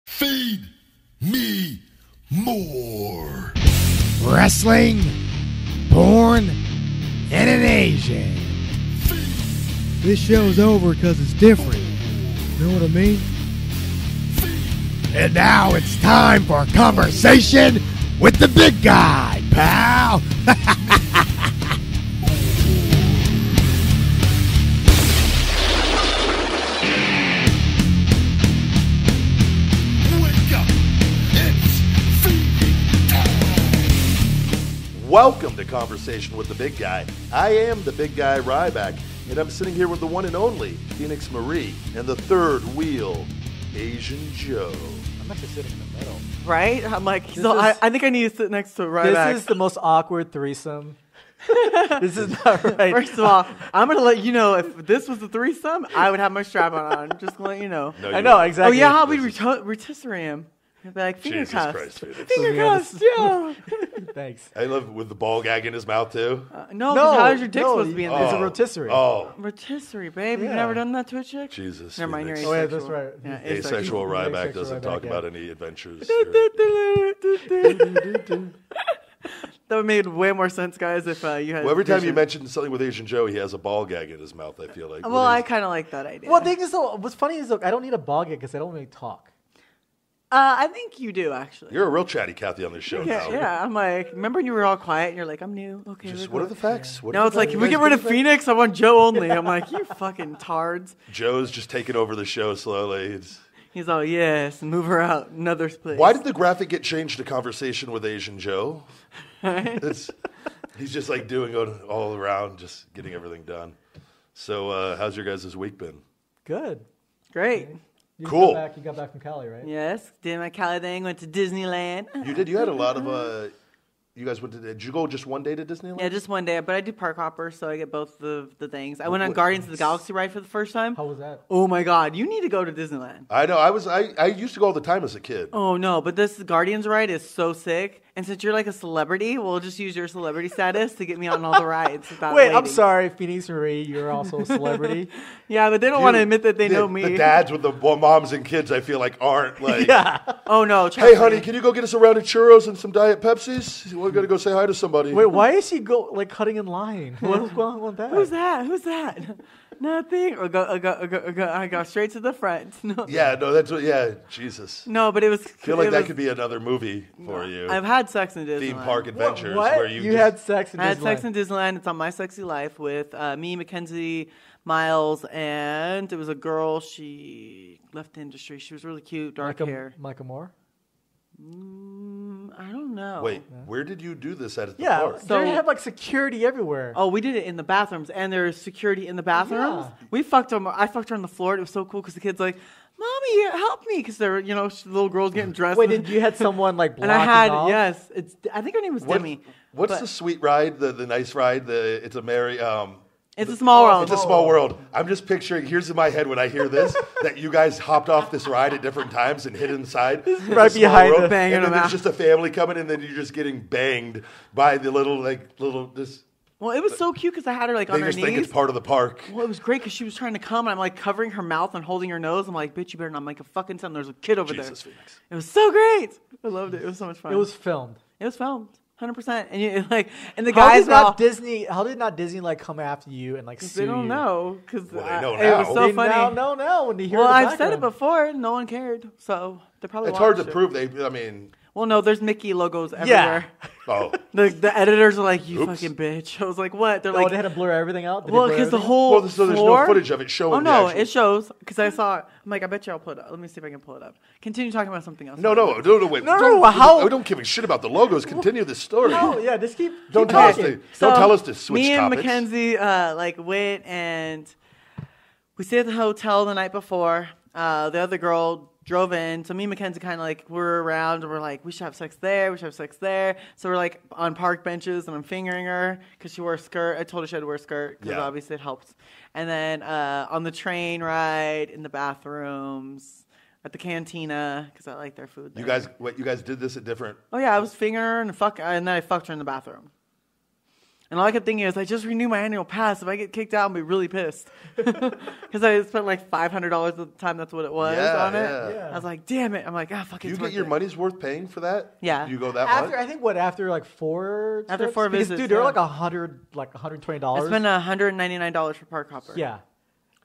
Feed me more. Wrestling, porn, and an Asian. This show's over because it's different. You know what I mean? And now it's time for a conversation with the big guy, pal. Welcome to Conversation with the Big Guy. I am the big guy, Ryback, and I'm sitting here with the one and only Phoenix Marie and the third wheel, Asian Joe. I'm actually sitting in the middle. Right? I'm like, I think I need to sit next to Ryback. This is the most awkward threesome. This is not right. First of all, I'm going to let you know if this was a threesome, I would have my strap on. Just to let you know. No, I know, exactly. Oh, yeah, how we rotisserie him. I'd be like, finger Jesus cuffs. Christ, Phoenix. Finger cuffs, yeah. Thanks. I love with the ball gag in his mouth, too. No, how's your dick supposed to be in It's there? a rotisserie. Oh, Rotisserie, babe. You've Yeah. never done that to a chick? Jesus. Never mind, you're Phoenix. Oh, yeah, asexual. that's right. Yeah, Asexual Ryback Asexual doesn't Ryback, talk yeah. about any adventures. That would make way more sense, guys, if you had... Well, every time you vision. mention something with Asian Joe, he has a ball gag in his mouth, I feel like. Well, I kind of like that idea. Well, the thing is, though, what's funny is, though, I don't need a ball gag because I don't really talk. I think you do, actually. You're a real chatty Cathy on this show now. Yeah, I'm like, remember when you were all quiet and you're like, I'm new. Okay, Just, we're what are good. the facts? What No, are it's the like, facts? can we You get guys rid do of the Phoenix? I want Joe only. I'm like, you fucking tards. facts? Joe's just taking over the show slowly. He's all, yes, move her out. Another place. Why did the graphic get changed to Conversation with Asian Joe? He's just like doing it all around, just getting everything done. So how's your guys' week been? Good. Great. You Cool. got back from Cali, right? Yes, did my Cali thing, went to Disneyland. You did? You had a lot of... you guys went to... Did you go just one day to Disneyland? Yeah, just one day, but I do park hopper, so I get both the things. I went on Guardians of the Galaxy ride for the first time. How was that? Oh my God, you need to go to Disneyland. I know. I used to go all the time as a kid. Oh no, but this Guardians ride is so sick. And since you're like a celebrity, we'll just use your celebrity status to get me on all the rides. Without Wait, I'm waiting. sorry, Phoenix Marie. You're also a celebrity. Yeah, but they don't want to admit that they know me. The dads with the moms and kids, I feel like, aren't like... Yeah. Oh no, trust Hey, me. honey, can you go get us a round of churros and some Diet Pepsis? We're going to go say hi to somebody. Wait, why is he cutting in line? What's going on with that? Who's that? Who's that? Nothing. I got straight to the front. No. Yeah, no, that's what... Yeah, Jesus. No, but it was. I feel like that could be another movie for you. I've had sex in Disneyland. Theme park adventures What? where you You just- had sex in I had Disneyland. sex in Disneyland. It's on My Sexy Life with me, Mackenzie, Miles, and it was a girl. She left the industry. She was really cute, dark hair. Micah Moore? I don't know. Wait, where did you do this at the Yeah, park? so they have like security everywhere. Oh, we did it in the bathrooms, and there's security in the bathrooms. Yeah. We fucked them. I fucked her on the floor. It was so cool because the kid's like, "Mommy, help me!" Because they're, little girls getting dressed. Wait, did you had someone like blocking And I had off? yes. I think her name was Demi. What's but the sweet ride, the nice ride? It's a merry... It's a small world. It's a small world. I'm just picturing, here's in my head when I hear this, that you guys hopped off this ride at different times and hid inside. right behind the banging And then them there's out. just a family coming, and then you're just getting banged by the little this. Well, it was so cute because I had her like They on her just think knees. it's part of the park. Well, it was great because she was trying to come, and I'm like covering her mouth and holding her nose. I'm like, "Bitch, you better not make a fucking sound." There's a kid over Jesus, there. Phoenix. It was so great. I loved it. It was so much fun. It was filmed. filmed. 100%. And you and the How guys did not Disney? How did not Disney like come after you and like sue they don't you? know because Well, they know it was now. so They funny. now when they hear Well, the I've said it background. before. No one cared, so they probably. It's hard to watched it. prove. Well, no, there's Mickey logos everywhere. Oh. The editors are like, "You Oops. fucking bitch." I was like, "What?" They're Oh, like, they had to blur everything out. Did they "Well, blur because the everything? whole Well, so there's no floor- footage of it showing. Oh no, the actual... it shows because I saw it. I'm like, I bet you I'll pull it up. Let me see if I can pull it up. Continue talking about something else. No, wait. how- I don't give a shit about the logos. Continue the story. Oh yeah, just keep. Don't keep tell us talking. to. Don't tell us to switch me and topics. Mackenzie went and we stayed at the hotel the night before. The other girl drove in. So me and Mackenzie kind of like were around and we're like, we should have sex there. We should have sex there. So we're like on park benches and I'm fingering her because she wore a skirt. I told her she had to wear a skirt because obviously it helps. And then on the train ride, in the bathrooms, at the cantina because I like their food there. You guys did this at different... Oh yeah, I was fingering her and then I fucked her in the bathroom. And all I kept thinking is, I just renewed my annual pass. If I get kicked out, I'll be really pissed. Because I spent like $500 at the time. That's what it was on it. Yeah. I was like, damn it. I'm like, fuck it. Do you get your money's worth paying for that? Yeah. You go that After much? I think after like 4 After trips? 4 Because, visits, dude, they're yeah. like $120. I spent $199 for Park Hopper. Yeah. Wait,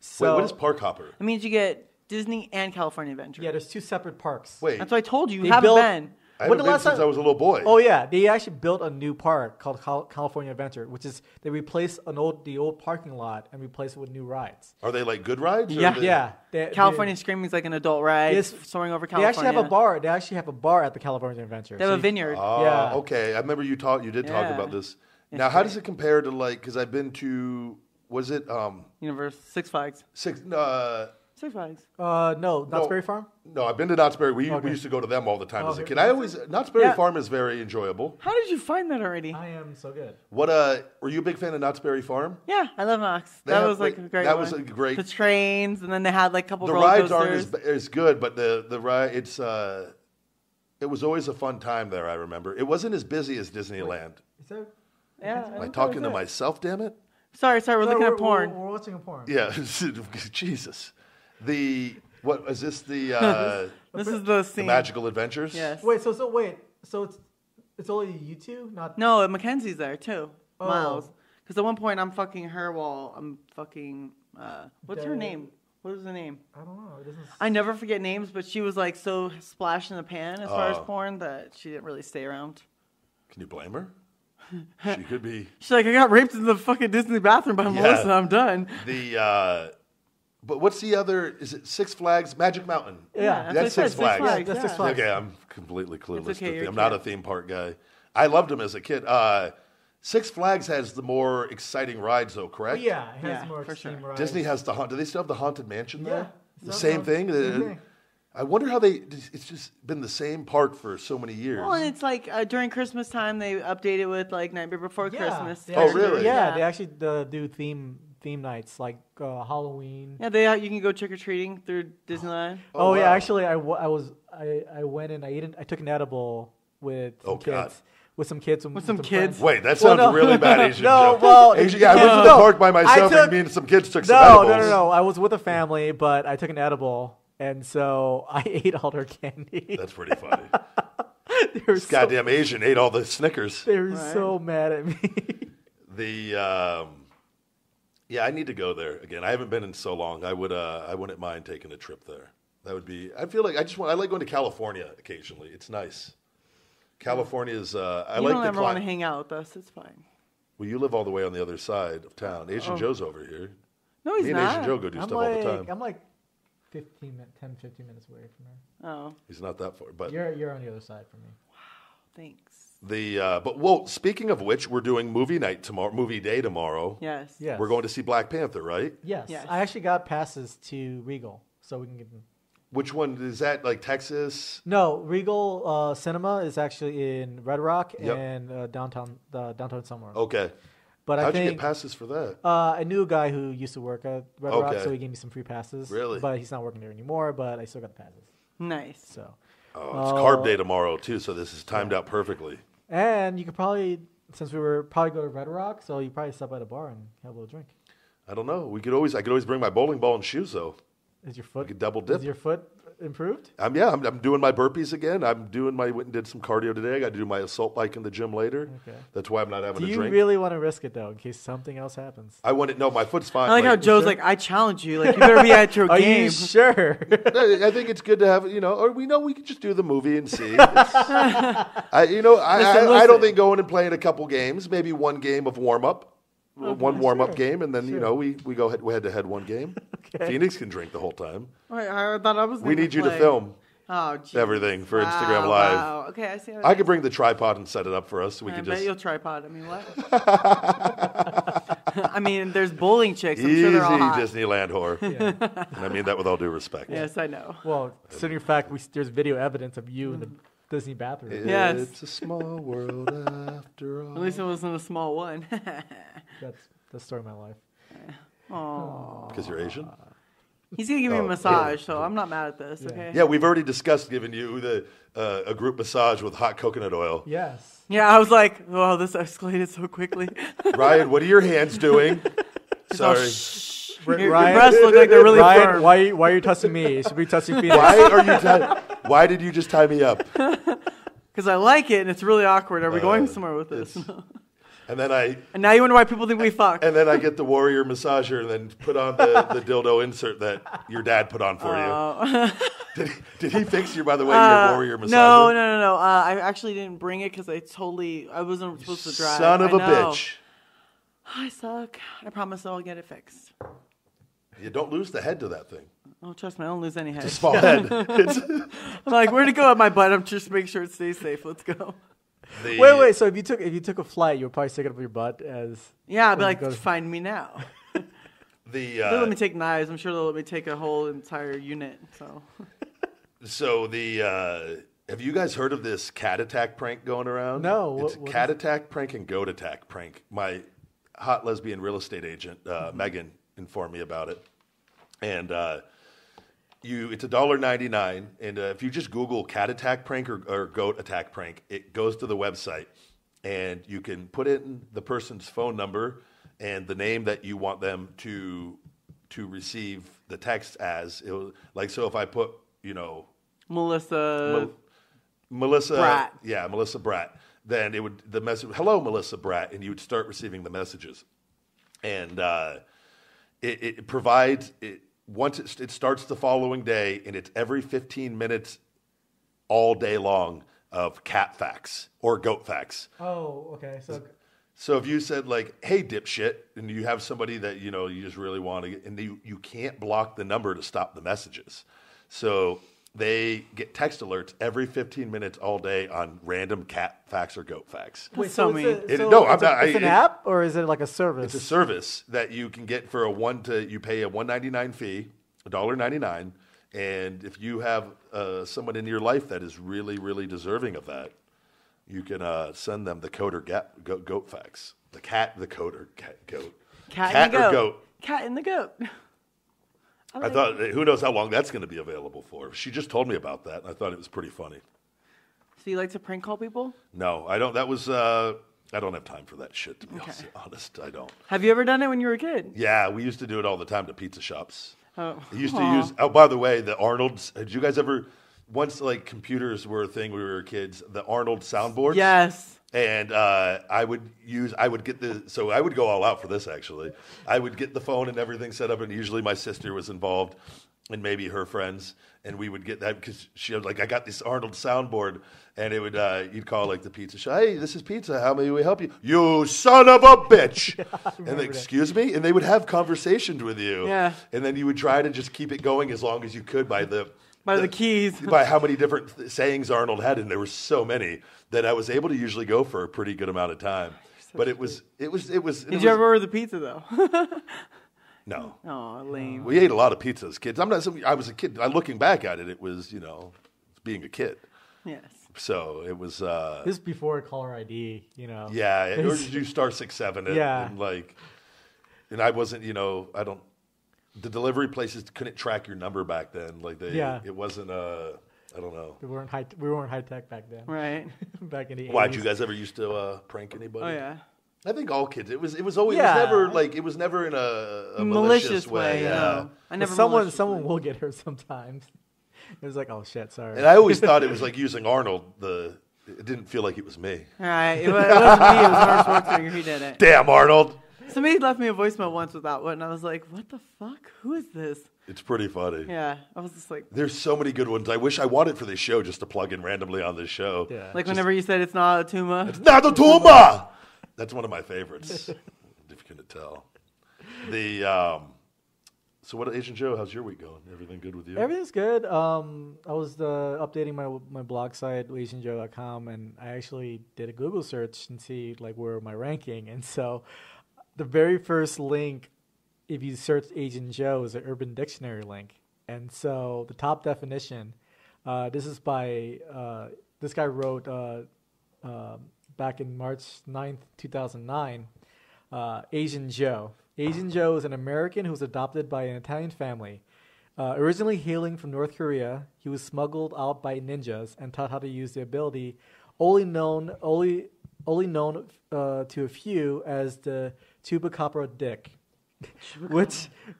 So what is Park Hopper? It means you get Disney and California Adventure. yeah, there's 2 separate parks. Wait, That's what I told you. You They haven't built- been. I when haven't the been last since time- I was a little boy. Oh yeah, they actually built a new park called California Adventure, which is they replaced the old parking lot and replaced it with new rides. Are they like good rides? or Yeah. are they- Yeah, California Screaming is like an adult ride Yes. soaring over They California. actually have a bar. They actually have a bar at the California Adventure. They have So a you- vineyard. Oh, Yeah. okay. I remember you did talk Yeah. about this. It's Now, how great. does it compare to like? Because I've been to, was it Universe, Six Flags. Six? Six Flags. No, Knott's Berry Farm. No, I've been to Knott's Berry. We Okay. used to go to them all the time as a Okay. kid. Knott's Berry Yeah. Farm is very enjoyable. How did you find that already? I am so good. What were you a big fan of Knott's Berry Farm? Yeah, I love Knox. They That have, was like a great that one. was a great. The trains, and then they had like a couple The roller rides coasters. aren't as good, but the ride it was always a fun time there. I remember it wasn't as busy as Disneyland. Is that? Yeah. Am I talking to myself? Damn it! Sorry, we're looking at porn. We're watching a porn. Yeah, Jesus. What is this? The This is the scene. Magical Adventures. Yes. Wait, so it's only you two, not No, Mackenzie's there too. Oh. Miles. Because at one point I'm fucking her while I'm fucking. What's her The- name? What is the name? I don't know. It doesn't. I never forget names, but she was like so splashed in the pan as far as Oh. porn that she didn't really stay around. Can you blame her? She could be She's like, I got raped in the fucking Disney bathroom by Melissa. I'm done. But what's the other? Is it Six Flags? Magic Mountain. Yeah, that's what I Six said, Flags. Yeah, that's Six Flags. Okay, I'm completely clueless. It's okay, you're I'm not a a kid. theme park guy. I loved them as a kid. Six Flags has the more exciting rides, though, correct? Yeah, it has Yeah, more for extreme sure. rides. Disney has the haunt. Do they still have the Haunted Mansion there? Yeah. The Some- same some- thing. same thing. I wonder how it's just been the same park for so many years. Well, and it's like during Christmas time they update it with like Nightmare Before Christmas. They Oh, actually- really? Yeah, they actually do theme nights like Halloween. Yeah, you can go trick or treating through Disneyland. Oh, yeah, wow. actually, I went and I took an edible with some kids. God. With some kids. With some friends. kids? Wait, that Well, sounds no. really bad Asian No, joke. well, Asian, yeah, I went to the no. park by myself I took- and me and some kids took some No, edibles. no. I was with a family, but I took an edible, and so I ate all their candy. That's pretty funny. They were This goddamn Asian ate all the Snickers. They were Right. so mad at me. Yeah, I need to go there again. I haven't been in so long. I wouldn't mind taking a trip there. That would be. I feel like I like going to California occasionally. It's nice. California's. I You like don't the ever want to climate. hang out with us. It's fine. Well, you live all the way on the other side of town. Asian Joe's over here. No, he's Me and not. Asian Joe go do stuff all the time. I'm like 10, 15 minutes away from there. Oh, He's not that far, but You're on the other side from me. thanks. Speaking of which, we're doing movie day tomorrow. Yes. Yes. We're going to see Black Panther, right? Yes. Yes. I actually got passes to Regal, so we can get them. Which one is that? Like Texas? No, Regal Cinema is actually in Red Rock Yep. and downtown somewhere. Okay. But How'd I you think get passes for that? I knew a guy who used to work at Red Rock, Okay. so he gave me some free passes. Really? But he's not working there anymore. But I still got the passes. Nice. So, Oh, it's carb day tomorrow too, so this is timed out perfectly. and you could probably, since we were probably go to Red Rock, so you probably stop at a bar and have a little drink. I don't know. I could always bring my bowling ball and shoes though. Is your foot? could double dip. Is your foot improved? I'm doing my burpees again. Went and did some cardio today. I got to do my assault bike in the gym later. Okay. That's why I'm not having Do a you drink. really want to risk it though, in case something else happens? I want it. No, my foot's fine. I like how Joe's sure. like, I challenge you. Like, you better be at your Are game. you sure? I think it's good to have, or we could just do the movie and see. I don't listen. think going and playing a couple games, maybe one game of warm up, one warm up game, and then we go head to head one game. Okay. Phoenix can drink the whole time. Right, I thought I was. We gonna need you to play. film Oh, geez. everything for Wow, Instagram Live. Wow. Okay, I see. How I it could is. bring the tripod and set it up for us. So we I could bet just you'll tripod. I mean, what? I mean, there's bowling chicks. I'm easy sure they're all hot. Disneyland whore, and I mean that with all due respect. Yes, I know. Well, considering the fact there's video evidence of you in the Disney bathroom. Yes. It's a small world after all. At least it wasn't a small one. That's the story of my life. Oh. Because you're Asian. He's gonna give me a massage, so I'm not mad at this. Yeah. Okay. Yeah, we've already discussed giving you a group massage with hot coconut oil. Yes. Yeah, I was like, oh, this escalated so quickly. Ryan, what are your hands doing? Sorry. Your breasts look like they're really Ryan, firm. why are you touching me? You should be touching Phoenix. Why did you just tie me up? Because I like it, and it's really awkward. Are we going somewhere with this? And then And now you wonder why people think we fuck. And then I get the warrior massager and then put on the dildo insert that your dad put on for you. Did he fix you, by the way, your warrior massager? No. I actually didn't bring it because I wasn't supposed to drive. Son of a bitch. I suck. I promise I'll get it fixed. You don't lose the head to that thing. Oh, trust me, I don't lose any head. It's a small head. I'm like, where'd it go at my butt? I'm just making sure it stays safe. Let's go. Wait. So if you took a flight, you would probably stick it up your butt as. Yeah, I'd be like, find me now. They'll let me take knives. I'm sure they'll let me take a whole entire unit. So have you guys heard of this cat attack prank going around? No. It's cat attack prank and goat attack prank. My hot lesbian real estate agent, Megan, informed me about it. And it's $1.99, and if you just Google cat attack prank or goat attack prank, it goes to the website, and you can put in the person's phone number and the name that you want them to receive the text as. So if I put, Melissa Bratt. Yeah, Melissa Bratt. Then the message, hello, Melissa Bratt, and you would start receiving the messages. And it provides once it starts the following day, and it's every 15 minutes all day long of cat facts or goat facts. Oh, okay. So if you said like, hey, dipshit, and you have somebody that, you just really want to get, and you can't block the number to stop the messages. So they get text alerts every 15 minutes all day on random cat facts or goat facts. Wait, so mean? mean. It's an app, or is it like a service? It's a service that you can get for you pay a $1.99 fee, $1.99, and if you have someone in your life that is really, really deserving of that, you can send them the goat facts. The cat, the goat, or goat. Cat or goat. Cat and the goat. I thought, who knows how long that's going to be available for. She just told me about that, and I thought it was pretty funny. So you like to prank call people? No, I don't. That was, I don't have time for that shit, to be honest. I don't. Have you ever done it when you were a kid? Yeah, we used to do it all the time to pizza shops. Oh. We used to use, by the way, the Arnold's. Did you guys ever, once like computers were a thing when we were kids, the Arnold Soundboards? Yes. And I would go all out for this, actually. I would get the phone and everything set up, and usually my sister was involved, and maybe her friends, and we would get that because she was like, I got this Arnold soundboard, and it would, you'd call like the pizza shop, hey, this is pizza, how may we help you? You son of a bitch! And they, excuse me? And they would have conversations with you. Yeah. And then you would try to just keep it going as long as you could by the keys. By how many different sayings Arnold had, and there were so many that I was able to usually go for a pretty good amount of time. But it was. Did you ever order the pizza though? No. Oh, lame. We ate a lot of pizza as kids. I was a kid. Looking back at it, it was being a kid. Yes. So it was. This is before caller ID, Yeah, or did you star 6-7 it? Yeah. And I wasn't. I don't. The delivery places couldn't track your number back then. It wasn't I don't know. We weren't high tech back then. Right. Back in the 80s. Why, did you guys ever used to prank anybody? Oh yeah. I think all kids. It was always it was never in a malicious way. Yeah. No. I never. Someone will get hurt sometimes. It was like, oh shit, sorry. And I always thought it was like using Arnold. It didn't feel like it was me. All right. It wasn't me. It was Arnold Schwarzenegger who did it. Damn, Arnold. Somebody left me a voicemail once with that one, and I was like, what the fuck? Who is this? It's pretty funny. Yeah. I was just like... There's so many good ones. I wish I wanted for this show just to plug in randomly on this show. Yeah. Like whenever you said it's not a tumor. It's not a tumor! That's one of my favorites, if you couldn't tell. So what, Asian Joe, how's your week going? Everything good with you? Everything's good. I was updating my blog site, asianjoe.com, and I actually did a Google search and see where my ranking. And so the very first link, if you search Asian Joe, is an Urban Dictionary link. And so the top definition, this is by, this guy wrote back in March 9th, 2009, Asian Joe. Asian Joe is an American who was adopted by an Italian family. Originally hailing from North Korea, he was smuggled out by ninjas and taught how to use the ability, only known to a few as the Chupacabra Dick,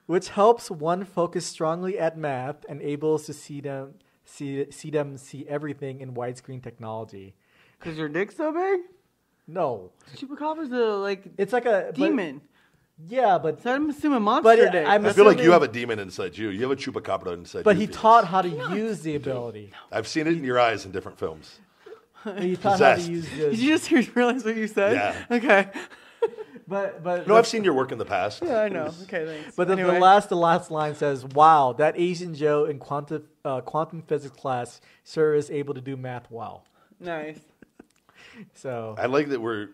which helps one focus strongly at math and able to see everything in widescreen technology. Because your dick's so big? No, Chupacabra's it's like a demon. But So I'm assuming monster dick. I feel like you have a demon inside you. You have a chupacabra inside you. But he taught how to use the ability. I've seen it in your eyes in different films. He taught how to use Did you just realize what you said? Yeah. Okay. But No, I've seen your work in the past. Yeah, I know. Okay, thanks. But anyway. the last line says, "Wow, that Asian Joe in quantum physics class sure is able to do math well." Nice. So I like that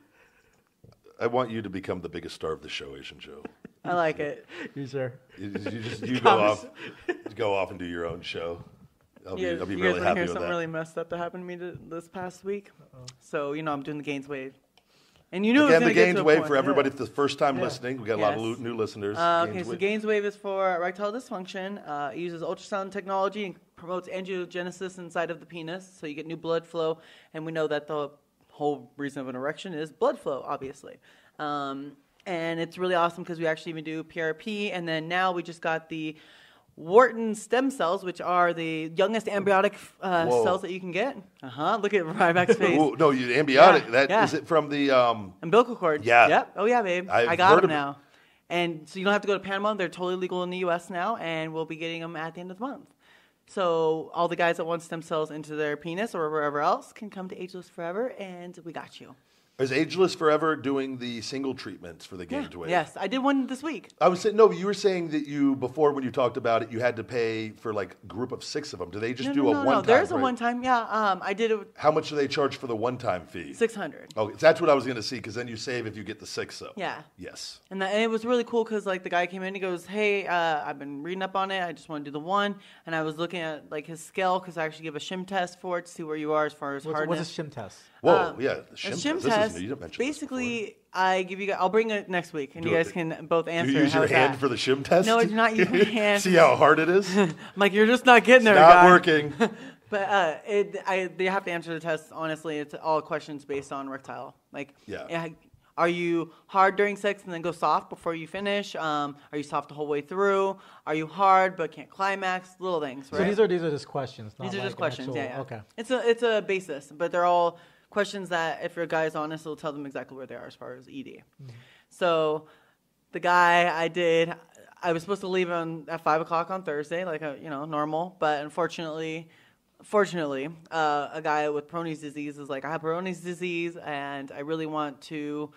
I want you to become the biggest star of the show, Asian Joe. I like it. you sure? You go off and do your own show. I'll be really happy with something that. really messed up that happened to me this past week. So I'm doing the Gaines Wave, and you knew Again, it was the get Gaines to a Wave point. for everybody Yeah. for the first time listening. We got a lot of new listeners. Okay, so Gaines Wave is for erectile dysfunction. It uses ultrasound technology and promotes angiogenesis inside of the penis, so you get new blood flow. And we know that the whole reason of an erection is blood flow, obviously. And it's really awesome because we actually even do PRP, and then now we just got the Wharton stem cells, which are the youngest embryonic cells that you can get. Look at Ryback's face. No, ambiotic. Yeah. Is it from the umbilical cord. Yeah. Yep. Oh yeah, babe. I've I got heard them of it. now. And so you don't have to go to Panama. They're totally legal in the U.S. now, and we'll be getting them at the end of the month. So all the guys that want stem cells into their penis or wherever else can come to Ageless Forever, and we got you. Is Ageless Forever doing the single treatments for the Gaines Wave? Yes, I did one this week. I was saying, no, you were saying that before when you talked about it, you had to pay for like a group of 6 of them. Do they just do a one-time? No, there's a one-time, yeah. I did it. How much do they charge for the one-time fee? $600. Okay, that's what I was going to see, because then you save if you get the 6 though. Yeah. Yes. And it was really cool because the guy came in, he goes, "Hey, I've been reading up on it. I just want to do the one." And I was looking at his scale because I actually give a shim test for it to see where you are as far as hardness. What's a shim test? Whoa, yeah, the A shim shim test. test. You didn't mention Basically, I give you guys. I'll bring it next week, and you guys can both answer. Do you use How your is hand that? for the shim test? No, I do not use my hand. See how hard it is? I'm like, you're just not getting there, Not guy. working. But they have to answer the test. Honestly, it's all questions based on erectile. Are you hard during sex and then go soft before you finish? Are you soft the whole way through? Are you hard but can't climax? Little things, right? So these are just questions. Not These are just questions. actual, Yeah. Okay. It's a basis, but they're all questions that if your guy is honest, it'll tell them exactly where they are as far as ED. Mm-hmm. So the guy I was supposed to leave at 5 o'clock on Thursday, normal, but unfortunately, a guy with Peyronie's disease is like, I have Peyronie's disease, and I really want to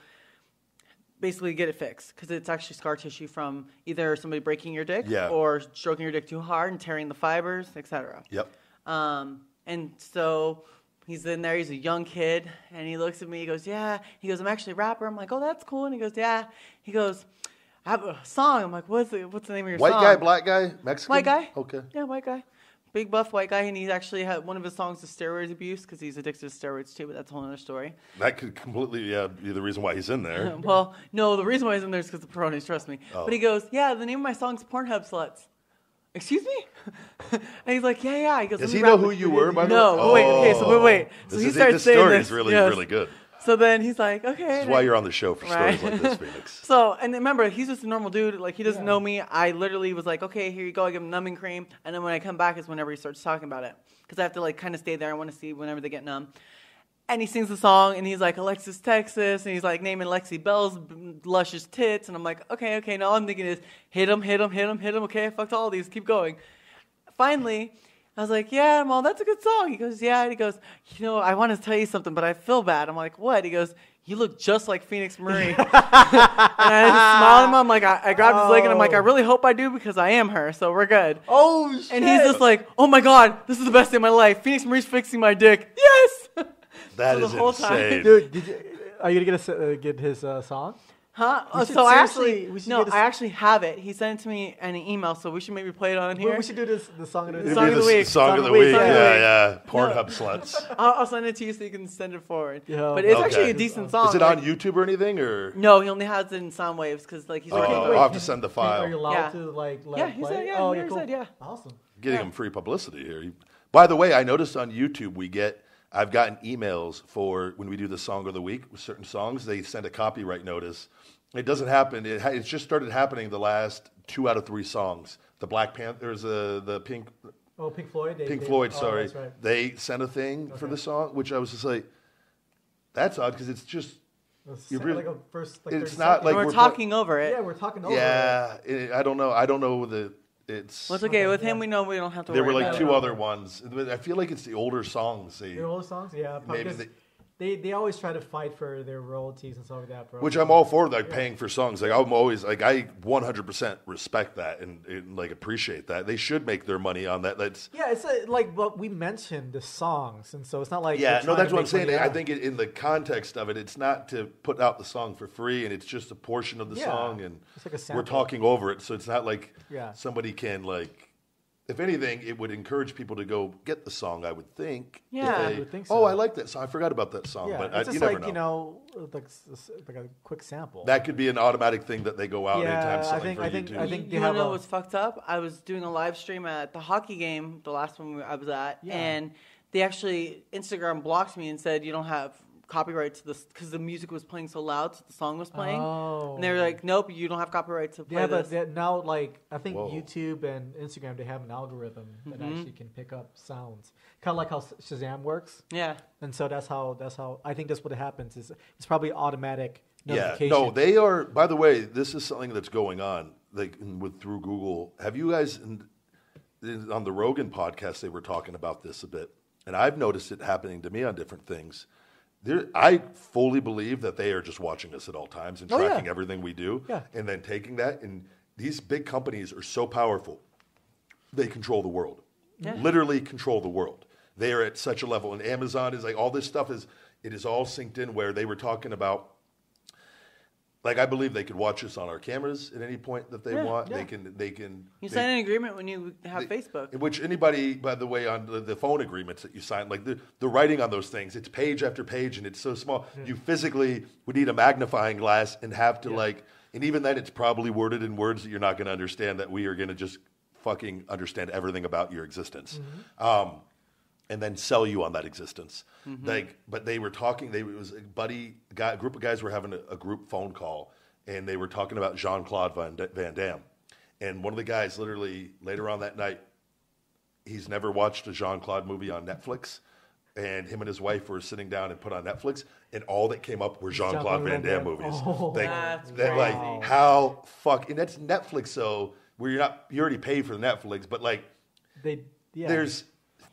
basically get it fixed because it's actually scar tissue from either somebody breaking your dick or stroking your dick too hard and tearing the fibers, etc. Yep. And so he's in there. He's a young kid, and he looks at me. He goes, "Yeah." He goes, "I'm actually a rapper." I'm like, "Oh, that's cool." And he goes, "Yeah." He goes, "I have a song." I'm like, "What's the name of your White song?" guy, black guy, Mexican? White guy. Okay. Yeah, white guy. Big buff white guy, and he actually had one of his songs is steroid abuse because he's addicted to steroids too, but that's a whole other story. That could completely be the reason why he's in there. Well, no, the reason why he's in there is because of Peyronie's, trust me. Oh. But he goes, "Yeah, the name of my song's Pornhub Sluts." Excuse me? And he's like, yeah. He goes, does he know who you were, by the way? No, wait. So he starts saying story this. is really good. So then he's like, okay. This is why you're on the show, for stories like this, Phoenix. So, and remember, he's just a normal dude. He doesn't know me. I literally was like, okay, here you go. I give him numbing cream. And then when I come back is whenever he starts talking about it. Because I have to, kind of stay there. I want to see whenever they get numb. And he sings the song, and he's like, Alexis, Texas. And he's like naming Lexi Bell's luscious tits. And I'm like, okay. Now all I'm thinking is, hit him. Okay, I fucked all these. Keep going. Finally, I was like, yeah, Mom, that's a good song. He goes, yeah. And he goes, I want to tell you something, but I feel bad. I'm like, what? He goes, you look just like Phoenix Marie. And I just smiled at him. I'm like, I grabbed his leg, and I'm like, I really hope I do because I am her, so we're good. Oh, shit. And he's just like, oh, my God, this is the best day of my life. Phoenix Marie's fixing my dick. Yes! That so is the whole insane. Time, Dude, are you going to get his song? Huh? I actually have it. He sent it to me in an email, so we should maybe play it on here. We should do the song of the week. Song of the week. Song of the week. Yeah. Pornhub sluts. I'll send it to you so you can send it forward. Yeah. But it's Okay. actually a decent song. Is it on YouTube or anything? Or No, he only has it in sound waves because like he's Oh, working. I'll have to send the Are you file. allowed Yeah. to like let Yeah, it he play? said, yeah, Oh, he yeah, already cool. said, yeah. Awesome. Getting them free publicity here. By the way, I noticed on YouTube I've gotten emails for when we do the song of the week with certain songs. They send a copyright notice. It doesn't happen. It's just started happening the last 2 out of 3 songs. The Black Panthers, the Pink Floyd. Pink Floyd, sorry. That's right. They sent a thing for the song, which I was just like, that's odd because it's just, It's like a first, like it's 30 not seconds. like We're we're talking over it. Yeah, we're talking over it. yeah, I don't know. I don't know it's. Well, it's okay. With him, we know we don't have to There worry were like about 2 it. other ones. I feel like it's the older songs. The old songs, yeah. Maybe Because they always try to fight for their royalties and stuff like that, bro. Which I'm all for, like paying for songs. Like I'm always like I 100% respect that and like appreciate that. They should make their money on that. That's Yeah, it's like what we mentioned the songs, and so it's not like yeah. we're No, trying that's to what I'm make saying. money I out. think in the context of it, it's not to put out the song for free, and it's just a portion of the Yeah, song, and it's like a we're sample. talking over it. So it's not like Yeah. somebody can like. If anything, it would encourage people to go get the song. I would think. if Yeah. they- I would think Oh, so. I like that song. I forgot about that song, Yeah, but it's you just never like know. like a quick sample. That could be an automatic thing that they go out Yeah, anytime I selling think- for I think- YouTube. I think- You they want have to know a- what's fucked up? I was doing a live stream at the hockey game, the last one I was at, Yeah. and they actually Instagram blocked me and said you don't have copyright to this because the music was playing so loud, so the song was playing, Oh. and they were like, "Nope, you don't have copyright to play Yeah, this." but now, like, I think Whoa. YouTube and Instagram, they have an algorithm that Mm-hmm. actually can pick up sounds, kind of like how Shazam works. Yeah, And so that's how I think that's what happens. Is it's probably automatic Yeah, notification. no, they are. By the way, this is something that's going on, like through Google. Have you guys on the Rogan podcast? They were talking about this a bit, and I've noticed it happening to me on different things. I fully believe that they are just watching us at all times and Oh, yeah. tracking everything we do, Yeah. and then taking that. And these big companies are so powerful; they control the world, literally control the world. They are at such a level, and Amazon is like all this stuff is all synced in. Where they were talking about. Like I believe they could watch us on our cameras at any point that they want. yeah. They can. you sign an agreement when you have Facebook. Which anybody, by the way, on the phone agreements that you sign, like the writing on those things, it's page after page, and it's so small. You physically would need a magnifying glass and have to and even then, it's probably worded in words that you're not going to understand. That we are going to just fucking understand everything about your existence. And then sell you on that existence. But they were talking. It was a group of guys were having a group phone call, and they were talking about Jean-Claude Van Damme. And one of the guys, literally later on that night, he's never watched a Jean-Claude movie on Netflix, and him and his wife were sitting down and put on Netflix, and all that came up were Jean-Claude Van Damme movies. Oh, That's Like how and that's Netflix. So where you already pay for the Netflix, but like there's.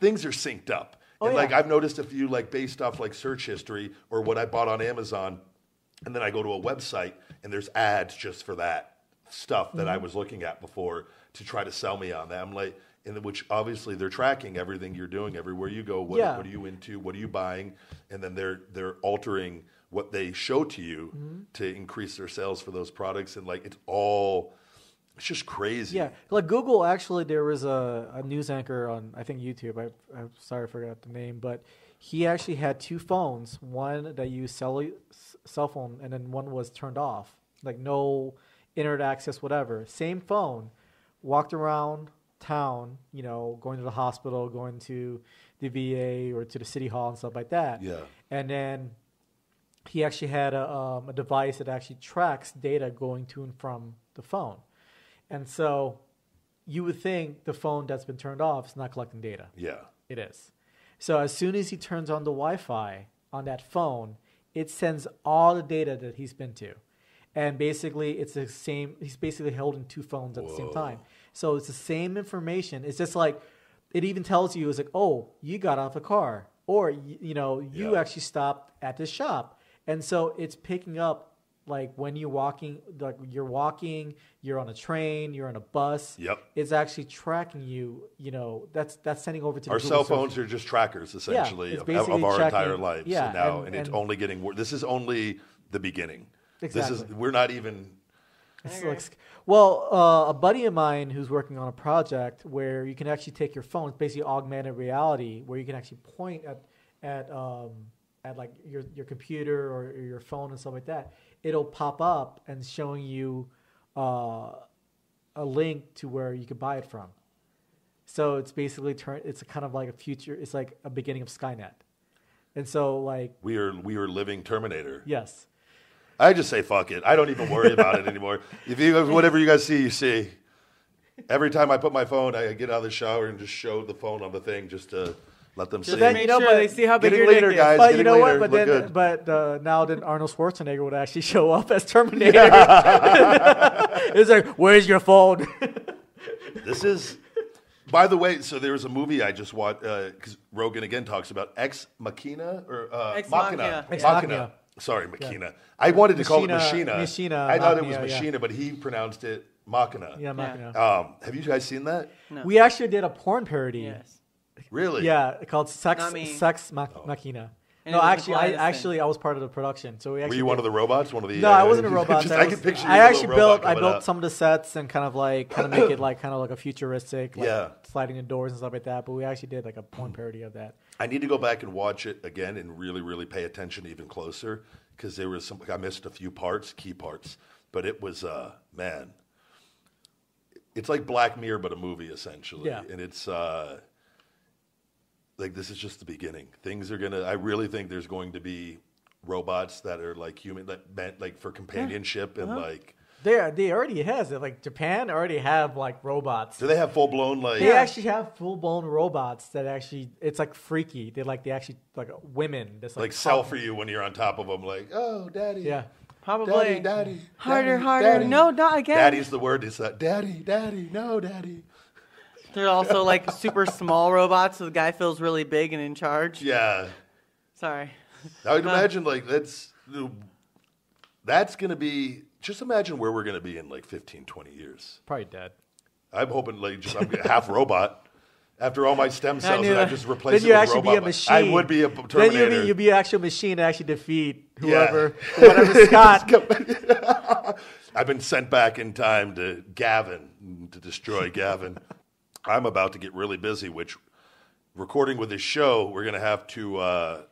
Things are synced up. And like I've noticed a few like based off like search history or what I bought on Amazon, and then I go to a website and there's ads just for that stuff that I was looking at before to try to sell me on that. I'm like, which obviously they're tracking everything you're doing everywhere you go. What are you into? What are you buying? And then they're altering what they show to you to increase their sales for those products. And like it's just crazy. Yeah, like Google. Actually, there was a news anchor on I think YouTube. I'm sorry I forgot the name, but he actually had 2 phones. One that used cell phone, and then one was turned off, like no internet access, whatever. Same phone. Walked around town, going to the hospital, going to the VA or to the city hall and stuff like that. Yeah. And then he actually had a device that actually tracks data going to and from the phone. And so you would think the phone that's been turned off is not collecting data. Yeah. It is. So as soon as he turns on the Wi-Fi on that phone, it sends all the data that he's been to. And basically, it's the same. He's basically holding 2 phones at the same time. So it's the same information. It's just like, it even tells you, it's like, oh, you got off a car. Or, you actually stopped at this shop. And so it's picking up like when you're walking, you're on a train, you're on a bus. Yep. It's actually tracking you. That's sending over to Our the cell Google phones are just trackers, essentially, it's of basically our checking- entire lives. yeah, and and it's only getting worse. This is only the beginning. Exactly. We're not even. It's like, a buddy of mine who's working on a project where you can actually take your phone, it's basically augmented reality, where you can actually point at like your computer or your phone and stuff like that. It'll pop up and showing you a link to where you can buy it from. So it's basically it's kind of like a future. It's like a beginning of Skynet. And so like we are living Terminator. Yes. I just say fuck it. I don't even worry about it anymore. If you whatever you guys see, you see. Every time I put my phone, I get out of the shower and just show the phone on the thing just to let them see. Then, they see how big Getting your later, dick is. guys. But you know what? Look But good. now then Arnold Schwarzenegger would actually show up as Terminator. It's like, where's your phone? This is, by the way, so there was a movie I just watched, because Rogan again talks about Ex Machina, or Ex Machina. Machina. Machina. Sorry, Machina. Yeah. I wanted to call it Machina. Machina. I thought it was Machina, Machina, but he pronounced it Machina. Yeah, Machina. Have you guys seen that? No. We actually did a porn parody. Yes. Really? Yeah, called Sex Oh. Machina. And No, it was actually, the quietest thing. I was part of the production. So we actually Were you one of the robots? One of the? No, I wasn't a robot. I can picture you I as a actually little robot built. I coming built up. some of the sets and kind of make it like a futuristic, like Yeah. sliding the doors and stuff like that. But we actually did like a porn parody of that. I need to go back and watch it again and really, really pay attention even closer because there was I missed a few key parts, but it was man. It's like Black Mirror, but a movie essentially, Yeah. and it's. Like this is just the beginning. Things are gonna. I really think there's going to be robots that are like human, that meant like for companionship and like. They already has it. Like Japan already have like robots. Do they have full blown like? They actually have full blown robots that actually it's like freaky. They actually like women. That's like sell for you when you're on top of them. Like, oh, daddy. Yeah. Probably. Daddy. Harder. Daddy. No, not again. Daddy's the word. It's daddy. No, daddy. They're also like super small robots, so the guy feels really big and in charge. Yeah. Sorry. I would imagine like that's going to be, just imagine where we're going to be in like 15, 20 years. Probably dead. I'm hoping like I'm half robot. After all my stem cells, and I just replace then it you with actually robot. be a machine. I would be a Terminator. Then you'll be an actual machine to actually defeat Yeah. whatever Scott. I've been sent back in time to Gavin, to destroy Gavin. I'm about to get really busy, which recording with this show, we're going to have to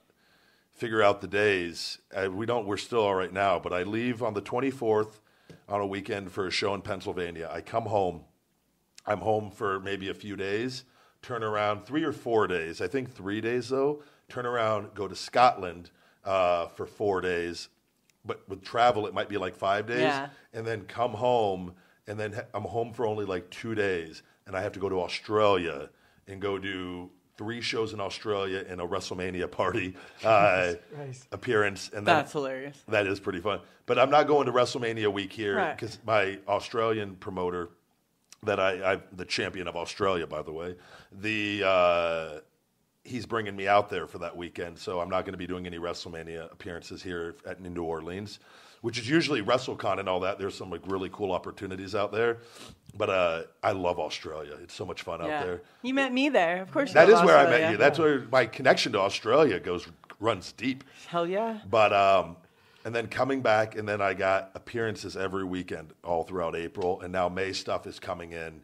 figure out the days. We're still all right now, but I leave on the 24th on a weekend for a show in Pennsylvania. I come home. I'm home for maybe a few days, turn around 3 or 4 days. I think 3 days, though. Turn around, go to Scotland for 4 days. But with travel, it might be like 5 days. Yeah. And then come home, and then I'm home for only like 2 days. And I have to go to Australia and go do 3 shows in Australia and a WrestleMania party appearance. And that's hilarious. That is pretty fun. But I'm not going to WrestleMania week here because my Australian promoter, that I'm the champion of Australia, by the way, he's bringing me out there for that weekend. So I'm not going to be doing any WrestleMania appearances here in New Orleans, which is usually WrestleCon and all that. There's some like really cool opportunities out there. But I love Australia. It's so much fun out there. You met me there. Of course you That love is where Australia. I met you. That's where my connection to Australia runs deep. Hell yeah. But and then coming back, and then I got appearances every weekend all throughout April. And now May stuff is coming in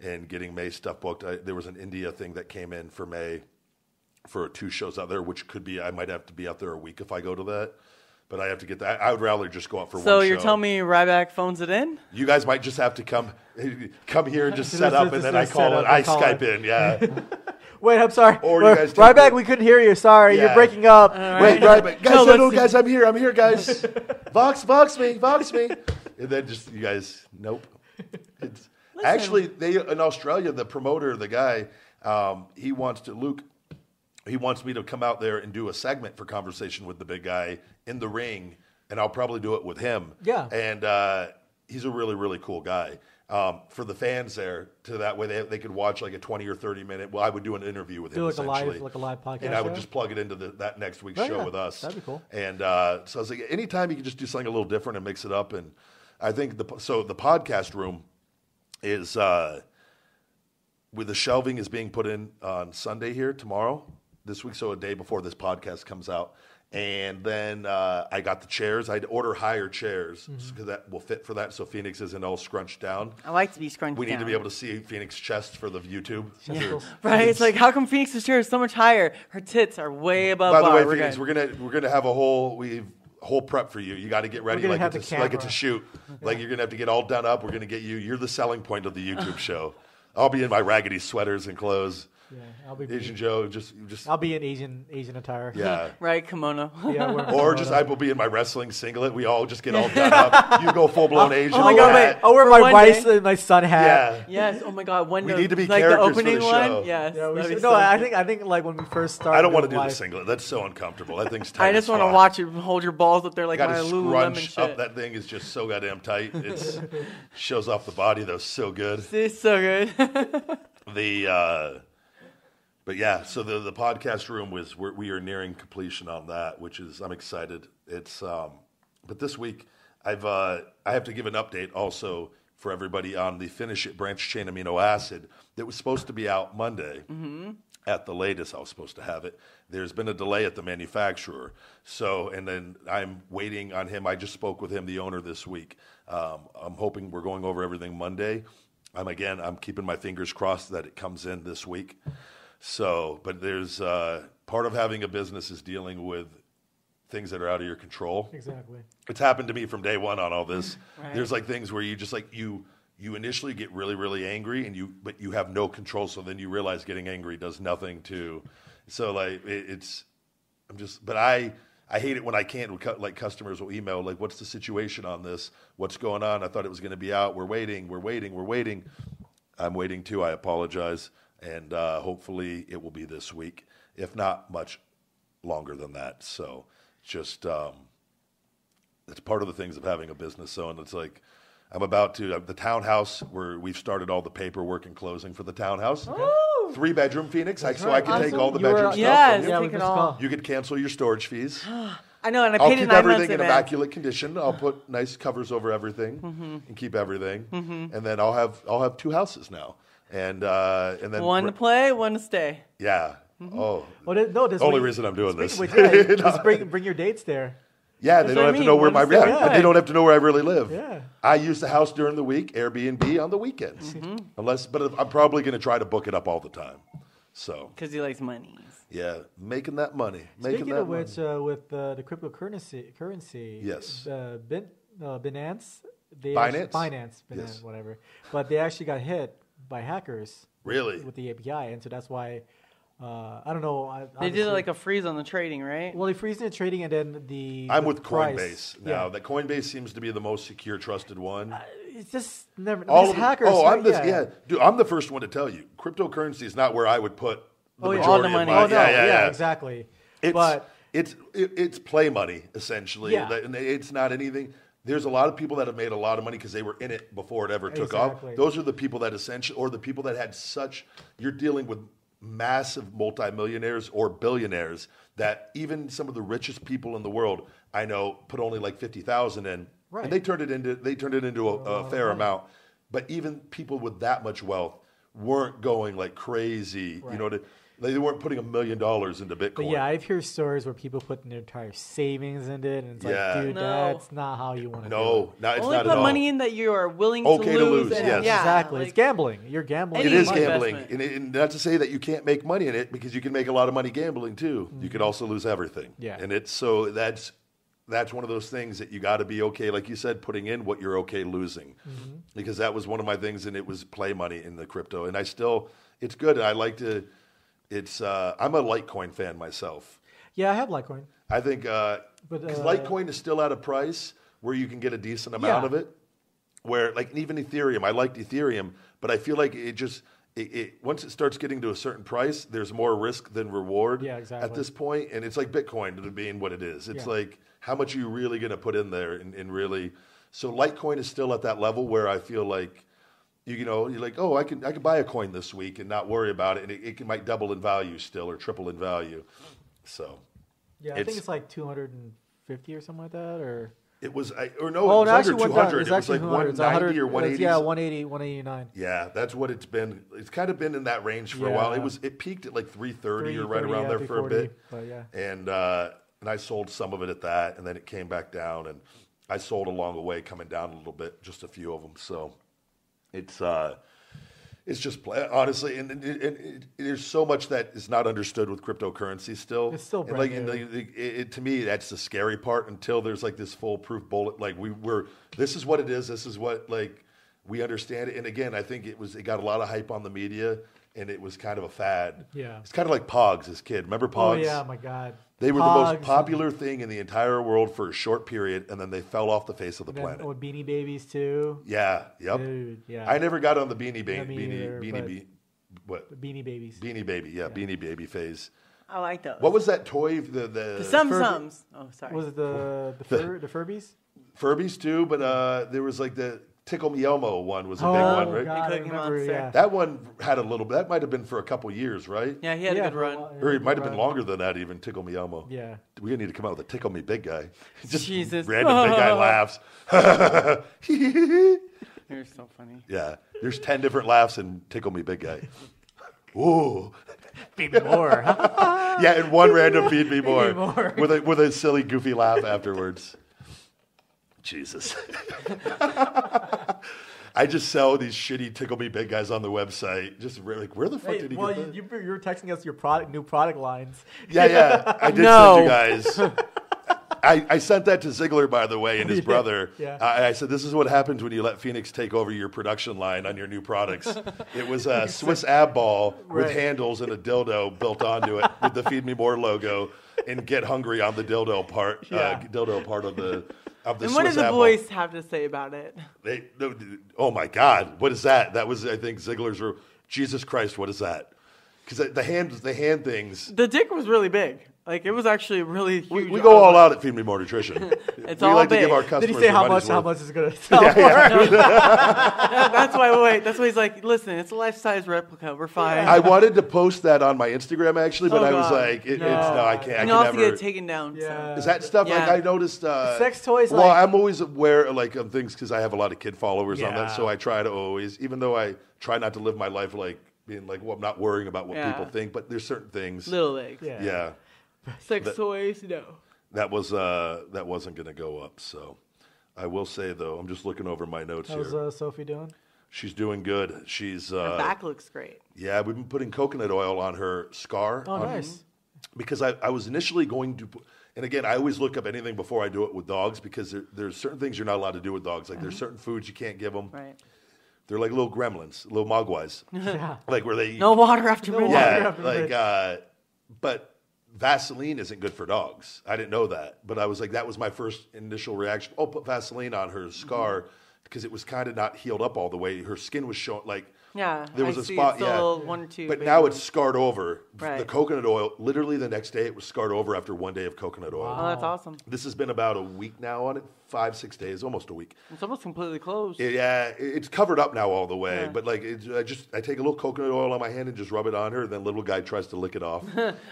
and getting May stuff booked. There was an India thing that came in for May for 2 shows out there, which could be, I might have to be out there a week if I go to that. But I have to get that. I would rather just go out for one show. So you're telling me Ryback phones it in? You guys might just have to come here and just set up, and then I Skype in. Yeah. Wait, I'm sorry. Or you guys Ryback, we couldn't hear you. Sorry, you're breaking up. Wait, Ryback. Guys, guys, I'm here, guys. Vox me. And then just, you guys, nope. Actually, in Australia, the promoter, the guy, he wants me to come out there and do a segment for Conversation with the Big Guy in the ring, and I'll probably do it with him. Yeah. And he's a really, really cool guy. For the fans there, to that way they could watch like a 20 or 30 minute. Well, I would do an interview with him essentially. Like a live podcast. And I would just plug it into that next week's show with us. That'd be cool. And so I was like, anytime you can just do something a little different and mix it up. And I think the podcast room is with the shelving is being put in on Sunday here tomorrow, this week, so a day before this podcast comes out. And then I got the chairs. I had to order higher chairs because that will fit for that, so Phoenix isn't all scrunched down. I like to be scrunched We down. need to be able to see Phoenix's chest for the YouTube. Yeah. Right? It's like, how come Phoenix's chair is so much higher? Her tits are way above By the bar. way, Phoenix, we're gonna have a whole prep for you. You got to get ready gonna like have it's the like it's a camera. shoot. Like you're gonna have to get all done up. We're gonna get you. You're the selling point of the YouTube show. I'll be in my raggedy sweaters and clothes. Yeah, I'll be Asian Joe, just I'll be in Asian attire. yeah. Right, kimono. Yeah, Or just I will be in my wrestling singlet. We all just get all done up. You go full blown Asian. oh my God, hat. wait. I'll wear For my one wife's day- my son hat. Yeah. Yes. Oh my God. One We of- need to be like the characters for opening the one. show. Yes. Yeah, that'd be no, so I good. think like when we first started. I don't want to doing do the live- singlet. That's so uncomfortable. That thing's tight. I just as want to fuck. watch you hold your balls up there like Got my to Lululemon scrunch shit. up. That thing is just so goddamn tight. It's shows off the body though. So good. It's so good. But yeah, so the podcast room we are nearing completion on that, which is I'm excited. It's but this week I have to give an update also for everybody on the Finish It branch chain amino acid that was supposed to be out Monday. At the latest, I was supposed to have it. There's been a delay at the manufacturer, and then I'm waiting on him. I just spoke with him, the owner, this week. I'm hoping we're going over everything Monday. I'm keeping my fingers crossed that it comes in this week. So, but there's part of having a business is dealing with things that are out of your control. Exactly. It's happened to me from day one on all this. Right. There's like things where you just like you initially get really, really angry but you have no control. So then you realize getting angry does nothing to. So like but I hate it when I can't. Like customers will email like, "What's the situation on this? What's going on? I thought it was going to be out. We're waiting. I'm waiting too. I apologize, and hopefully it will be this week, if not much longer than that. So just it's part of the things of having a business. So, and it's like I'm about to the townhouse where we've started all the paperwork and closing for the townhouse. 3-bedroom Phoenix, so I can take Awesome. all the You were- bedroom stuff. Yes. from you. Yeah, Take we it missed all. call. You could cancel your storage fees. I know, and I I'll paid it keep 9 months everything in advance. immaculate condition. I'll put nice covers over everything and keep everything, and then I'll have 2 houses now, and then One to play, one to stay. Yeah. Oh, Well, no, this only week- reason I'm doing this. Wait, yeah, just bring your dates there. Yeah, they That's don't what I have to mean. know where One my to stay. and they don't have to know where I really live. Yeah. I use the house during the week, Airbnb on the weekends, but I'm probably going to try to book it up all the time. So Because he likes money. yeah, making that money. Speaking of which, with the cryptocurrency, Yes. Binance, Binance? Binance, Yes. whatever. But they actually got hit by hackers Really? with the API, and so that's why I don't know. They did like a freeze on the trading, right? well, they freeze the trading, and then I'm the with price. Coinbase now. Yeah. That Coinbase seems to be the most secure, trusted one. It's just never. All These of them- hackers. Oh, right? I'm this. Dude, I'm the first one to tell you. Cryptocurrency is not where I would put the Oh, yeah. majority All the of money. my. Oh no, yeah. exactly. It's but it's play money essentially. Yeah. And it's not anything. There's a lot of people that have made a lot of money because they were in it before it ever took off. Exactly. Those are the people that essentially, or the people that had such. You're dealing with massive multimillionaires or billionaires that even some of the richest people in the world I know put only like 50,000 in, Right. and they turned it into a fair amount. But even people with that much wealth weren't going like crazy. Right. You know, they weren't putting $1 million into Bitcoin. But yeah, I've heard stories where people put their entire savings into it, and it's Yeah. like, dude, No. that's not how you want to do it. No, it's Only not put at all. money in that you are willing Okay to to lose. lose, and, yes. Yeah, Exactly. like- It's gambling. You're gambling. It Any is money gambling, investment. and not to say that you can't make money in it, because you can make a lot of money gambling too. You could also lose everything. Yeah. And that's one of those things that you got to be okay, like you said, putting in what you're okay losing, because that was one of my things, and it was play money in the crypto, and it's good, and I like to. I'm a Litecoin fan myself. Yeah, I have Litecoin. I think But, because Litecoin is still at a price where you can get a decent amount Yeah. of it. Where like even Ethereum, I liked Ethereum, but I feel like once it starts getting to a certain price, there's more risk than reward. Yeah, exactly. At this point, and it's like Bitcoin being what it is. It's Yeah. like how much are you really going to put in there, and really. So Litecoin is still at that level where I feel like. You're like, oh, I could buy a coin this week and not worry about it, and it might double in value still or triple in value. So Yeah, I think it's like 250 or something like that, or. it was, it Oh, was no, under actually 200. It's It was actually like 200. It's 190 or 180. Yeah, 180, 189. Yeah, that's what it's been. It's kind of been in that range for a while. Yeah. It peaked at like 330 or right 330, around yeah, there for a 340, bit. but yeah. And and I sold some of it at that, and then it came back down, and I sold along the way, coming down a little bit, just a few of them. So it's just honestly, and there's so much that is not understood with cryptocurrency still. It's still and brand new. To me, that's the scary part until there's like this foolproof bullet. Like this is what it is. This is what like we understand it. And again, I think it got a lot of hype on the media, and it was kind of a fad. Yeah. It's kind of like Pogs as a kid. Remember Pogs? Oh yeah, my God. They were the Pogs most popular thing in the entire world for a short period, and then they fell off the face of the planet. Or Beanie Babies too. Yeah, yep. Dude, yeah. I never got on the Beanie Yeah, Baby, me neither, Beanie Babies. Beanie Baby, yeah, Beanie Baby phase. I like those. What was that toy? The Sums. Oh, sorry. Was it the Furbies? Furbies too, but there was like the Tickle Me Elmo one was a big one, right? God, I Cookie remember, Monster. yeah. That one had a little. That might have been for a couple years, right? Yeah, he had a good for a run. while, Or it good might have been run. longer than that, even Tickle Me Elmo. Yeah. We need to come out with a Tickle Me Big Guy. Just Jesus. random big guy laughs. You're so funny. Yeah, there's 10 different laughs in Tickle Me Big Guy. Ooh. Feed me more. Yeah, and one random feed me more, more. with a silly, goofy laugh afterwards. Jesus. I just sell these shitty Tickle Me Big Guys on the website. Just like, where the fuck Hey, did he well, get that? you were texting us your new product lines. Yeah. I did No. send you guys. I sent that to Ziegler, by the way, and his brother. Yeah. I said, this is what happens when you let Phoenix take over your production line on your new products. It was a Swiss ab ball with Right. handles and a dildo built onto it with the Feed Me More logo and Get Hungry on the dildo part. Yeah. Dildo part of the And Swiss what did the ab ball. boys have to say about it? Oh my God, what is that? That was, I think, Ziegler's. Jesus Christ, what is that? Because the hand things. The dick was really big. Like, it was actually really huge. We go all out at Feed Me More Nutrition. It's we all like big. to give our Did customers he say their how money's much worth. it's going to sell for? That's why he's like, listen, it's a life-size replica. We're fine. I wanted to post that on my Instagram actually, but Oh, I was God. like, I can't. I and can you also never. get it taken down. Yeah. Is that stuff like Yeah. I noticed? Sex toys, Well, like- I'm always aware like of things because I have a lot of kid followers on that, Yeah. so I try to always, even though I try not to live my life like being like, well, I'm not worrying about what Yeah. people think, but there's certain things. Little legs. Yeah. Yeah, Sex toys, no. that wasn't going to go up. So I will say though, I'm just looking over my notes How's here. Sophie doing? She's doing good. She's Her back looks great. yeah. We've been putting coconut oil on her scar. Oh, nice. Because I was initially going to, and again, I always look up anything before I do it with dogs because there's certain things you're not allowed to do with dogs. Like there's certain foods you can't give them. Right. They're like little gremlins, little mogwais, Yeah. like where they eat. No water after midnight. yeah, after like midnight. but Vaseline isn't good for dogs. I didn't know that, but I was like, that was my first initial reaction. Oh, put Vaseline on her scar because it was kind of not healed up all the way. Her skin was showing like. Yeah, There was I a see spot, it's still one or two. But big now ones. it's scarred over. Right. The coconut oil, literally the next day, it was scarred over after 1 day of coconut oil. Oh, that's awesome. This has been about a week now on it, 5-6 days, almost a week. It's almost completely closed. It's covered up now all the way, Yeah. but like I take a little coconut oil on my hand and just rub it on her, and then little guy tries to lick it off.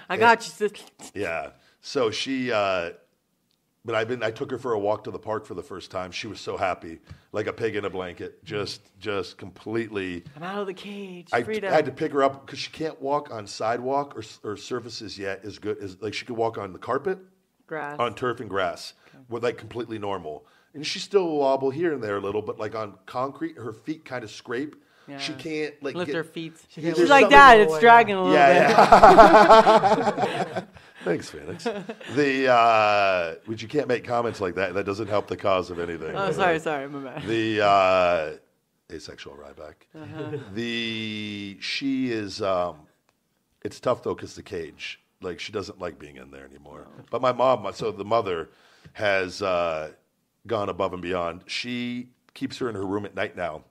I got you, sis. Yeah. So she, but I took her for a walk to the park for the first time. She was so happy, like a pig in a blanket, just completely. I'm out of the cage. I Freedom. had to pick her up because she can't walk on sidewalk or surfaces yet as good as like she could walk on the carpet, Grass. on turf and grass, with like completely normal. And she still wobble here and there a little, but like on concrete, her feet kind of scrape. Yeah. She can't like Lift get, her feet. can't there's She's like, something- Dad, it's dragging a little bit. Yeah. Thanks, Phoenix. Which you can't make comments like that. That doesn't help the cause of anything. Oh, sorry, my bad. The asexual Ryback. Uh-huh. She is. It's tough though because the cage. Like she doesn't like being in there anymore. But my mom, so the mother, has gone above and beyond. She keeps her in her room at night now.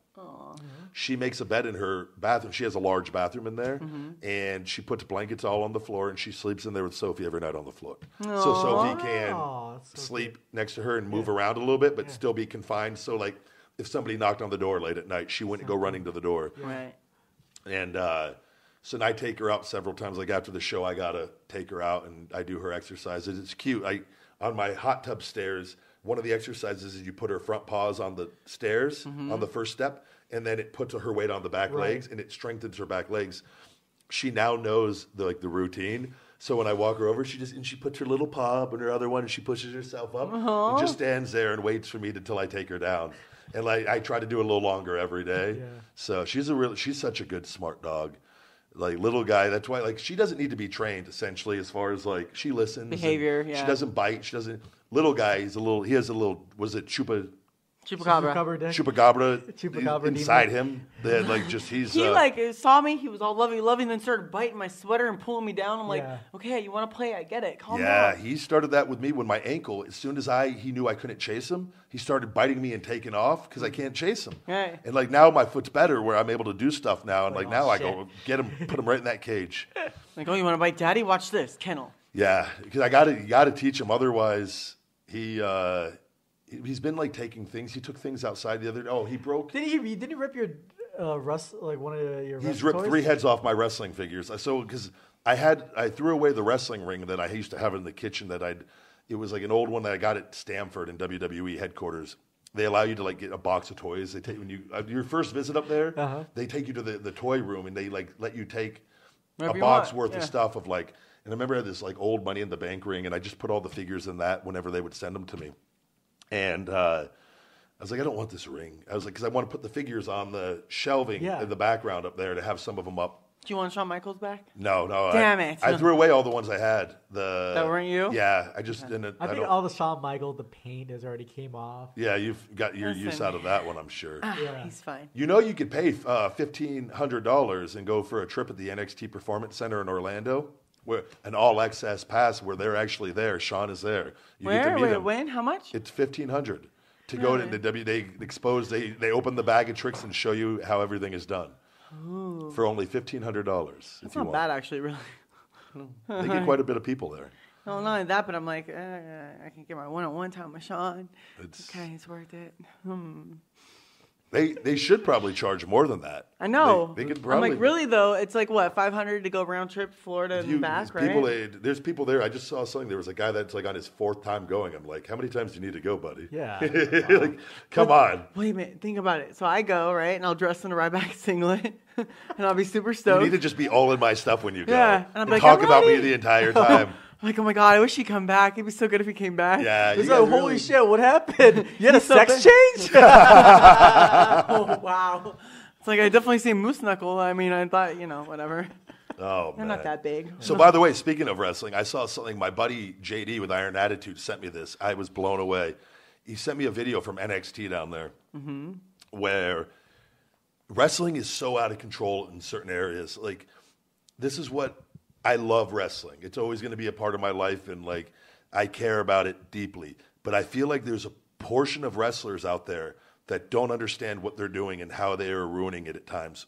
She makes a bed in her bathroom. She has a large bathroom in there, and she puts blankets all on the floor, and she sleeps in there with Sophie every night on the floor. So Sophie can Aw, that's so sleep next to her and move around a little bit, but still be confined. So, like, if somebody knocked on the door late at night, she wouldn't go running to the door. Right. And so I take her out several times. Like after the show, I gotta take her out, and I do her exercises. It's cute. On my hot tub stairs, one of the exercises is you put her front paws on the stairs on the first step, and then it puts her weight on the back legs, and it strengthens her back legs. She now knows the routine. So when I walk her over, she puts her little paw up on her other one, and she pushes herself up and just stands there and waits for me until I take her down. And like I try to do it a little longer every day. Yeah. So she's such a good, smart dog. Like little guy. That's why like she doesn't need to be trained essentially as far as like she listens. Behavior. Yeah. She doesn't bite. She doesn't. Little guy. He has a little. Was it Chupacabra inside him. That like just he saw me. He was all loving, then started biting my sweater and pulling me down. I'm like, okay, you want to play? I get it. Calm down. Yeah, he started that with me when my ankle. As soon as he knew I couldn't chase him, he started biting me and taking off because I can't chase him. Right. And like now my foot's better where I'm able to do stuff now. And like now I go get him, put him right in that cage. Like, oh, you want to bite Daddy? Watch this kennel. Yeah, because you got to teach him. Otherwise, he's been like taking things. He took things outside the other. Oh, he broke. Did he rip your one of your? He's ripped toys? 3 heads off my wrestling figures. So because I threw away the wrestling ring that I used to have in the kitchen it was like an old one that I got at Stamford in WWE headquarters. They allow you to like get a box of toys. They take when you your first visit up there. They take you to the toy room and they like let you take a box worth of stuff of like. And I remember I had this like old Money in the Bank ring, and I just put all the figures in that whenever they would send them to me. And I was like, I don't want this ring. I was like, because I want to put the figures on the shelving in the background up there to have some of them up. Do you want Shawn Michaels back? No. Damn it. I threw away all the ones I had. That weren't you? Yeah, I just didn't. I think all the Shawn Michaels, the paint has already came off. Yeah, you've got your use out of that one, I'm sure. He's fine. You know you could pay $1,500 and go for a trip at the NXT Performance Center in Orlando. Where an all-access pass where they're actually there. Sean is there. You get to meet him. When? How much? It's $1,500 to go to the They expose. They open the bag of tricks and show you how everything is done. Ooh. For only $1,500. That's not bad, actually. Really. They get quite a bit of people there. No, not only that, but I'm like, I can get my one-on-one time with Sean. It's worth it. They should probably charge more than that. I know. They could probably. I'm like, really though? It's like what, $500 to go round trip Florida and back, right? There's people there. I just saw something. There was a guy that's like on his 4th time going. I'm like, how many times do you need to go, buddy? Yeah. Like, come on. Wait a minute. Think about it. So I go, right, and I'll dress in a Ryback singlet, and I'll be super stoked. You need to just be all in my stuff when you go. Yeah. And I'm like, talk about me the entire time. I'm like, oh my God, I wish he'd come back. It'd be so good if he came back. Yeah. He's like, holy shit, what happened? You had a sex change? Oh, wow. It's like, I definitely see Moose Knuckle. I mean, I thought, whatever. Oh, They're man. not that big. So, by the way, speaking of wrestling, I saw something. My buddy JD with Iron Attitude sent me this. I was blown away. He sent me a video from NXT down there where wrestling is so out of control in certain areas. Like, this is what I love wrestling. It's always going to be a part of my life, and like I care about it deeply. But I feel like there's a portion of wrestlers out there that don't understand what they're doing and how they are ruining it at times.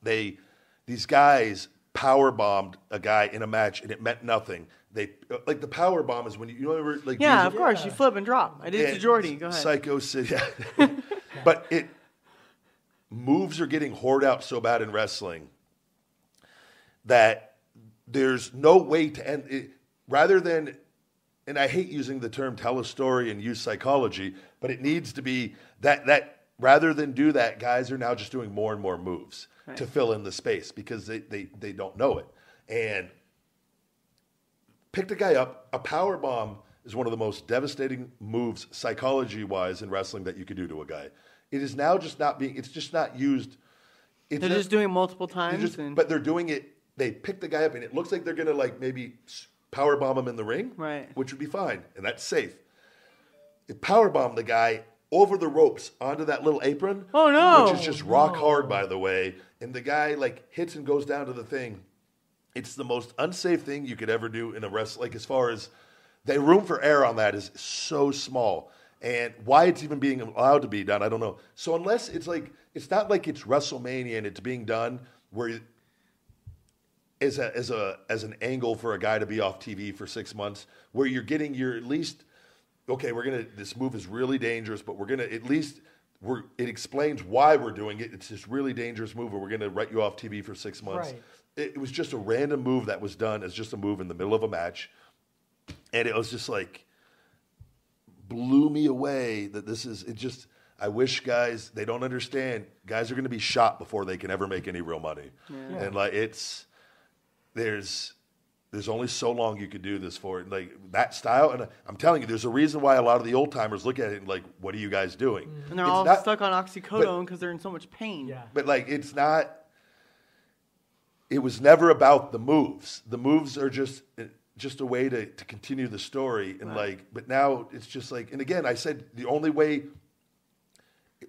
These guys power bombed a guy in a match, and it meant nothing. They like the power bomb is when you remember like of course you flip and drop. I did it to Jordy. Go ahead. Psycho City, but moves are getting hoard out so bad in wrestling that there's no way to end it. Rather than, and I hate using the term tell a story and use psychology, but it needs to be that rather than do that, guys are now just doing more and more moves to fill in the space because they don't know it. And pick the guy up. A power bomb is one of the most devastating moves psychology-wise in wrestling that you could do to a guy. It is now just not being, it's just not used. They're just doing multiple times. But they're doing it. They pick the guy up, and it looks like they're going to like maybe power bomb him in the ring, right? Which would be fine, and that's safe. They power bomb the guy over the ropes onto that little apron. Oh no! Which is just rock hard, by the way. And the guy like hits and goes down to the thing. It's the most unsafe thing you could ever do in a wrestle. Like as far as the room for error on that is so small, and why it's even being allowed to be done, I don't know. So unless it's like it's not like it's WrestleMania and it's being done where. As an angle for a guy to be off TV for 6 months, where you're getting your at least, okay, this move is really dangerous, but it explains why we're doing it. It's this really dangerous move, and we're gonna write you off TV for 6 months. Right. It was just a random move that was done as just a move in the middle of a match, and it was just like blew me away that this is it. Just I wish guys they don't understand. Guys are gonna be shot before they can ever make any real money, and like it's. there's only so long you could do this for. Like that style, and I'm telling you, there's a reason why a lot of the old timers look at it and like, what are you guys doing? And they're all stuck on oxycodone because they're in so much pain. Yeah. But like, it's not. It was never about the moves. The moves are just a way to continue the story, and like. But now it's just like, and again, I said the only way.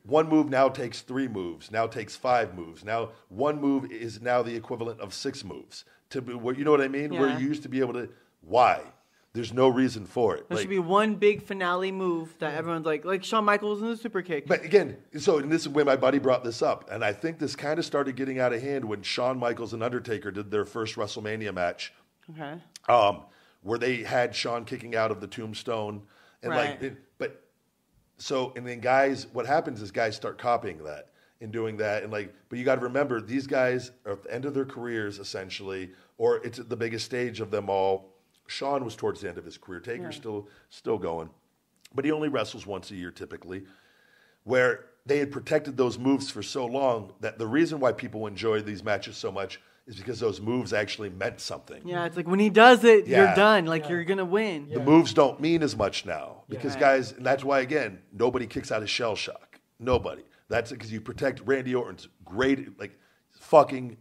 One move now takes 3 moves. Now takes 5 moves. Now one move is now the equivalent of 6 moves. You know what I mean? Yeah. Where you used to be able to. Why? There's no reason for it. There should be one big finale move that everyone's like Shawn Michaels in the super kick. But again, and this is when my buddy brought this up, and I think this kind of started getting out of hand when Shawn Michaels and Undertaker did their first WrestleMania match. Okay. Where they had Shawn kicking out of the tombstone, and and then guys, what happens is guys start copying that and doing that, and like, but you got to remember these guys are at the end of their careers essentially, or it's at the biggest stage of them all. Shawn was towards the end of his career. Taker's still going, but he only wrestles once a year typically. Where they had protected those moves for so long that the reason why people enjoy these matches so much is because those moves actually meant something. Yeah, it's like when he does it, you're done. Like you're gonna win. The moves don't mean as much now because guys, and that's why again, nobody kicks out of shell shock. Nobody. That's because you protect Randy Orton's great, like fucking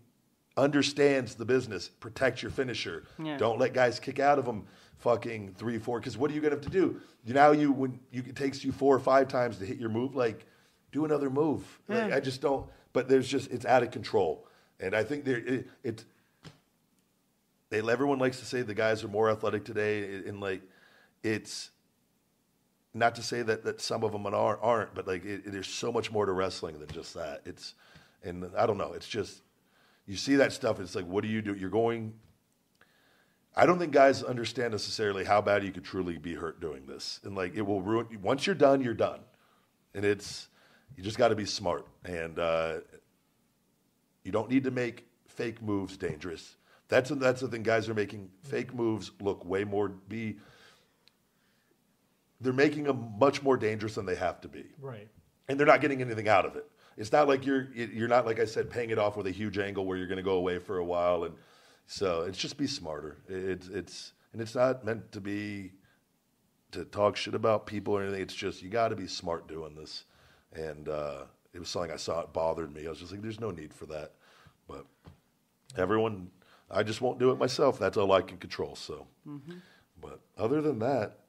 understands the business. Protect your finisher. Yeah. Don't let guys kick out of them fucking 3, 4. Because what are you gonna have to do? It takes you 4 or 5 times to hit your move. Like, do another move. Like, I just don't. But it's out of control. And I think everyone likes to say the guys are more athletic today, and like, it's not to say that some of them aren't, but like, there's so much more to wrestling than just that. And I don't know. It's just you see that stuff. It's like, what do you do? You're going. I don't think guys understand necessarily how bad you could truly be hurt doing this, and like, it will ruin. Once you're done, you're done, and you just got to be smart and. You don't need to make fake moves dangerous. That's the thing. Guys are making fake moves look way more. They're making them much more dangerous than they have to be. Right. And they're not getting anything out of it. It's not like you're not, like I said, paying it off with a huge angle where you're going to go away for a while. And so it's just be smarter. It's not meant to talk shit about people or anything. It's just you got to be smart doing this. And it was something I saw. It bothered me. I was just like, there's no need for that. But everyone, I just won't do it myself. That's all I can control. So, But other than that,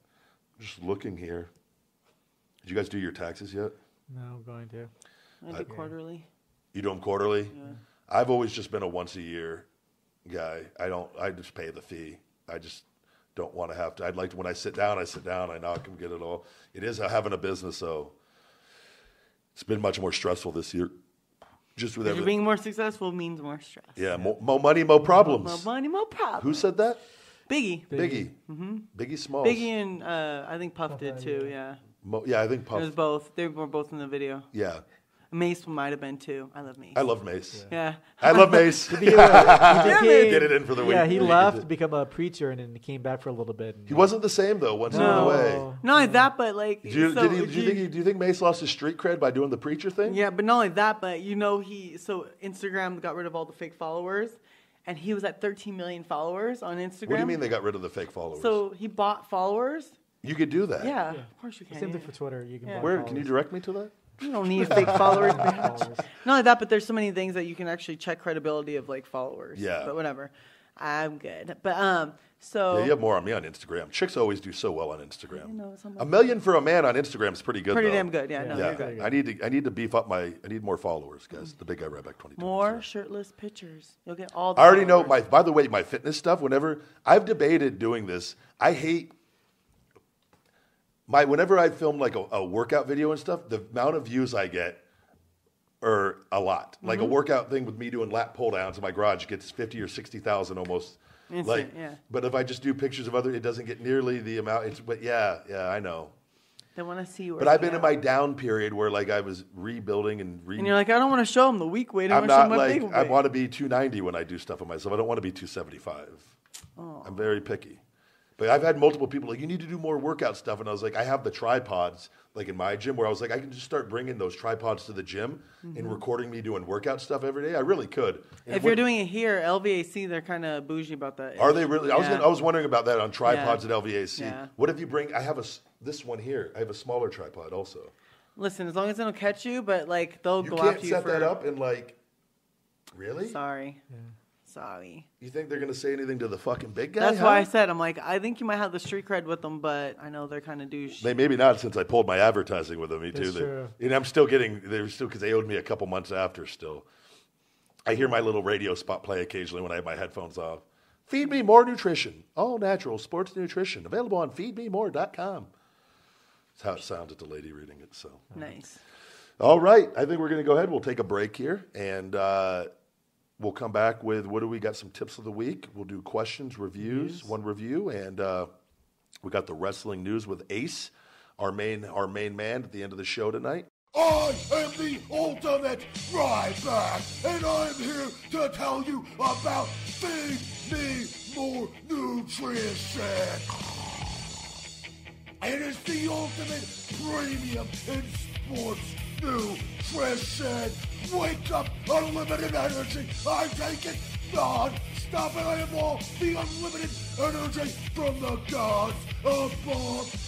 just looking here. Did you guys do your taxes yet? No, I'm going to. I do quarterly. You do them quarterly? Yeah. I've always just been a once a year guy. I just pay the fee. I just don't want to have to. I'd like to, when I sit down, I knock and get it all. It is having a business, so it's been much more stressful this year. Just with everything. Being more successful means more stress. Yeah, more money, more problems. More money, more problems. Who said that? Biggie. Mm-hmm. Biggie Smalls. Biggie and I think Puff did too, yeah. I think Puff. It was both. They were both in the video. Yeah. Mace might have been too. I love Mace. I love Mace. Yeah. I love Mace. Get it in for the week. Yeah, he left to become a preacher and then he came back for a little bit. He wasn't the same though once he went away. Not only that, but like. Do you think Mace lost his street cred by doing the preacher thing? Yeah, but not only that, but Instagram got rid of all the fake followers, and he was at 13 million followers on Instagram. What do you mean they got rid of the fake followers? So he bought followers. You could do that. Yeah, of course you can. Same thing for Twitter. You can. Where can you direct me to that? You don't need fake followers. Not only that, but there's so many things that you can actually check credibility of like followers. Yeah. But whatever. I'm good. But so. Yeah, you have more on me on Instagram. Chicks always do so well on Instagram. I know, a million for a man on Instagram is pretty good. Pretty though. damn good. Yeah, no, you're good. I need to beef up I need more followers, guys. The Big Guy Ryback 22. More shirtless pictures. You'll get all the I already followers. know by the way, my fitness stuff, whenever I've debated doing this, I hate whenever I film like a workout video and stuff, the amount of views I get are a lot. Like a workout thing with me doing lat pull downs in my garage gets 50 or 60,000 almost. Instant, yeah. But if I just do pictures of it doesn't get nearly the amount. But yeah, I know. They want to see you. But I've been in my down period where like I was rebuilding and you're like, I don't want to show them the weak weight. I'm not like I want to be 290 when I do stuff on myself. I don't want to be 275. Oh. I'm very picky. But I've had multiple people like, you need to do more workout stuff. And I was like, I have the tripods like in my gym where I was like, I can just start bringing those tripods to the gym and recording me doing workout stuff every day. I really could. And if you're doing it here, LVAC, they're kind of bougie about that. Are they really? Yeah. I was wondering about that on tripods at LVAC. Yeah. What if you bring, I have this one here. I have a smaller tripod also. Listen, as long as they don't catch you, but like they'll You go can't after you set for... that up and like, really? Sorry. Yeah. Sorry. You think they're going to say anything to the fucking big guy? That's why I said, I'm like, I think you might have the street cred with them, but I know they're kind of douche. They maybe not since I pulled my advertising with them. Me too. That's true. And I'm still getting, they're still, because they owed me a couple months after still. I hear my little radio spot play occasionally when I have my headphones off. Feed Me More Nutrition. All natural sports nutrition. Available on feedmemore.com. That's how it sounds at the lady reading it. So Nice. All right. I think we're going to go ahead. We'll take a break here and we'll come back with what do we got? Some tips of the week. We'll do questions, reviews, one review, and we got the wrestling news with Ace, our main man at the end of the show tonight. I am the ultimate Ryback, and I'm here to tell you about Feed Me More Nutrition. It is the ultimate premium in sports nutrition. Wake up, unlimited energy. I take it non-stop, and I have all the unlimited energy from the gods above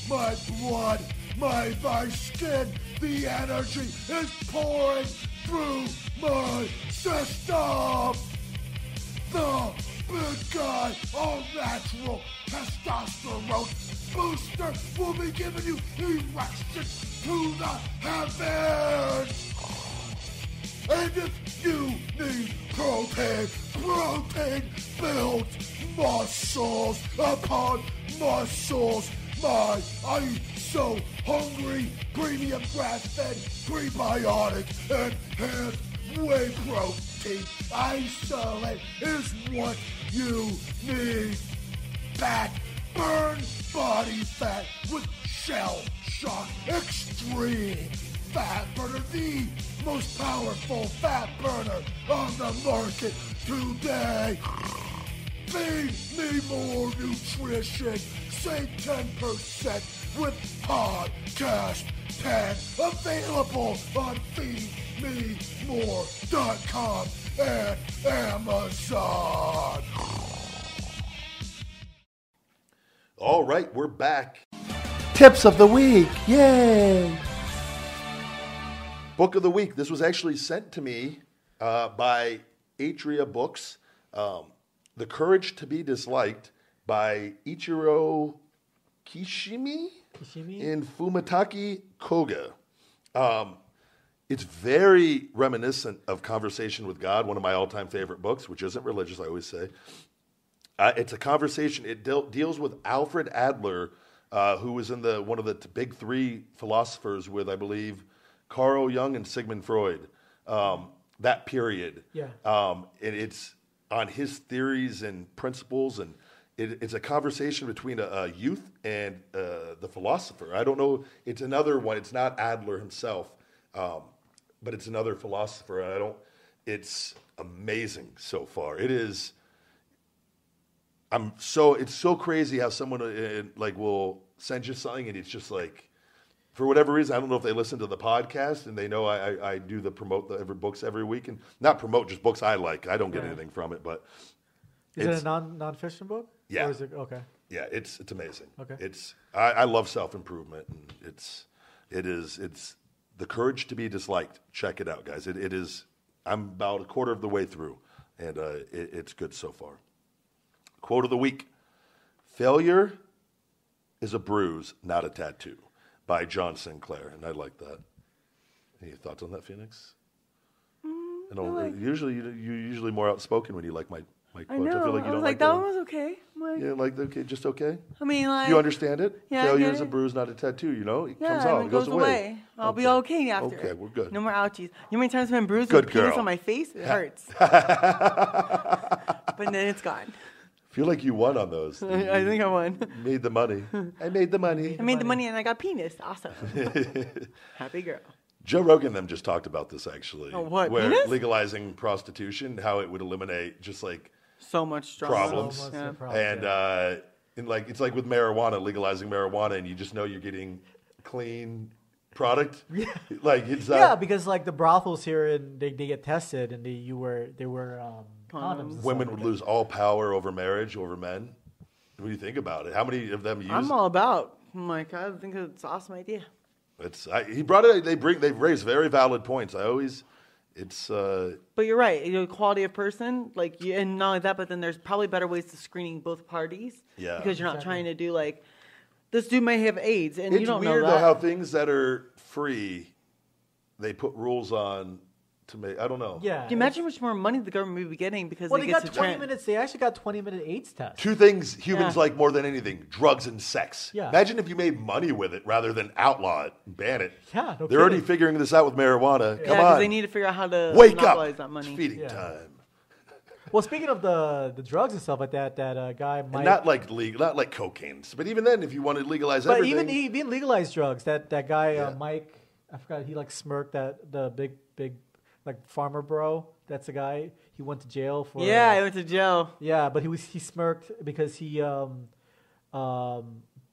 my blood, my skin. The energy is pouring through my system. The big guy, all natural testosterone booster will be giving you erections to the heavens. And if you need protein builds muscles upon muscles. I'm so hungry. Premium grass-fed, prebiotic, enhanced whey protein isolate is what you need. Fat, burn body fat with Shell Shock Extreme Fat Burner, the most powerful fat burner on the market today. Feed Me More Nutrition. Save 10% with Podcast 10. Available on feedmemore.com and Amazon. All right, we're back. Tips of the week. Yay! Book of the week. This was actually sent to me by Atria Books. The Courage to be Disliked by Ichiro Kishimi and Fumitake Koga. It's very reminiscent of Conversation with God, one of my all-time favorite books, which isn't religious, I always say. It's a conversation. It deals with Alfred Adler, who was in one of the big three philosophers with, I believe, Carl Jung and Sigmund Freud, that period. Yeah. And it's on his theories and principles, and it's a conversation between a youth and the philosopher. I don't know. It's another one. It's not Adler himself, but it's another philosopher. And it's amazing so far. It is. It's so crazy how someone will send you something and it's just like, for whatever reason, I don't know if they listen to the podcast and they know I do promote the books every week, and not promote, just books I like. I don't get anything from it, but is it a non-fiction book? Yeah. Or is it, okay. Yeah, it's amazing. Okay. I love self-improvement, and it's The Courage to be Disliked. Check it out, guys. It is. I'm about a quarter of the way through, and it's good so far. Quote of the week: "Failure is a bruise, not a tattoo," by John Sinclair, and I like that. Any thoughts on that, Phoenix? Usually you're usually more outspoken when you like my quotes. I know. I feel like you don't like that one was okay. Okay, just okay. I mean, you understand it? Yeah, Failure is a bruise, not a tattoo. It comes out, it goes away. I'll be okay after. Okay, we're good. No more ouchies. You know how many times I've been bruised Good with penis girl. on my face? It hurts. But then it's gone. I feel like you won on those. I think I won. Made the money. I made the money. I made the money and I got penis. Awesome. Happy girl. Joe Rogan and them just talked about this actually. Oh, what? Where Penis? legalizing prostitution, how it would eliminate just like so much drama. problems. So much And And like it's like with marijuana, legalizing marijuana, and you just know you're getting clean product. Yeah. Like it's Yeah, because like the brothels here, and they get tested, and they were condoms. and women stuff would like lose all power over marriage, over men. What do you think about it? How many of them use? I'm all about. I'm like, I think it's an awesome idea. He brought it. They've raised very valid points. But you're right. Quality of person, and not only that, but then there's probably better ways to screening both parties. Yeah. Because you're not trying to do like, this dude may have AIDS, and It's you don't know weird that. though how things that are free, they put rules on to make. I don't know. Yeah. Can you imagine how much more money the government would be getting because Well, they they get got to 20 minutes. They actually got 20-minute AIDS tests. Two things humans Yeah. like more than anything: drugs and sex. Yeah. Imagine if you made money with it rather than outlaw it, and ban it. Yeah, no They're already kidding. figuring this out with marijuana. Yeah, Come because on, they need to figure out how to wake monopolize up! that money. It's feeding Yeah. time. Well, speaking of the drugs and stuff like that, guy Mike. And not like legal, not like cocaine. But even then, if you want to legalize But everything, even legalized drugs, that guy Yeah. Mike, I forgot, he like smirked at the big like farmer bro. That's the guy. He went to jail for. Yeah, I went to jail. Yeah, but he smirked because he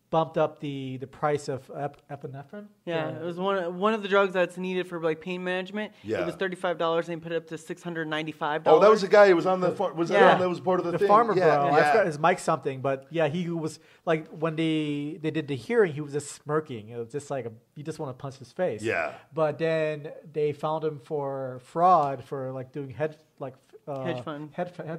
bumped up the price of epinephrine. Yeah, it was one of the drugs that's needed for like pain management. Yeah. It was $35, and they put it up to $695. oh, that was the guy who was on the Yeah. that was part of the The thing. farmer yeah, bro. I Yeah. forgot his Mike something, but yeah, he was like when they did the hearing, he was just smirking. It was just like you just want to punch his face. Yeah. But then they found him for fraud for like doing hedge funds. Hedge funds,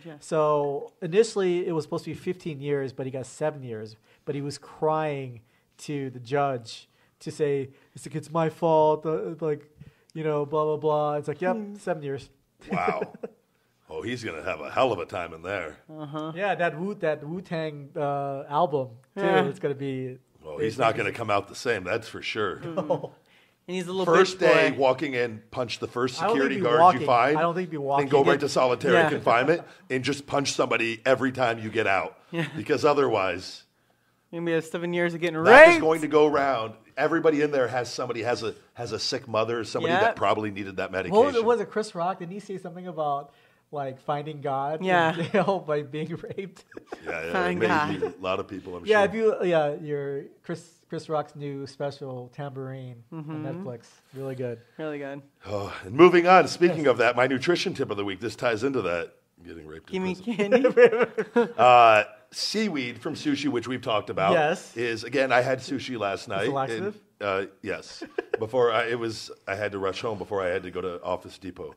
yeah. So initially it was supposed to be 15 years, but he got 7 years. But he was crying to the judge to say, it's my fault, blah, blah, blah. It's like, yep, 7 years. Wow. Oh, he's gonna have a hell of a time in there. Yeah, that Wu-Tang album, too. Yeah. It's going to be... Well, he's not gonna come out the same. That's for sure. And he's a little First bitch day, boy. walking in, punch the first I don't think security he'd be guard walking. you find. I don't think he'd be walking. Then go right to solitary Yeah. confinement and just punch somebody every time you get out. Yeah. Because otherwise, Maybe have 7 years of getting that is raped. going to go around. Everybody in there has a sick mother, somebody Yeah. that probably needed that medication. What was it, Chris Rock? Didn't he say something about like finding God Yeah. in jail by being raped? Yeah, Thank maybe God. a lot of people. I'm Yeah, sure. your Chris Rock's new special Tambourine on Netflix, really good. Really good. Oh, and moving on. Speaking of that, my nutrition tip of the week. This ties into that. I'm getting raped. Give in me prison. candy. Seaweed from sushi, which we've talked about. Yes. Is again. I had sushi last night. a laxative? Yes. I had to rush home before I had to go to Office Depot.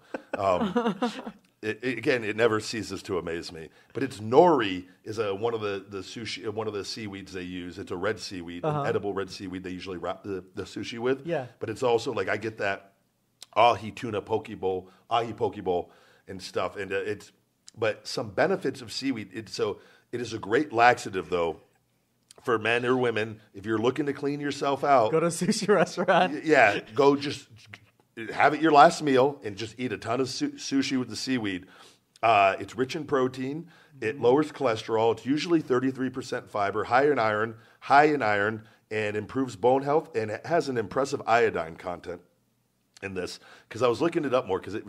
It never ceases to amaze me. But it's nori is one of the sushi, one of the seaweeds they use. It's a red seaweed, an edible red seaweed they usually wrap the sushi with. Yeah. But it's also like I get that ahi poke bowl, and stuff, and but some benefits of seaweed. It is a great laxative though. For men or women, if you're looking to clean yourself out, Go to a sushi restaurant. yeah, go just have it your last meal and just eat a ton of sushi with the seaweed. It's rich in protein. It lowers cholesterol. It's usually 33% fiber, high in iron, and improves bone health. And it has an impressive iodine content in this. Because I was looking it up more because it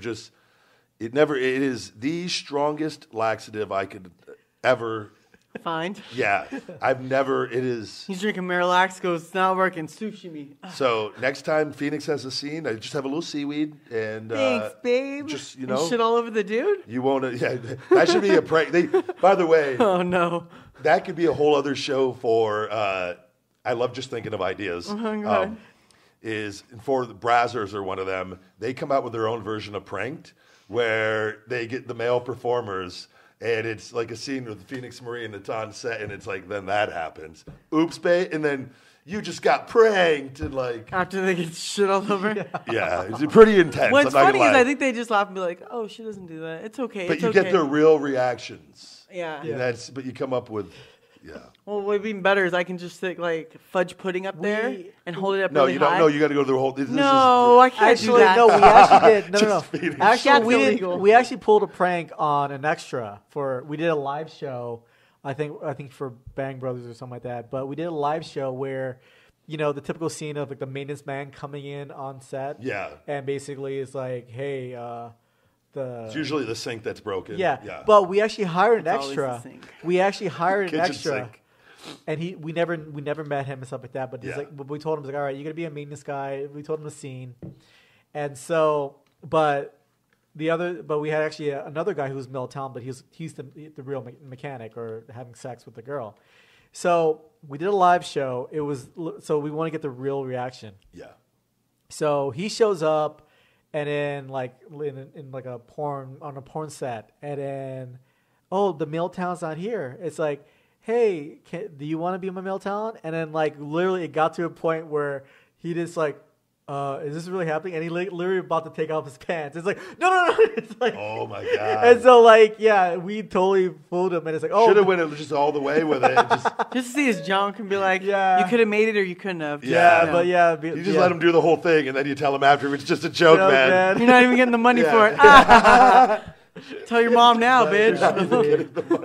is the strongest laxative I could ever. Find. Yeah, it is. He's drinking Marilax, goes, it's not working, sushi me. So next time Phoenix has a scene, I just have a little seaweed and Thanks, babe. just And shit all over the dude? you won't. Yeah, that should be a prank. By the way, Oh, no. that could be a whole other show for. I love just thinking of ideas. Go ahead. Is for the Brazzers are one of them. They come out with their own version of Pranked, where they get the male performers. And it's like a scene with Phoenix Marie and it's on set, and it's like, then that happens. Oops, babe. And then you just got pranked. And like, After they get shit all over? yeah, it's pretty intense. What's I'm not funny gonna is lie. I think they just laugh and be like, oh, she doesn't do that. It's okay. But it's you okay. get the real reactions. Yeah. And but you come up with, yeah. Well, what would be better is I can just stick like fudge pudding up there and hold it up No, really you high. don't. No, you got to go to the whole. This No, I can't do Actually, that. no, we actually did. No. Just Phoenix. Actually, That's we illegal. we actually pulled a prank on an extra we did a live show. I think for Bang Brothers or something like that. But we did a live show where, the typical scene of like the maintenance man coming in on set. Yeah. And basically it's like, hey, It's usually the sink that's broken. Yeah. But we actually hired an It's always the extra. sink. We actually hired an Kitchen extra. sink. And we never met him and stuff like that. But he's Yeah. like, but we told him, he's like, all right, you're gonna be a maintenance guy. We told him the scene, and so, but we had actually another guy who was male talent, but he's the real mechanic or having sex with the girl. So we did a live show. So we want to get the real reaction. Yeah. So he shows up, and then like in like a porn set, and then the male talent's not here. It's like, hey, do you want to be my male talent? And then like literally it got to a point where he just like, is this really happening? And he literally about to take off his pants. It's like, no. It's like, oh my God. And so like, yeah, we totally fooled him. And it's like, should have went just all the way with it. Just to see his junk and be like, Yeah. you could have made it or you couldn't have. Yeah, but yeah. You just let him do the whole thing, and then you tell him after it's just a joke, man. You're not even getting the money for it. Tell your mom now, bitch.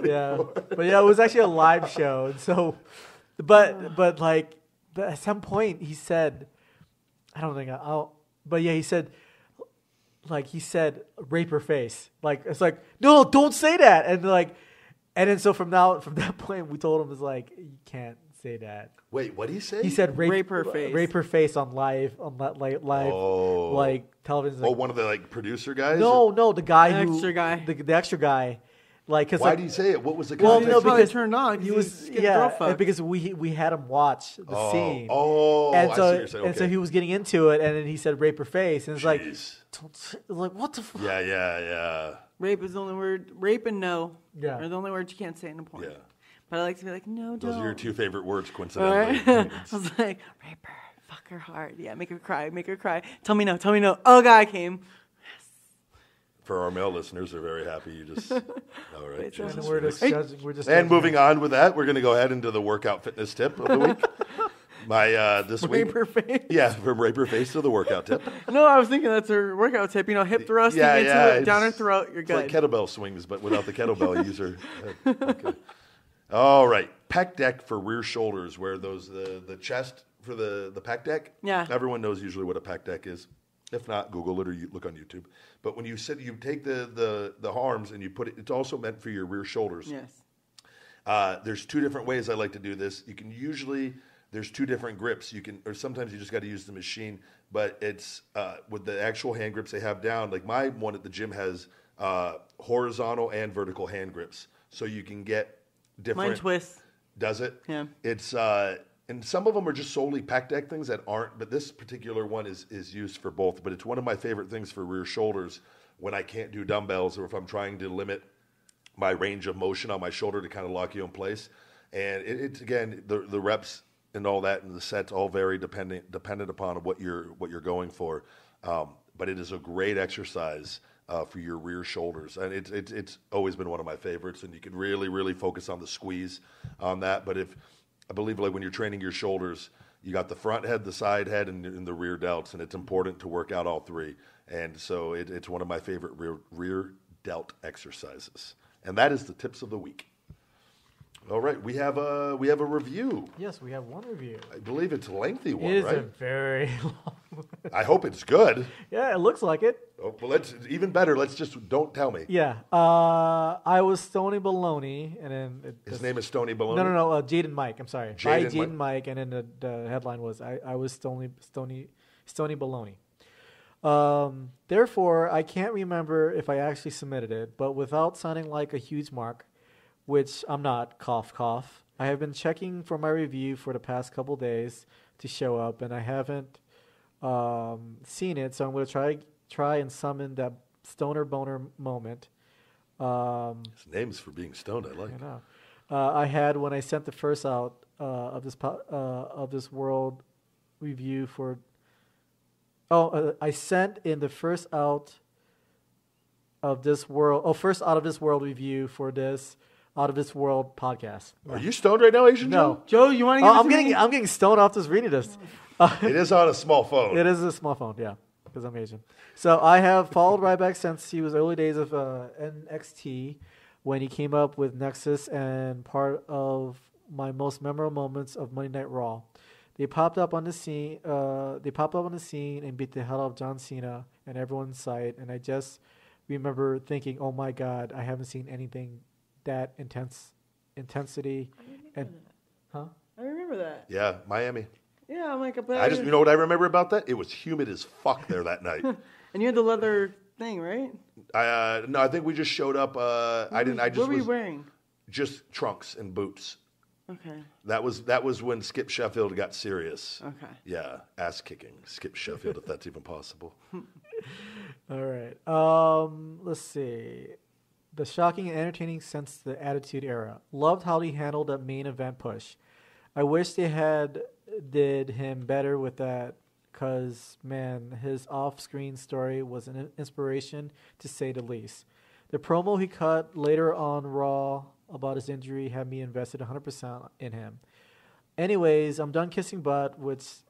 Yeah, but yeah, it was actually a live show, and so, but at some point he said, I don't think I'll, but yeah, he said rape her face, like it's like no, don't say that, and then so from that point we told him it's like you can't say that. Wait, what did he say? He said rape her face. Rape her face on live like television. One of the like producer guys. No, the guy The who extra guy. the extra guy. Like, cause Why like, did he say it? What was the well, context? no, probably because turned on. he was getting throat fucked. because we had him watch the scene. Oh, and I so see what you're saying. and so Okay. he was getting into it, and then he said rape her face, and it's like, Jeez. like what the fuck? Yeah. Rape is the only word. Rape and no Yeah. are the only words you can't say in a porn. Yeah. But I like to be like, no, Those don't. are your two favorite words, All coincidentally. right? I was like, rape her, fuck her hard. Yeah, make her cry. Tell me no. Oh, God came. For our male listeners, they're very happy. You just, all right. Wait, so- And Jesus we're Christ. just judging. We're just And judging moving him. on with that, we're going to go ahead into the workout fitness tip of the week. My this week, Rape her face. yeah, from rape her face to the workout tip. No, I was thinking that's her workout tip. Hip thrusting into it, down her it's- throat. You're it's good. like kettlebell swings, but without the kettlebell, you use her head. Okay. All right, pec deck for rear shoulders, where the chest for the pec deck. Yeah. Everyone knows usually what a pec deck is. If not, Google it or you look on YouTube. But when you take the arms and you put it, it's also meant for your rear shoulders. Yes. There's two different ways I like to do this. You can usually, there's two different grips. Or sometimes you just got to use the machine. But it's with the actual hand grips they have down. Like my one at the gym has horizontal and vertical hand grips, so you can get different. Mine twists. Does it? Yeah. It's and some of them are just solely pec deck things that aren't. But this particular one is used for both. But it's one of my favorite things for rear shoulders when I can't do dumbbells or if I'm trying to limit my range of motion on my shoulder to kind of lock you in place. And it's again the reps and all that and the sets all vary dependent upon what you're going for. But it is a great exercise for your rear shoulders, and it's always been one of my favorites. And you can really focus on the squeeze on that. But I believe like when you're training your shoulders, you got the front head, the side head, and the rear delts, and it's important to work out all three. And so it's one of my favorite rear delt exercises. And that is the tips of the week. All right, we have a review. Yes, we have one review. I believe it's a lengthy one, It is right? a very long. I hope it's good. Yeah, it looks like it. Oh, well, even better. Let's just don't tell me. Yeah. I was Stony Baloney, and then His name is Stony Baloney. No. Jaden Mike. I'm sorry. Jaden Jaden Mike, and then the headline was I was Stony Baloney. Therefore, I can't remember if I actually submitted it, but without sounding like a huge mark, which I'm not, cough, cough, I have been checking for my review for the past couple days to show up, and I haven't seen it, so I'm going to try and summon that stoner boner moment. His name's for being stoned. I like. I know. I had when I sent the first out of this world review for. I sent in the first out of this world. first out of this world review for this out of this world podcast. Are you stoned right now, Asian No, Joe, you want to get I'm getting stoned off just reading this. Joe? It is on a small phone. It is a small phone, yeah, because I'm Asian. So I have followed Ryback since he was early days of NXT when he came up with Nexus and part of my most memorable moments of Monday Night Raw. They popped up on the scene. And beat the hell out of John Cena and everyone's sight. And I just remember thinking, "Oh my God, I haven't seen anything that intensity." I remember that. Yeah, Miami. Yeah, I'm like, You know what I remember about that? It was humid as fuck there that night. And you had the leather thing, right? No, I think we just showed up. What were you wearing? Just trunks and boots. Okay. That was when Skip Sheffield got serious. Okay. Yeah, ass kicking Skip Sheffield, if that's even possible. All right. Let's see. The shocking and entertaining since the Attitude Era. Loved how he handled that main event push. I wish they had did him better with that, because, man, his off-screen story was an inspiration, to say the least. The promo he cut later on Raw about his injury had me invested 100% in him. Anyways, I'm done kissing butt, this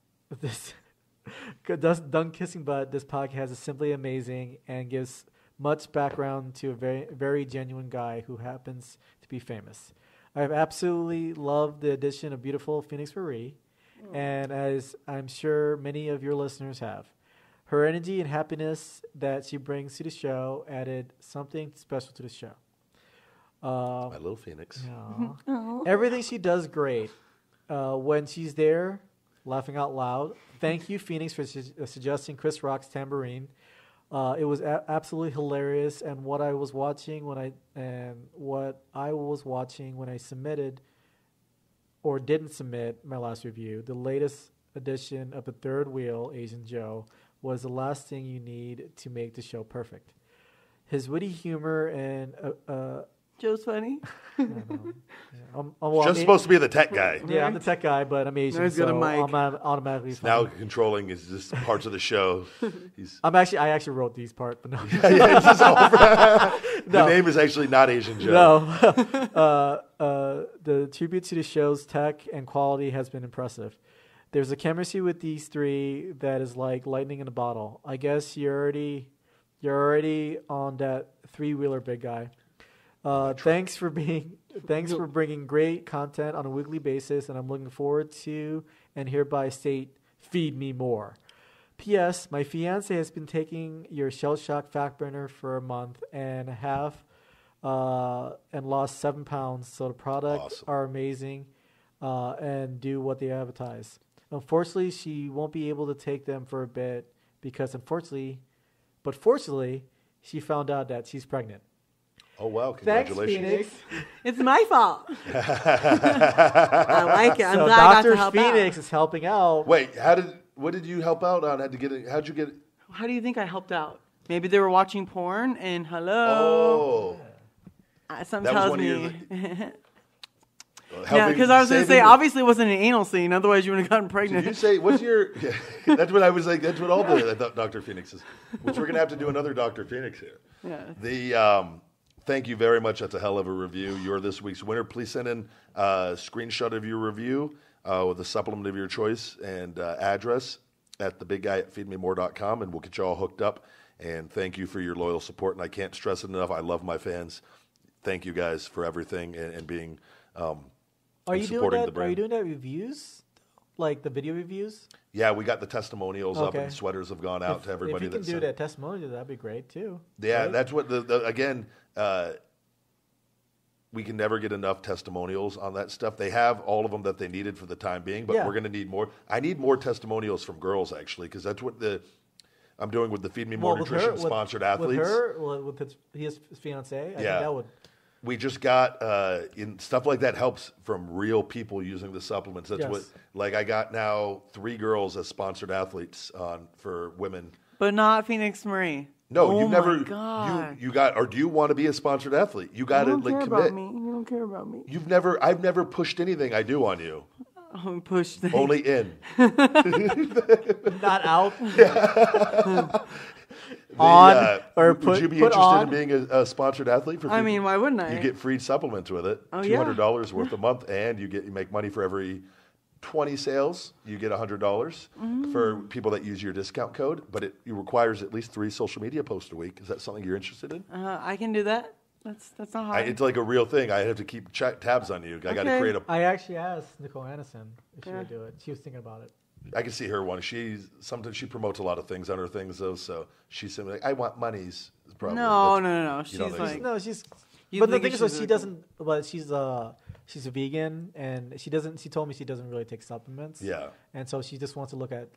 podcast is simply amazing and gives much background to a very, very genuine guy who happens to be famous. I've absolutely loved the addition of beautiful Phoenix Marie, and as I'm sure many of your listeners have. Her energy and happiness that she brings to the show added something special to the show. My little Phoenix. Everything she does great. When she's there, laughing out loud. Thank you, Phoenix, for suggesting Chris Rock's Tambourine. It was absolutely hilarious, and what I was watching when I submitted or didn't submit my last review, the latest edition of the Third Wheel, Asian Joe, was the last thing you need to make the show perfect. His witty humor and Joe's funny. I'm supposed to be the tech guy. Yeah, I'm the tech guy, but I'm Asian, so I'm automatically now controlling is just parts of the show. I actually wrote these parts, but no. It's just over. The name is actually not Asian Joe. No. The tribute to the show's tech and quality has been impressive. There's a chemistry with these three that is like lightning in a bottle. I guess you're already on that three-wheeler, big guy. Thanks for bringing great content on a weekly basis, and I'm looking forward to and hereby state, feed me more. P.S. My fiance has been taking your Shell Shock Fat Burner for a month and a half, and lost 7 pounds. So the products are amazing, and do what they advertise. Unfortunately, she won't be able to take them for a bit because fortunately, she found out that she's pregnant. Oh, wow. Congratulations. Thanks, Phoenix. It's my fault. I like it. I'm glad I got to help Phoenix out. is helping out. Wait, what did you help out on? How'd you get it? How do you think I helped out? Maybe they were watching porn and hello. Oh. Something tells me. Yeah, because I was going to say, obviously it wasn't an anal scene. Otherwise, you would have gotten pregnant. Did you say, what's your... Yeah, that's what I was like. That's what all the Dr. Phoenix is. Which we're going to have to do another Dr. Phoenix here. Yeah. Thank you very much. That's a hell of a review. You're this week's winner. Please send in a screenshot of your review with a supplement of your choice and address at thebigguy@feedmemore.com, and we'll get you all hooked up. And thank you for your loyal support. And I can't stress it enough. I love my fans. Thank you guys for everything and being... Are you doing that reviews? Like the video reviews? Yeah, we got the testimonials up, and sweaters have gone out to everybody. If you can do that testimonial, that'd be great too. Yeah, right? That's what again. We can never get enough testimonials on that stuff. They have all of them that they needed for the time being, but we're going to need more. I need more testimonials from girls actually, because that's what I'm doing with the Feed Me More Nutrition sponsored athletes. With his fiance, I think that would. We just got in stuff like that helps from real people using the supplements. That's what, like, I got now 3 girls as sponsored athletes for women. But not Phoenix Marie. No, you've never. God. You got, or do you want to be a sponsored athlete? You got to like commit. You don't care about me. I've never pushed anything I do on you. Pushed things. Only in. Not out. Would you be interested in being a sponsored athlete? I mean, why wouldn't I? You get free supplements with it. $200 worth a month, and you make money for every 20 sales. You get $100 for people that use your discount code, but it requires at least 3 social media posts a week. Is that something you're interested in? I can do that. That's not hard. It's like a real thing. I have to keep tabs on you. I got to create a. I actually asked Nicole Anderson if she would do it. She was thinking about it. I can see her wanting. Sometimes she promotes a lot of things on her things though. So she's simply like, I want monies. Probably. No. She's don't think like, No, she's. You But the think thing is, that she's she a- doesn't. But she's a vegan, and she doesn't. She told me she doesn't really take supplements. Yeah. And so she just wants to look at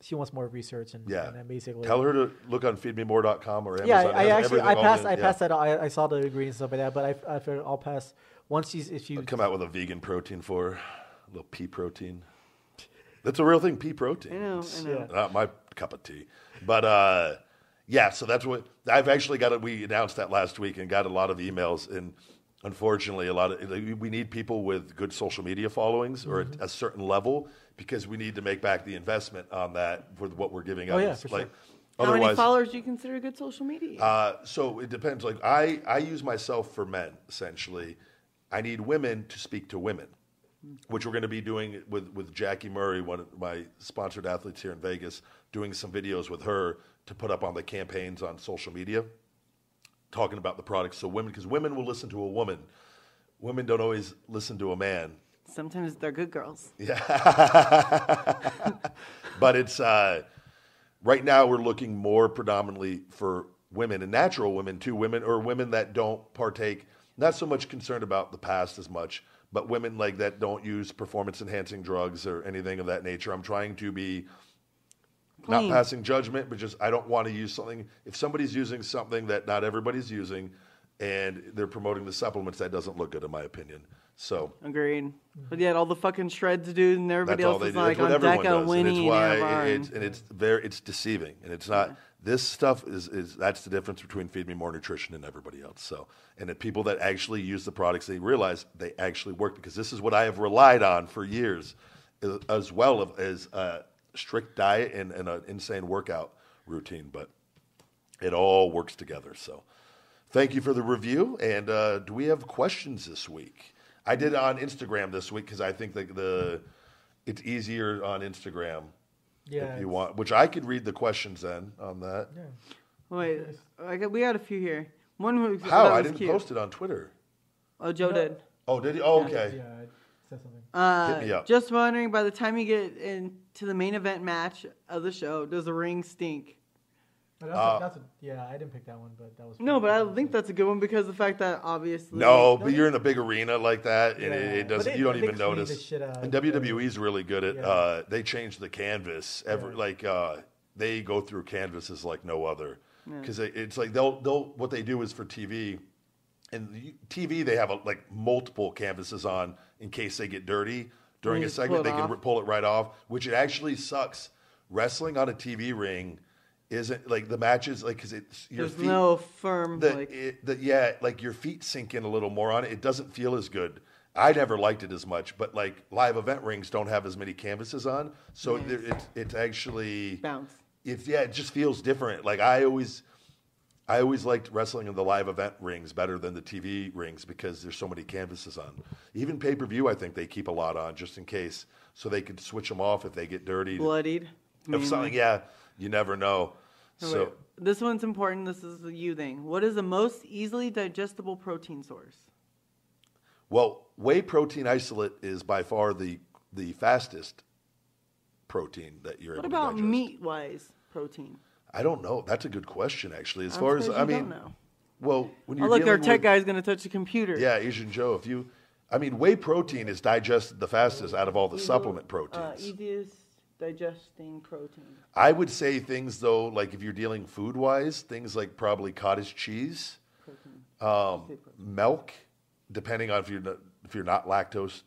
she wants more research and then basically Tell her to look on feedmemore.com or Amazon. Yeah, It has everything all I in- passed that. I saw the ingredients and stuff like that, but I figured I'll pass once if you I'll come out with a vegan protein for her, a little pea protein. That's a real thing, pea protein. I know. Yeah. Not my cup of tea. But yeah, so that's what I've actually got. We announced that last week and got a lot of emails. And unfortunately, we need people with good social media followings or at a certain level because we need to make back the investment on that for what we're giving out. Yeah, for sure. How many followers do you consider good social media? So it depends. Like I use myself for men essentially. I need women to speak to women, which we're going to be doing with Jackie Murray, one of my sponsored athletes here in Vegas, doing some videos with her to put up on the campaigns on social media, talking about the products. So women, because women will listen to a woman. Women don't always listen to a man. Sometimes they're good girls. Yeah. But it's right now we're looking more predominantly for women and natural women too, women that don't partake, not so much concerned about the past as much, but women like that don't use performance enhancing drugs or anything of that nature. I'm trying to be not Clean. passing judgment, but just I don't want to use something. If somebody's using something that not everybody's using and they're promoting the supplements, that doesn't look good in my opinion. So Agreed. But yet all the fucking shreds, dude, and everybody that's all else they is do. like That's on what everyone Deca, does, Winnie, and it's why Anavar. it's deceiving, and it's not. This stuff is that's the difference between Feed Me More Nutrition and everybody else. So, and the people that actually use the products, they realize they actually work because this is what I have relied on for years, as well as a strict diet and an insane workout routine. But it all works together. So, thank you for the review. And do we have questions this week? I did it on Instagram this week because I think it's easier on Instagram if you want, which I could read the questions then on that. Yeah. Wait, we got a few here. One who How? that I was didn't cute. post it on Twitter. Oh, Joe did. Oh, did he? Oh, okay. Yeah, I said something. Hit me up. Just wondering, by the time you get into the main event match of the show, does the ring stink? But yeah, I didn't pick that one, but that was No, but I think that's a good one because of the fact that obviously No, but you're in a big arena like that, and Yeah. it doesn't. But You don't they even clean the notice. shit out And of WWE's really good at. Yeah. They change the canvas Yeah. they go through canvases like no other. Because it's like they'll what they do is for TV, and TV they have like multiple canvases on in case they get dirty during You a just segment. They pull it can off. pull it right off, which it actually sucks. Wrestling on a TV ring isn't like the matches like because it's your there's feet. no firm Like your feet sink in a little more on it. It doesn't feel as good. I never liked it as much, but like live event rings don't have as many canvases on, so Nice. it's actually bounce. it just feels different. Like I always liked wrestling in the live event rings better than the TV rings because there's so many canvases on. Even pay-per-view, I think they keep a lot on just in case, so they could switch them off if they get dirty. Bloodied. If something, you never know. So Wait, this one's important. This is the you thing. What is the most easily digestible protein source? well, whey protein isolate is by far the fastest protein that you're What able about to digest. meat-wise protein? I don't know. That's a good question, actually. As I'm far as surprised I you mean, don't know. well, when Oh, you're look, our dealing tech with, guy's gonna touch the computer. yeah, Asian Joe. Whey protein is digested the fastest out of all the supplement proteins. Easiest digesting protein. I would say things though, like if you're dealing food wise, things like probably cottage cheese, Protein. milk, depending on if you're not lactose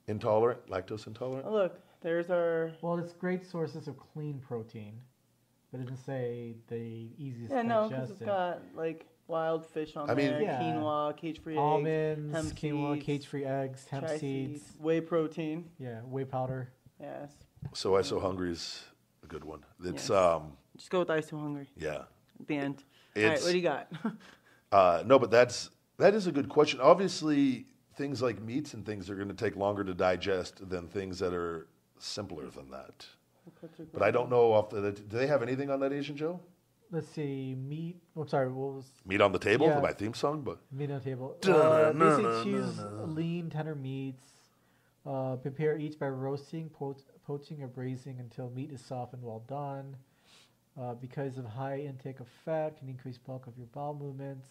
intolerant. Oh, look, there's our. Well, it's great sources of clean protein, but it doesn't say the easiest Yeah, no, because digested. it's got like wild fish on I mean- there, Yeah. quinoa, cage-free eggs, Almonds, hemp quinoa, seeds, cage-free eggs, hemp chia seeds. whey protein. Yeah, whey powder. Yes. So I So Hungry is a good one. It's Yes. Just go with I So Hungry yeah. at the end. All right, It's- what do you got? No, but that is a good question. Obviously, things like meats and things are going to take longer to digest than things that are simpler than that. But I don't know do they have anything on that, Asian Joe? Let's see, meat. I'm sorry, what was Meat on the Table, Yeah. my theme song, but meat on the table? Dun, Basically, dun, choose dun, dun. lean, tender meats, Prepare each by roasting, poaching, or braising until meat is soft and well done. Because of high intake of fat, can increase bulk of your bowel movements.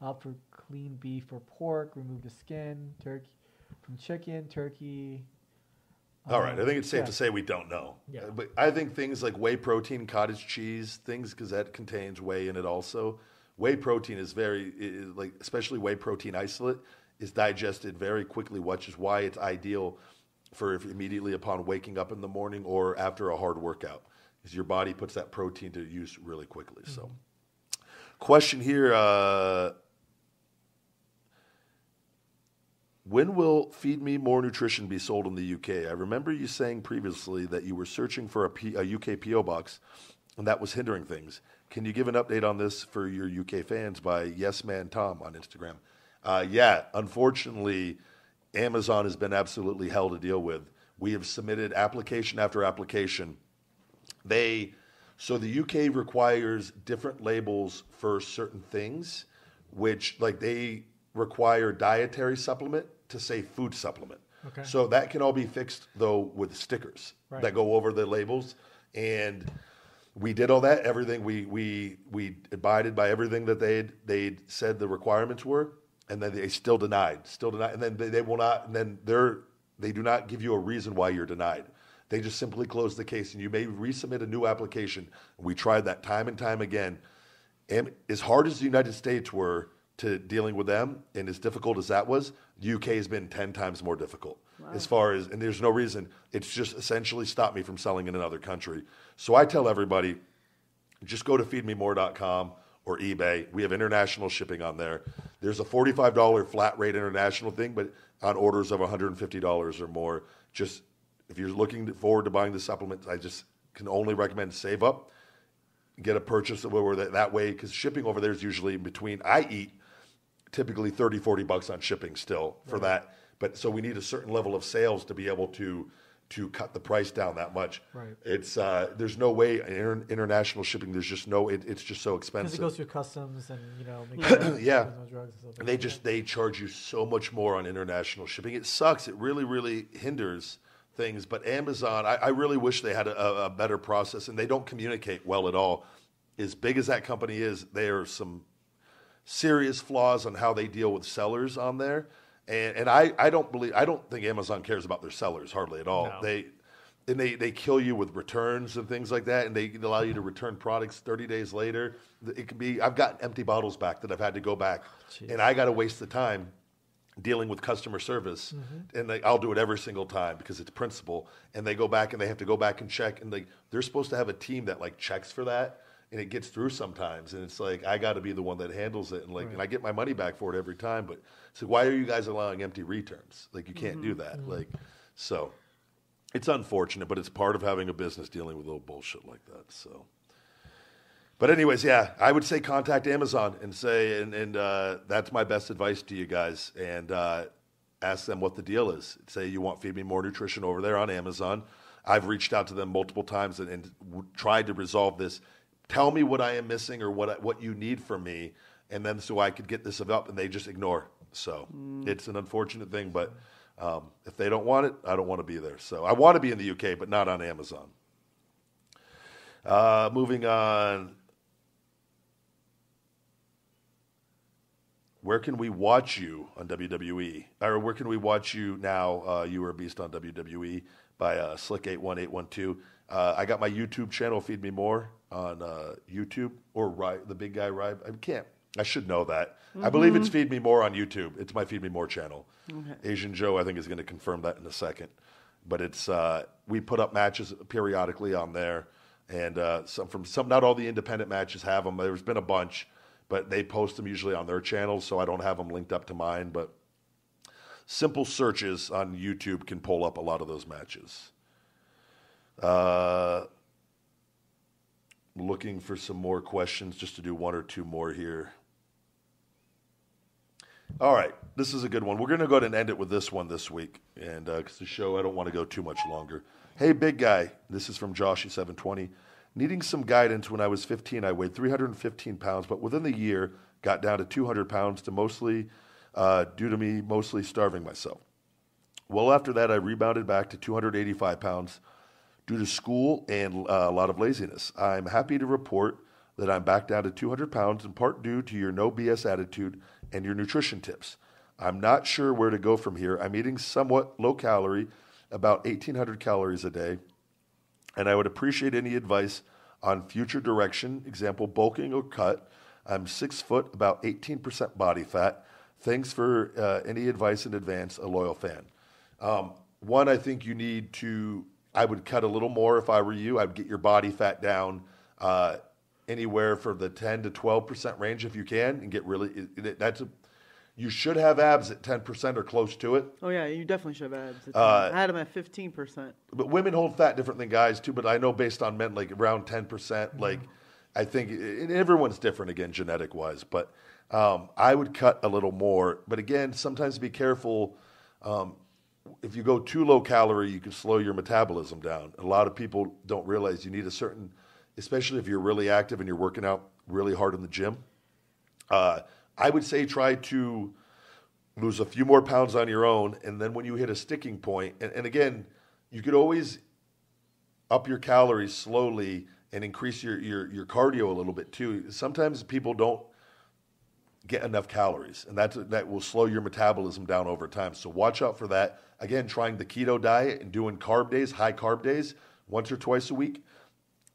Opt for clean beef or pork. Remove the skin. Turkey from chicken, turkey. All right, I think it's safe to say we don't know. Yeah. But I think things like whey protein, cottage cheese, things because that contains whey in it also. Whey protein is like especially whey protein isolate is digested very quickly, which is why it's ideal for if immediately upon waking up in the morning or after a hard workout, because your body puts that protein to use really quickly. So, question here. When will Feed Me More Nutrition be sold in the UK? I remember you saying previously that you were searching for a UK PO box, and that was hindering things. Can you give an update on this for your UK fans by Yes Man Tom on Instagram? Yeah, unfortunately, Amazon has been absolutely hell to deal with. We have submitted application after application. So the UK requires different labels for certain things, which like they require dietary supplement to say food supplement. Okay. So that can all be fixed though with stickers that go over the labels, and we did all that. Everything we abided by everything that they'd said the requirements were, and then they still denied, and then they will not, and then they do not give you a reason why you're denied. They just simply close the case, and you may resubmit a new application. We tried that time and time again, and as hard as the United States were to dealing with them, and as difficult as that was, the UK has been 10 times more difficult. Wow. As far as, and there's no reason, it's just essentially stopped me from selling in another country. So I tell everybody, just go to feedmemore.com or eBay. We have international shipping on there. There's a $45 flat rate international thing, but on orders of $150 or more, just if you're looking forward to buying the supplements, I just can only recommend save up, get a purchase over that way, because shipping over there is usually between, I eat typically $30-$40 on shipping still for that. But so we need a certain level of sales to be able to cut the price down that much. Right. It's there's no way international shipping. There's just no. It's just so expensive. Because it goes through customs and make sure yeah. No drugs and stuff And they charge you so much more on international shipping. It sucks. It really hinders things. But Amazon, I really wish they had a better process, and they don't communicate well at all. As big as that company is, there are some serious flaws on how they deal with sellers on there, and I don't think Amazon cares about their sellers hardly at all. No. They kill you with returns and things like that, and they allow you to return products 30 days later. It could be, I've got empty bottles back that I've had to go back, and I got to waste the time dealing with customer service, and I'll do it every single time because it's principle. And they go back and they have to go back and check, and they're supposed to have a team that checks for that. And it gets through sometimes, and it's like I got to be the one that handles it, and and I get my money back for it every time. But so why are you guys allowing empty returns? You can't do that. So it's unfortunate, but it's part of having a business dealing with little bullshit like that. So, but anyways, yeah, I would say contact Amazon and say, and that's my best advice to you guys, and ask them what the deal is. Say you want Feed Me More Nutrition over there on Amazon. I've reached out to them multiple times and tried to resolve this. Tell me what I am missing or what you need from me, and then so I could get this up, and they just ignore. So it's an unfortunate thing, but if they don't want it, I don't want to be there. So I want to be in the UK, but not on Amazon. Moving on. Where can we watch you on WWE? Or where can we watch you now? You were a beast on WWE by Slick81812. I got my YouTube channel, Feed Me More, on YouTube, or the big guy Ryback. I should know that. I believe it's Feed Me More on YouTube. It's my Feed Me More channel. Okay. Asian Joe, I think, is going to confirm that in a second. But it's we put up matches periodically on there, and some not all the independent matches have them. There's been a bunch, but they post them usually on their channels, so I don't have them linked up to mine. But simple searches on YouTube can pull up a lot of those matches. Looking for some more questions, just to do one or two more here. All right, this is a good one. We're going to go ahead and end it with this one this week, and because the show, I don't want to go too much longer. Hey, big guy. This is from Joshy720. Needing some guidance. When I was 15, I weighed 315 pounds, but within the year, got down to 200 pounds due to me mostly starving myself. Well, after that, I rebounded back to 285 pounds due to school and a lot of laziness. I'm happy to report that I'm back down to 200 pounds, in part due to your no BS attitude and your nutrition tips. I'm not sure where to go from here. I'm eating somewhat low calorie, about 1,800 calories a day, and I would appreciate any advice on future direction, example, bulking or cut. I'm 6 foot, about 18% body fat. Thanks for any advice in advance, a loyal fan. One, I think you need to, I would cut a little more if I were you. I'd get your body fat down anywhere for the 10 to 12% range if you can, and get really, you should have abs at 10% or close to it. Oh, yeah, you definitely should have abs. I had them at 15%. But women hold fat different than guys too, but I know based on men, like around 10%, like I think, and everyone's different again, genetic wise, but I would cut a little more. But again, sometimes be careful. If you go too low calorie, you can slow your metabolism down. A lot of people don't realize you need a certain, especially if you're really active and you're working out really hard in the gym. I would say try to lose a few more pounds on your own, and then when you hit a sticking point, and again, you could always up your calories slowly and increase your cardio a little bit too. Sometimes people don't get enough calories, and that will slow your metabolism down over time. So watch out for that. Again, trying the keto diet and doing carb days, high carb days, once or twice a week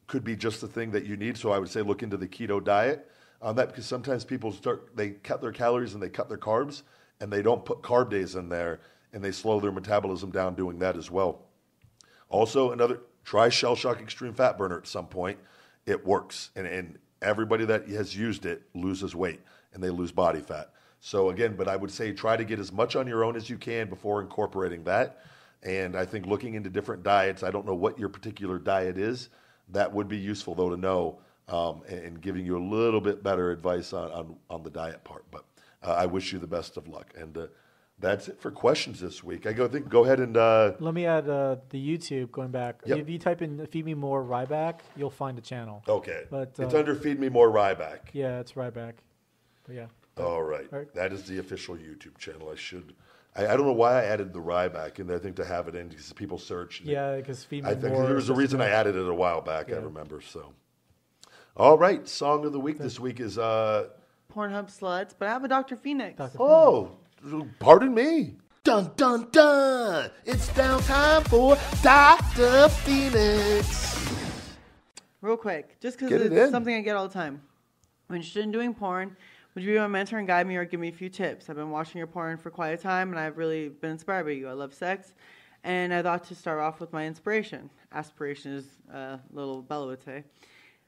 could be just the thing that you need. So I would say look into the keto diet on that, because sometimes people they cut their calories and they cut their carbs, and they don't put carb days in there, and they slow their metabolism down doing that as well. Also, try Shell Shock Extreme Fat Burner at some point. It works, and everybody that has used it loses weight, and they lose body fat. So again, but I would say try to get as much on your own as you can before incorporating that. And I think looking into different diets, I don't know what your particular diet is, that would be useful though to know, and giving you a little bit better advice on the diet part. But I wish you the best of luck. And that's it for questions this week. Go ahead and... Let me add the YouTube, going back. Yep. If you type in Feed Me More Ryback, you'll find the channell. Okay. But, it's under Feed Me More Ryback. Yeah, it's Ryback. But yeah. All right. That is the official YouTube channel. I don't know why I added the Ryback, and I think to have it in because people search. Yeah, because Feed Me I think More. there was a reason I added it a while back, Yeah. I remember. So, all right. Song of the week this week is... Pornhub sluts, but I have a Dr. Phoenix. Oh, pardon me. Dun dun dun! It's downtime for Dr. Phoenix. Real quick, just because Get it it's in. something I get all the time. I'm interested in doing porn. Would you be my mentor and guide me or give me a few tips? I've been watching your porn for quite a time, and I've really been inspired by you. I love sex, and I thought to start off with my inspiration. Aspiration is a little Bella would say.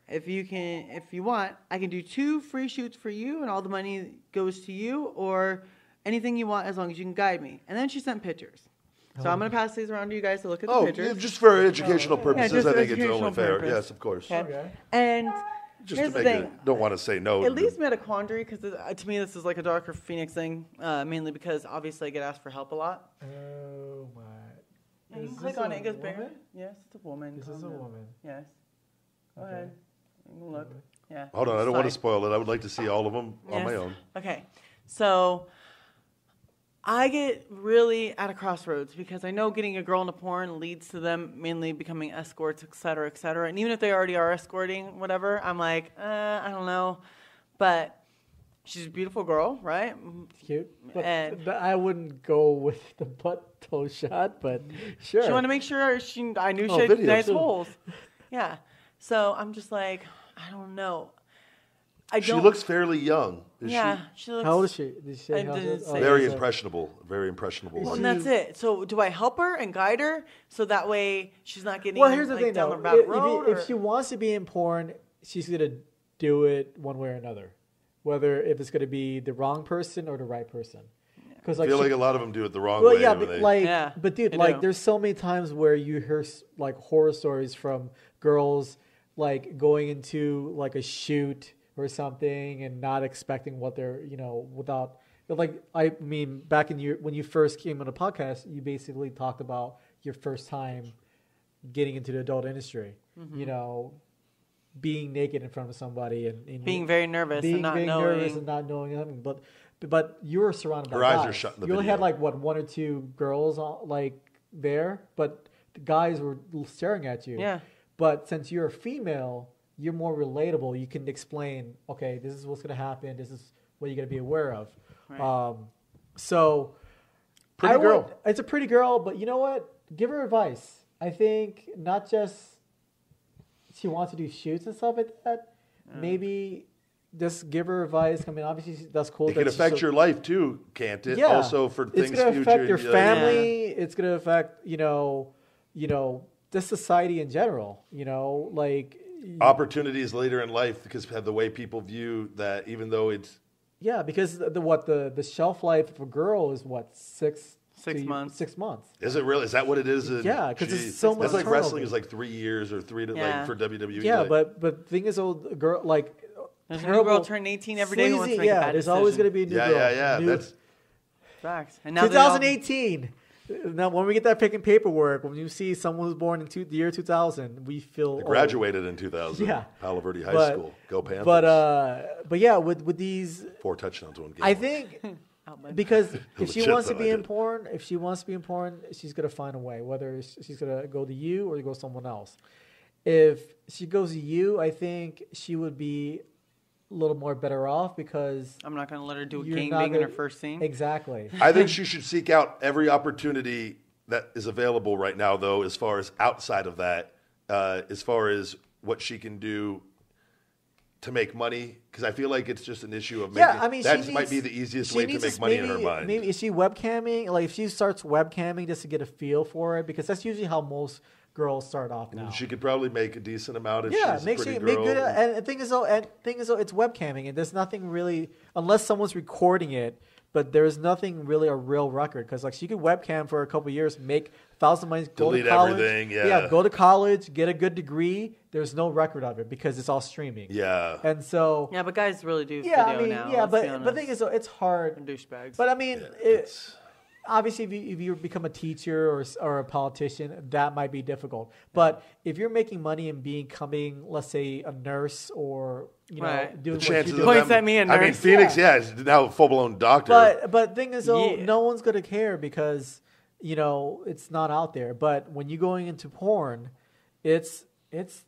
If you want, I can do 2 free shoots for you, and all the money goes to you, or anything you want as long as you can guide me. And then she sent pictures. So I'm going to pass these around to you guys to look at the pictures. Yeah, just for educational purposes, just I for think it's educational only fair. purpose. Yes, of course. Okay. And Just here's to the make thing. it, don't want to say no. It leaves me at a quandary because to me this is like a Dr. Phoenix thing, mainly because obviously I get asked for help a lot. Oh, my. And you Is can click this on a it, it goes bigger. woman? Yes, it's a woman. This is Calm a down. woman. Yes. Go Okay. ahead. You can look. Yeah. Hold on, I don't want to Slide. spoil it. I would like to see all of them on my Yes. own. Okay. So I get really at a crossroads because I know getting a girl into porn leads to them mainly becoming escorts, et cetera, et cetera. And even if they already are escorting, whatever, I'm like, I don't know. But she's a beautiful girl, right? Cute. But And- I wouldn't go with the butt toe shot, but sure. She wanted to make sure I knew Oh, she had video nice too. holes. Yeah. So I'm just like, I don't know. She looks fairly young. Is Yeah, she looks. How old is she? Did she say I how didn't old? say. she? Oh, Very so- impressionable. Very impressionable. Well, and that's it. So do I help her and guide her so that way she's not getting Well, here's the like, thing, down though. the bad road? If she wants to be in porn, she's gonna do it one way or another, whether if it's gonna be the wrong person or the right person. Because I feel like a lot of them do it the wrong well, way. yeah, when but they- like, Yeah, but dude, they like, do. there's so many times where you hear like horror stories from girls like going into like a shoot or something and not expecting what they're, without like, I mean, back in when you first came on the podcast, you basically talked about your first time getting into the adult industry, being naked in front of somebody and being very nervous and not being knowing. nervous and not knowing anything. But but you were surrounded by Her eyes guys. are shut in the You only had video. like what, 1 or 2 girls there, but the guys were staring at you. Yeah. But since you're a female, you're more relatable. You can explain, okay, this is what's going to happen. This is what you're going to be aware of. Right. So, Pretty girl. It's a pretty girl, but you know what? Give her advice. I think not just she wants to do shoots and stuff like that. Maybe just give her advice. I mean, obviously that's cool. It can affect your life too, can't it? Yeah. Also for things it's going to future. affect your yeah. family. It's going to affect just society in general. Like Opportunities later in life because of the way people view that, even though it's yeah, because the shelf life of a girl is what 6 months. 6 months. is it really? Is that what it is? Yeah, 'cause it's so much That's like turnover. wrestling is like 3 years or 3 to Yeah. like for WWE. Yeah, like, but the thing is, old girl like There's a new girl turning 18 every day who wants to make a bad there's always going to be a new girl. yeah. New- That's Facts. And now they all- 2018. Now, when we get that picking paperwork, when you see someone who's born in the year 2000, we feel I graduated in 2000. Yeah. Palo Verde High But- School. Go Panthers. But yeah, with these, 4 touchdowns, 1 game. I think because if she Legit wants to though, be I in did. porn, she's gonna find a way. Whether she's gonna go to you or go someone else. If she goes to you, I think she would be a little more better off because I'm not going to let her do a you're gangbang not in gonna- her first scene. Exactly. I think she should seek out every opportunity that is available right now, though, as far as outside of that, as far as what she can do to make money, because I feel like it's just an issue of making. Yeah, I mean, that she might needs- be the easiest she way to needs make money in her mind. Maybe is she webcamming? Like if she starts webcamming just to get a feel for it, because that's usually how most girls start off now. She could probably make a decent amount if Yeah, she's make a pretty sure girl. make good. And the thing is though, it's webcamming, and there's nothing really unless someone's recording it. But there's nothing really a real record because like she could webcam for a couple of years, make $1,000 go Delete to college, everything, yeah. go to college, get a good degree. There's no record of it because it's all streaming. Yeah. And so Yeah, but guys really do yeah, video I mean, now. yeah, let's be but the honest. thing is though, it's hard. They're douchebags. But I mean, it's- obviously, if you become a teacher or a politician, that might be difficult. But if you're making money and becoming, let's say, a nurse or Right. doing The what you chances do, of Points them- at me, a I mean, nurse. Phoenix, is now a full blown doctor. but thing is, though, Yeah. no one's gonna care because it's not out there. But when you're going into porn, it's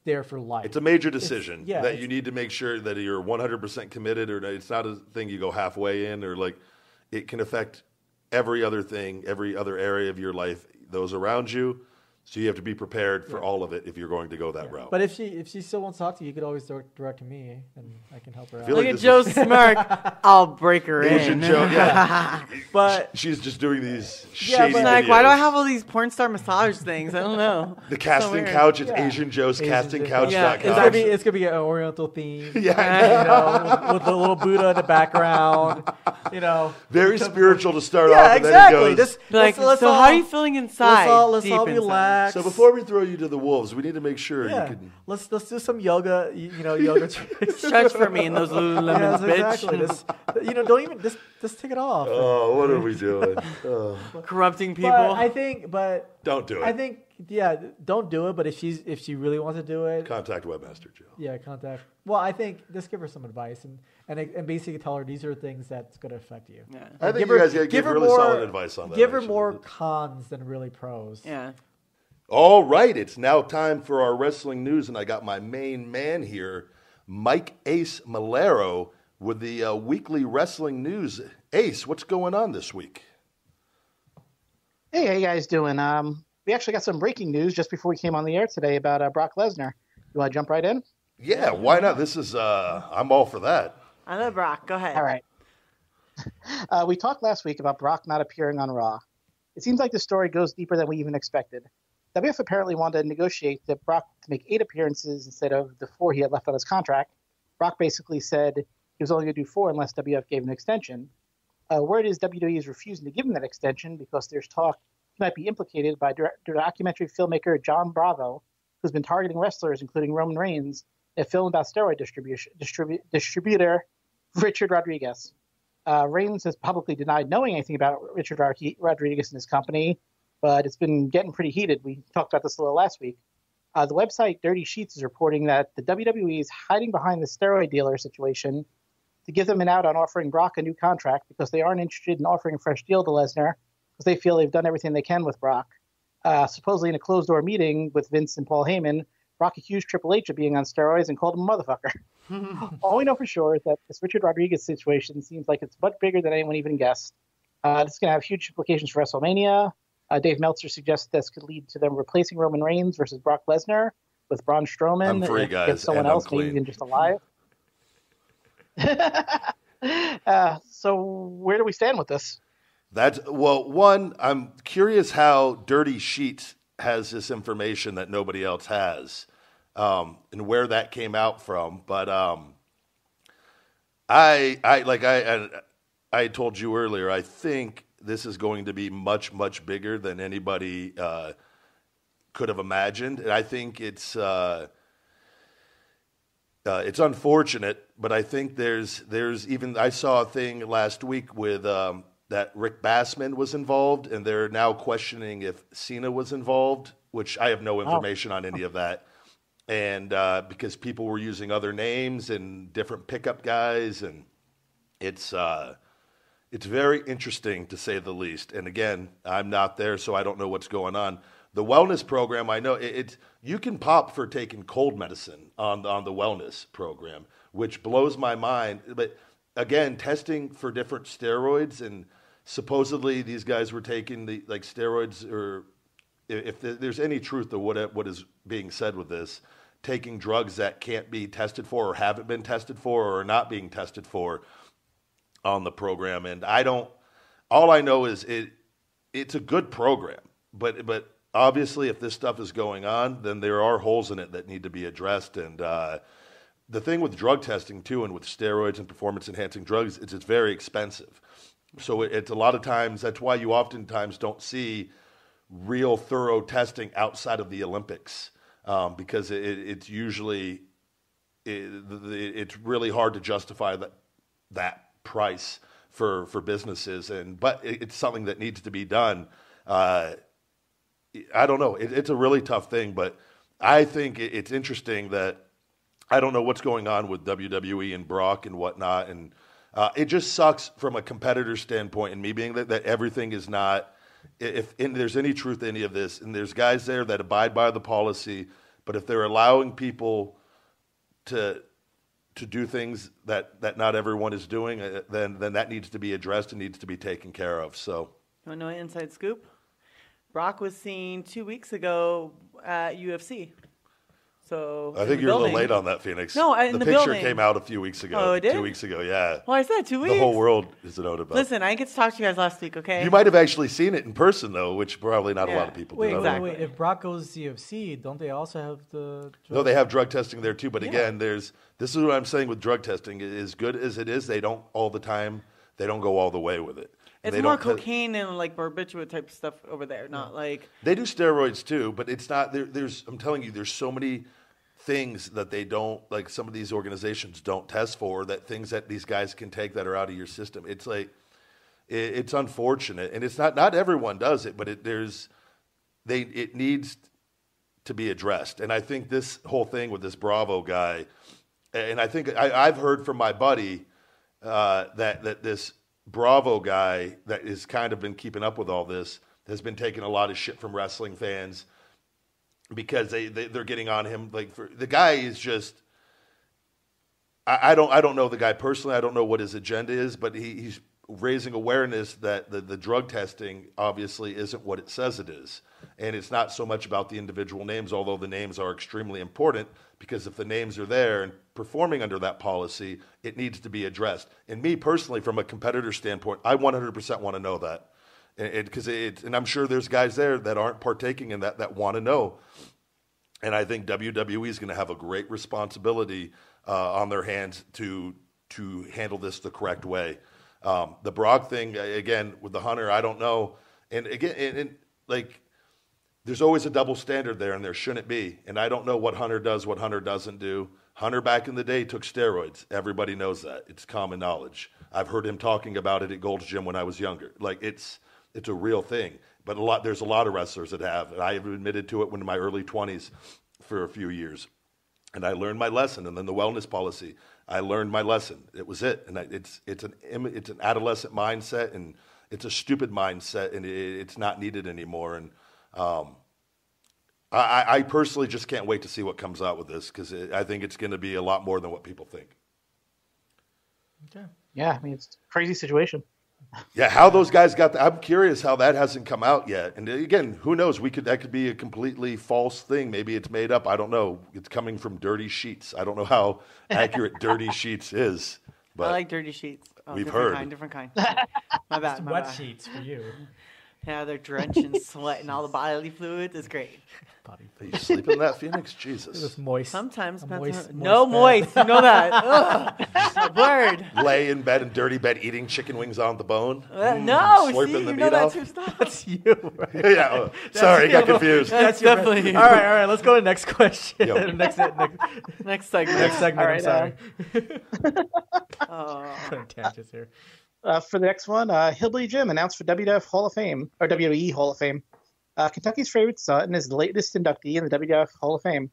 there for life. It's a major decision yeah, that it's- you need to make sure that you're 100% committed, or that it's not a thing you go halfway in, or like it can affect every other thing, every other area of your life, those around you. So you have to be prepared for all of it if you're going to go that route. But if she still wants to talk to you, you could always direct to me, and I can help her out. feel Look like at this Joe's smirk. I'll break her Asian in. Joe, yeah. But She's just doing these Yeah, shady but- She's like, why do I videos. have all these porn star massage things? I don't know. The So casting weird. couch? It's Yeah. Asian Joe's Asian casting Joe. couch. Yeah, it's gonna be an Oriental theme. Yeah, With the little Buddha in the background. very spiritual to start Yeah, off. And exactly. Then it goes, Just Like, let's so all, how are you feeling inside? Let's deep all inside? relax. so before we throw you to the wolves, we need to make sure yeah, you can. let's do some yoga. Yoga tricks. Stretch for me in those Lululemons, Yes, bitch. exactly. Don't even just take it off. Oh, what are we doing? Oh, Corrupting people. But I think, don't do it. I think, yeah, don't do it. But if she really wants to do it, Contact Webmaster Joe. yeah, contact. Well, I think just give her some advice and basically tell her these are things that's going to affect you. Yeah. I think Give you her- guys got to give her really more- solid advice on that. Give her actually. more cons than really pros. Yeah. All right, it's now time for our wrestling news, and I got my main man here, Mike Ace Malero, with the weekly wrestling news. Ace, what's going on this week? Hey, how you guys doing? We actually got some breaking news just before we came on the air today about Brock Lesnar. You want to jump right in? Yeah, why not? This is, I'm all for that. I love Brock. Go ahead. All right. We talked last week about Brock not appearing on Raw. It seems like the story goes deeper than we even expected. WF apparently wanted to negotiate that Brock to make 8 appearances instead of the 4 he had left on his contract. Brock basically said he was only going to do 4 unless WF gave an extension. Word is WWE is refusing to give him that extension because there's talk he might be implicated by documentary filmmaker John Bravo, who's been targeting wrestlers, including Roman Reigns, in a film about steroid distributor Richard Rodriguez. Reigns has publicly denied knowing anything about Richard Rodriguez and his company, but it's been getting pretty heated. We talked about this a little last week. The website Dirty Sheets is reporting that the WWE is hiding behind the steroid dealer situation to give them an out on offering Brock a new contract because they aren't interested in offering a fresh deal to Lesnar because they feel they've done everything they can with Brock. Supposedly in a closed-door meeting with Vince and Paul Heyman, Brock accused Triple H of being on steroids and called him a motherfucker. All we know for sure is that this Richard Rodriguez situation seems like it's much bigger than anyone even guessed. This is going to have huge implications for WrestleMania. Dave Meltzer suggests this could lead to them replacing Roman Reigns versus Brock Lesnar with Braun Strowman. I'm free, guys, against someone else, maybe even just alive. So where do we stand with this? One, I'm curious how Dirty Sheets has this information that nobody else has, and where that came out from. But I told you earlier, I think this is going to be much, much bigger than anybody could have imagined. And I think it's unfortunate, but I think there's even, I saw a thing last week with that Rick Bassman was involved, and they're now questioning if Cena was involved, which I have no information on any of that. And because people were using other names and different pickup guys, and it's very interesting to say the least. And again, I'm not there, so I don't know what's going on. The wellness program, I know you can pop for taking cold medicine on the wellness program, which blows my mind. But again, testing for different steroids, and supposedly these guys were taking the steroids, or if there's any truth to what is being said with this, taking drugs that can't be tested for or haven't been tested for or are not being tested for on the program. And all I know is it's a good program, but obviously if this stuff is going on, then there are holes in it that need to be addressed. And the thing with drug testing too, and with steroids and performance enhancing drugs, it's very expensive. So it's a lot of times, that's why you oftentimes don't see real thorough testing outside of the Olympics, because it's usually, it's really hard to justify that price for businesses, but it's something that needs to be done. I don't know. It's a really tough thing, but I think it's interesting that I don't know what's going on with WWE and Brock and whatnot, and it just sucks from a competitor standpoint, and me being that everything is not, if there's any truth to any of this, and there's guys there that abide by the policy, but if they're allowing people to do things that not everyone is doing, then that needs to be addressed and needs to be taken care of. So, you want to know an inside scoop? Brock was seen 2 weeks ago at UFC. So I think you're a little late on that, Phoenix. No, in the picture building came out a few weeks ago. Oh, it did? 2 weeks ago, yeah. Well, I said 2 weeks. The whole world is known about. Listen, I didn't get to talk to you guys last week, okay? You might have actually seen it in person, though, which probably not a lot of people do. Wait. If Brock goes to UFC, don't they also have the drug? No, they have drug testing there, too. But again, this is what I'm saying with drug testing. As good as it is, they don't all the time, they don't go all the way with it. It's more cocaine and like barbiturate type stuff over there, not like... They do steroids, too, but it's not... I'm telling you, there's so many things that they don't, like some of these organizations don't test for, that things that these guys can take that are out of your system. It's like, it's unfortunate, and it's not everyone does it, but it needs to be addressed. And I think this whole thing with this Bravo guy, and I think I've heard from my buddy that this Bravo guy that has kind of been keeping up with all this has been taking a lot of shit from wrestling fans, because they're getting on him. Like, the guy is just, I don't know the guy personally. I don't know what his agenda is, but he's raising awareness that the drug testing obviously isn't what it says it is. And it's not so much about the individual names, although the names are extremely important, because if the names are there and performing under that policy, it needs to be addressed. And me personally, from a competitor standpoint, I 100% want to know that. And I'm sure there's guys there that aren't partaking in that want to know. And I think WWE is going to have a great responsibility on their hands to handle this the correct way. The Brock thing, again, with the Hunter, I don't know. And again, there's always a double standard there, and there shouldn't be. And I don't know what Hunter does, what Hunter doesn't do. Hunter back in the day took steroids. Everybody knows that. It's common knowledge. I've heard him talking about it at Gold's Gym when I was younger. It's a real thing. But there's a lot of wrestlers that have. And I have admitted to it when in my early 20s for a few years. And I learned my lesson. And then the wellness policy, I learned my lesson. It was it. And it's an adolescent mindset, and it's a stupid mindset, and it's not needed anymore. And I personally just can't wait to see what comes out with this, because I think it's going to be a lot more than what people think. Okay. Yeah, I mean, it's a crazy situation. Yeah, how those guys got I'm curious how that hasn't come out yet. And again, who knows? That could be a completely false thing. Maybe it's made up. I don't know. It's coming from Dirty Sheets. I don't know how accurate Dirty Sheets is. But I like Dirty Sheets. Oh, we've different heard. Different kind. My bad. Wet sheets for you. Yeah, they're drenched in sweat and all the bodily fluids. It's great. Are you sleeping in that, Phoenix? Jesus. It's moist. Sometimes. Moist No bed. moist. You know that. Ugh. Word. Lay in bed in dirty bed eating chicken wings on the bone. No, slurping see, the you meat know that off. too. Stop. That's you. Right? Yeah. Sorry, I got confused. That's your definitely All right. Let's go to the next question. Yo. next segment. next segment. Next segment. All I'm right, sorry. Oh. Tangents here. For the next one, Hillbilly Jim announced for WWF Hall of Fame, or WWE Hall of Fame. Kentucky's favorite son is the latest inductee in the WWF Hall of Fame,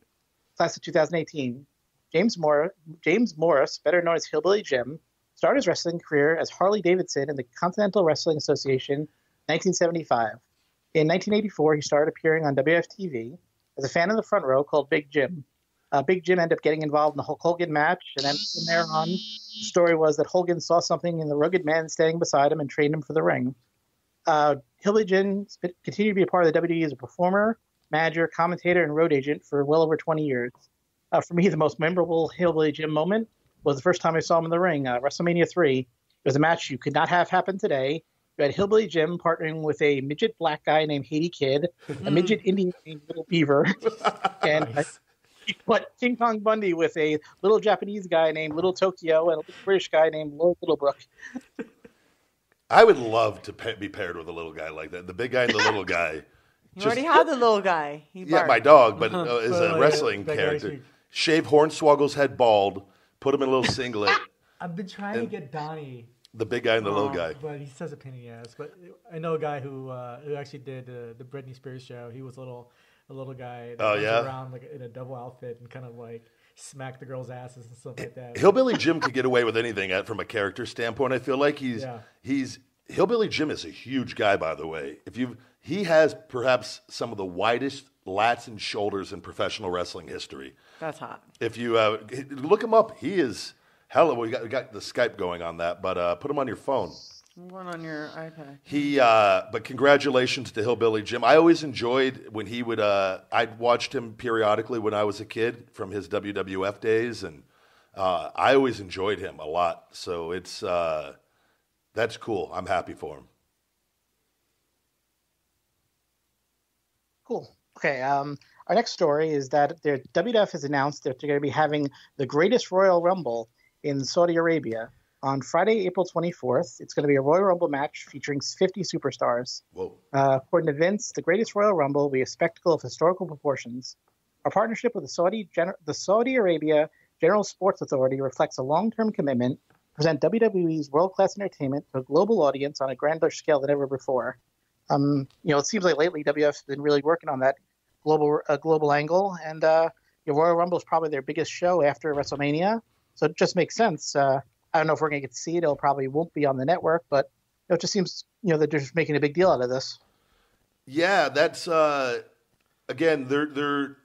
class of 2018. James Morris, better known as Hillbilly Jim, started his wrestling career as Harley Davidson in the Continental Wrestling Association in 1975. In 1984, he started appearing on WWF TV as a fan in the front row called Big Jim. Big Jim ended up getting involved in the Hulk Hogan match, and then from there on, the story was that Hogan saw something in the rugged man standing beside him and trained him for the ring. Hillbilly Jim continued to be a part of the WWE as a performer, manager, commentator, and road agent for well over 20 years. For me, the most memorable Hillbilly Jim moment was the first time I saw him in the ring, WrestleMania 3. It was a match you could not have happen today. You had Hillbilly Jim partnering with a midget black guy named Haiti Kid, a midget Indian named Little Beaver, and what King Kong Bundy with a little Japanese guy named Little Tokyo and a little British guy named Lord Littlebrook. I would love to be paired with a little guy like that. The big guy and the little guy. You already have the little guy. He Yeah, barked. my dog, but as Well, a wrestling that guy character. actually- Shave Hornswoggle's head bald, put him in a little singlet. I've been trying to get Donnie, The big guy and the little guy. but he says a pain in the ass. But I know a guy who actually did the Britney Spears show. He was a little guy that runs around like in a double outfit and kind of like smack the girls' asses and stuff like that. Hillbilly Jim could get away with anything from a character standpoint. I feel like he's Hillbilly Jim is a huge guy, by the way. He has perhaps some of the widest lats and shoulders in professional wrestling history. That's hot. If you look him up, he is hella. We got the Skype going on that, but put him on your phone. One on your iPad. But congratulations to Hillbilly Jim. I always enjoyed when he would. I'd watched him periodically when I was a kid from his WWF days, and I always enjoyed him a lot. So that's cool. I'm happy for him. Cool. Okay. Our next story is that WWF has announced that they're going to be having the greatest Royal Rumble in Saudi Arabia on Friday, April 24th. It's going to be a Royal Rumble match featuring 50 superstars. Whoa. According to Vince, the greatest Royal Rumble will be a spectacle of historical proportions. Our partnership with the Saudi Arabia General Sports Authority reflects a long-term commitment to present WWE's world-class entertainment to a global audience on a grander scale than ever before. It seems like lately WWF's been really working on that global angle, and Royal Rumble is probably their biggest show after WrestleMania, so it just makes sense. I don't know if we're going to get to see it. It probably won't be on the network, but it just seems that they're just making a big deal out of this. Yeah, that's again, they're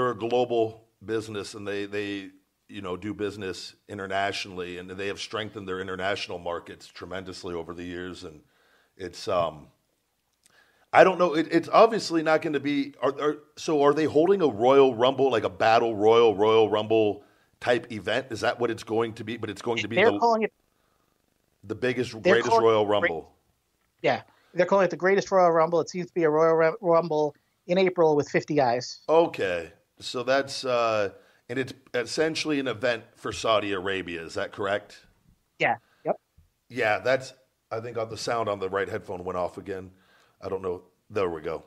a global business, and they do business internationally, and they have strengthened their international markets tremendously over the years, and it's I don't know. It's obviously not going to be. So are they holding a Royal Rumble, like a Battle Royal Rumble type event? Is that what it's going to be? But it's going to be the biggest, greatest Royal Rumble. Yeah, they're calling it the greatest Royal Rumble. It seems to be a Royal Rumble in April with 50 guys. Okay, so that's and it's essentially an event for Saudi Arabia. Is that correct? Yeah. Yep. Yeah, that's. I think the sound on the right headphone went off again. I don't know. There we go.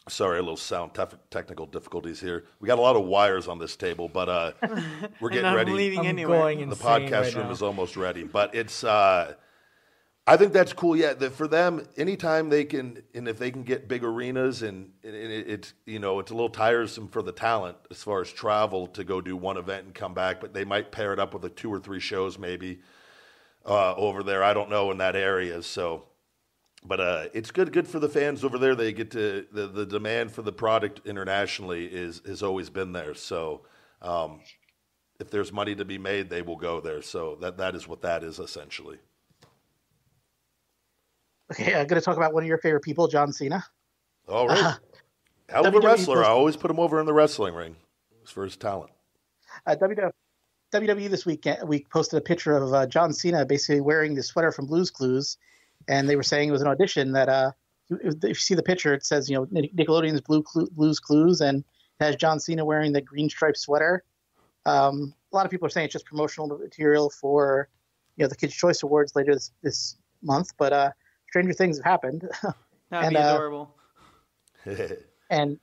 Sorry, a little sound technical difficulties here. We got a lot of wires on this table, but we're getting ready. I'm going the podcast room is almost ready, but it's I think that's cool. Yeah, for them, anytime they can, and if they can get big arenas, and it's it's a little tiresome for the talent as far as travel to go do one event and come back, but they might pair it up with 2 or 3 shows maybe over there. I don't know in that area, so. But it's good for the fans over there. They get to the demand for the product internationally has always been there. So if there's money to be made, they will go there. So that is what that is essentially. Okay, I'm going to talk about one of your favorite people, John Cena. All right. Hell of a wrestler. I always put him over in the wrestling ring for his talent. WWE this week posted a picture of John Cena basically wearing the sweater from Blue's Clues, and they were saying it was an audition that if you see the picture, it says, Nickelodeon's Blue's Clues, and it has John Cena wearing the green striped sweater. A lot of people are saying it's just promotional material for the Kids' Choice Awards later this month, but stranger things have happened. That'd be adorable. and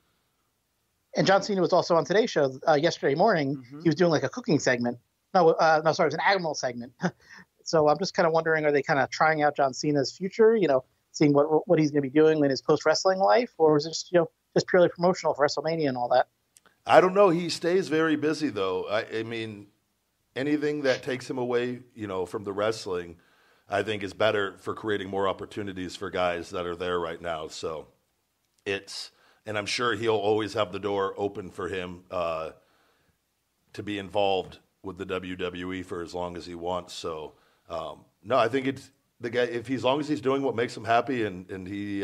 John Cena was also on Today's Show yesterday morning. Mm-hmm. He was doing like a cooking segment. No, sorry, it was an animal segment. So I'm just kind of wondering, are they kind of trying out John Cena's future? Seeing what he's going to be doing in his post wrestling life, or is it just purely promotional for WrestleMania and all that? I don't know. He stays very busy though. I mean, anything that takes him away, from the wrestling, I think is better for creating more opportunities for guys that are there right now. So and I'm sure he'll always have the door open for him to be involved with the WWE for as long as he wants. So, no, I think it's the guy, as long as he's doing what makes him happy and he,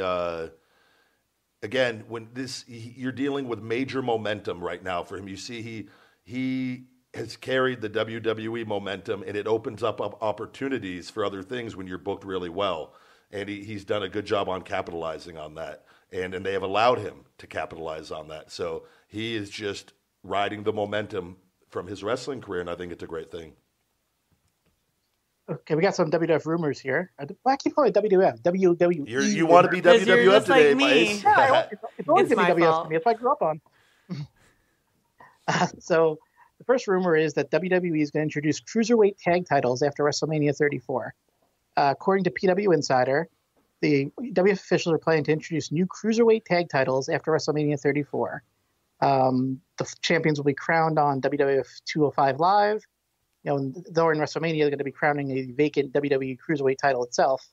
again, when you're dealing with major momentum right now for him. You see, he has carried the WWE momentum, and it opens up opportunities for other things when you're booked really well. And he's done a good job on capitalizing on that. And they have allowed him to capitalize on that. So he is just riding the momentum from his wrestling career, and I think it's a great thing. Okay, we got some WWF rumors here. I keep calling it WWF. WWE. You want to be WWF today, like me. Yeah, it's always going to be WWF fault. to me. It's what I grew up on. So the first rumor is that WWE is going to introduce cruiserweight tag titles after WrestleMania 34. According to PW Insider, the WWF officials are planning to introduce new cruiserweight tag titles after WrestleMania 34. The champions will be crowned on WWF 205 Live. Though in WrestleMania, they're going to be crowning a vacant WWE Cruiserweight title itself.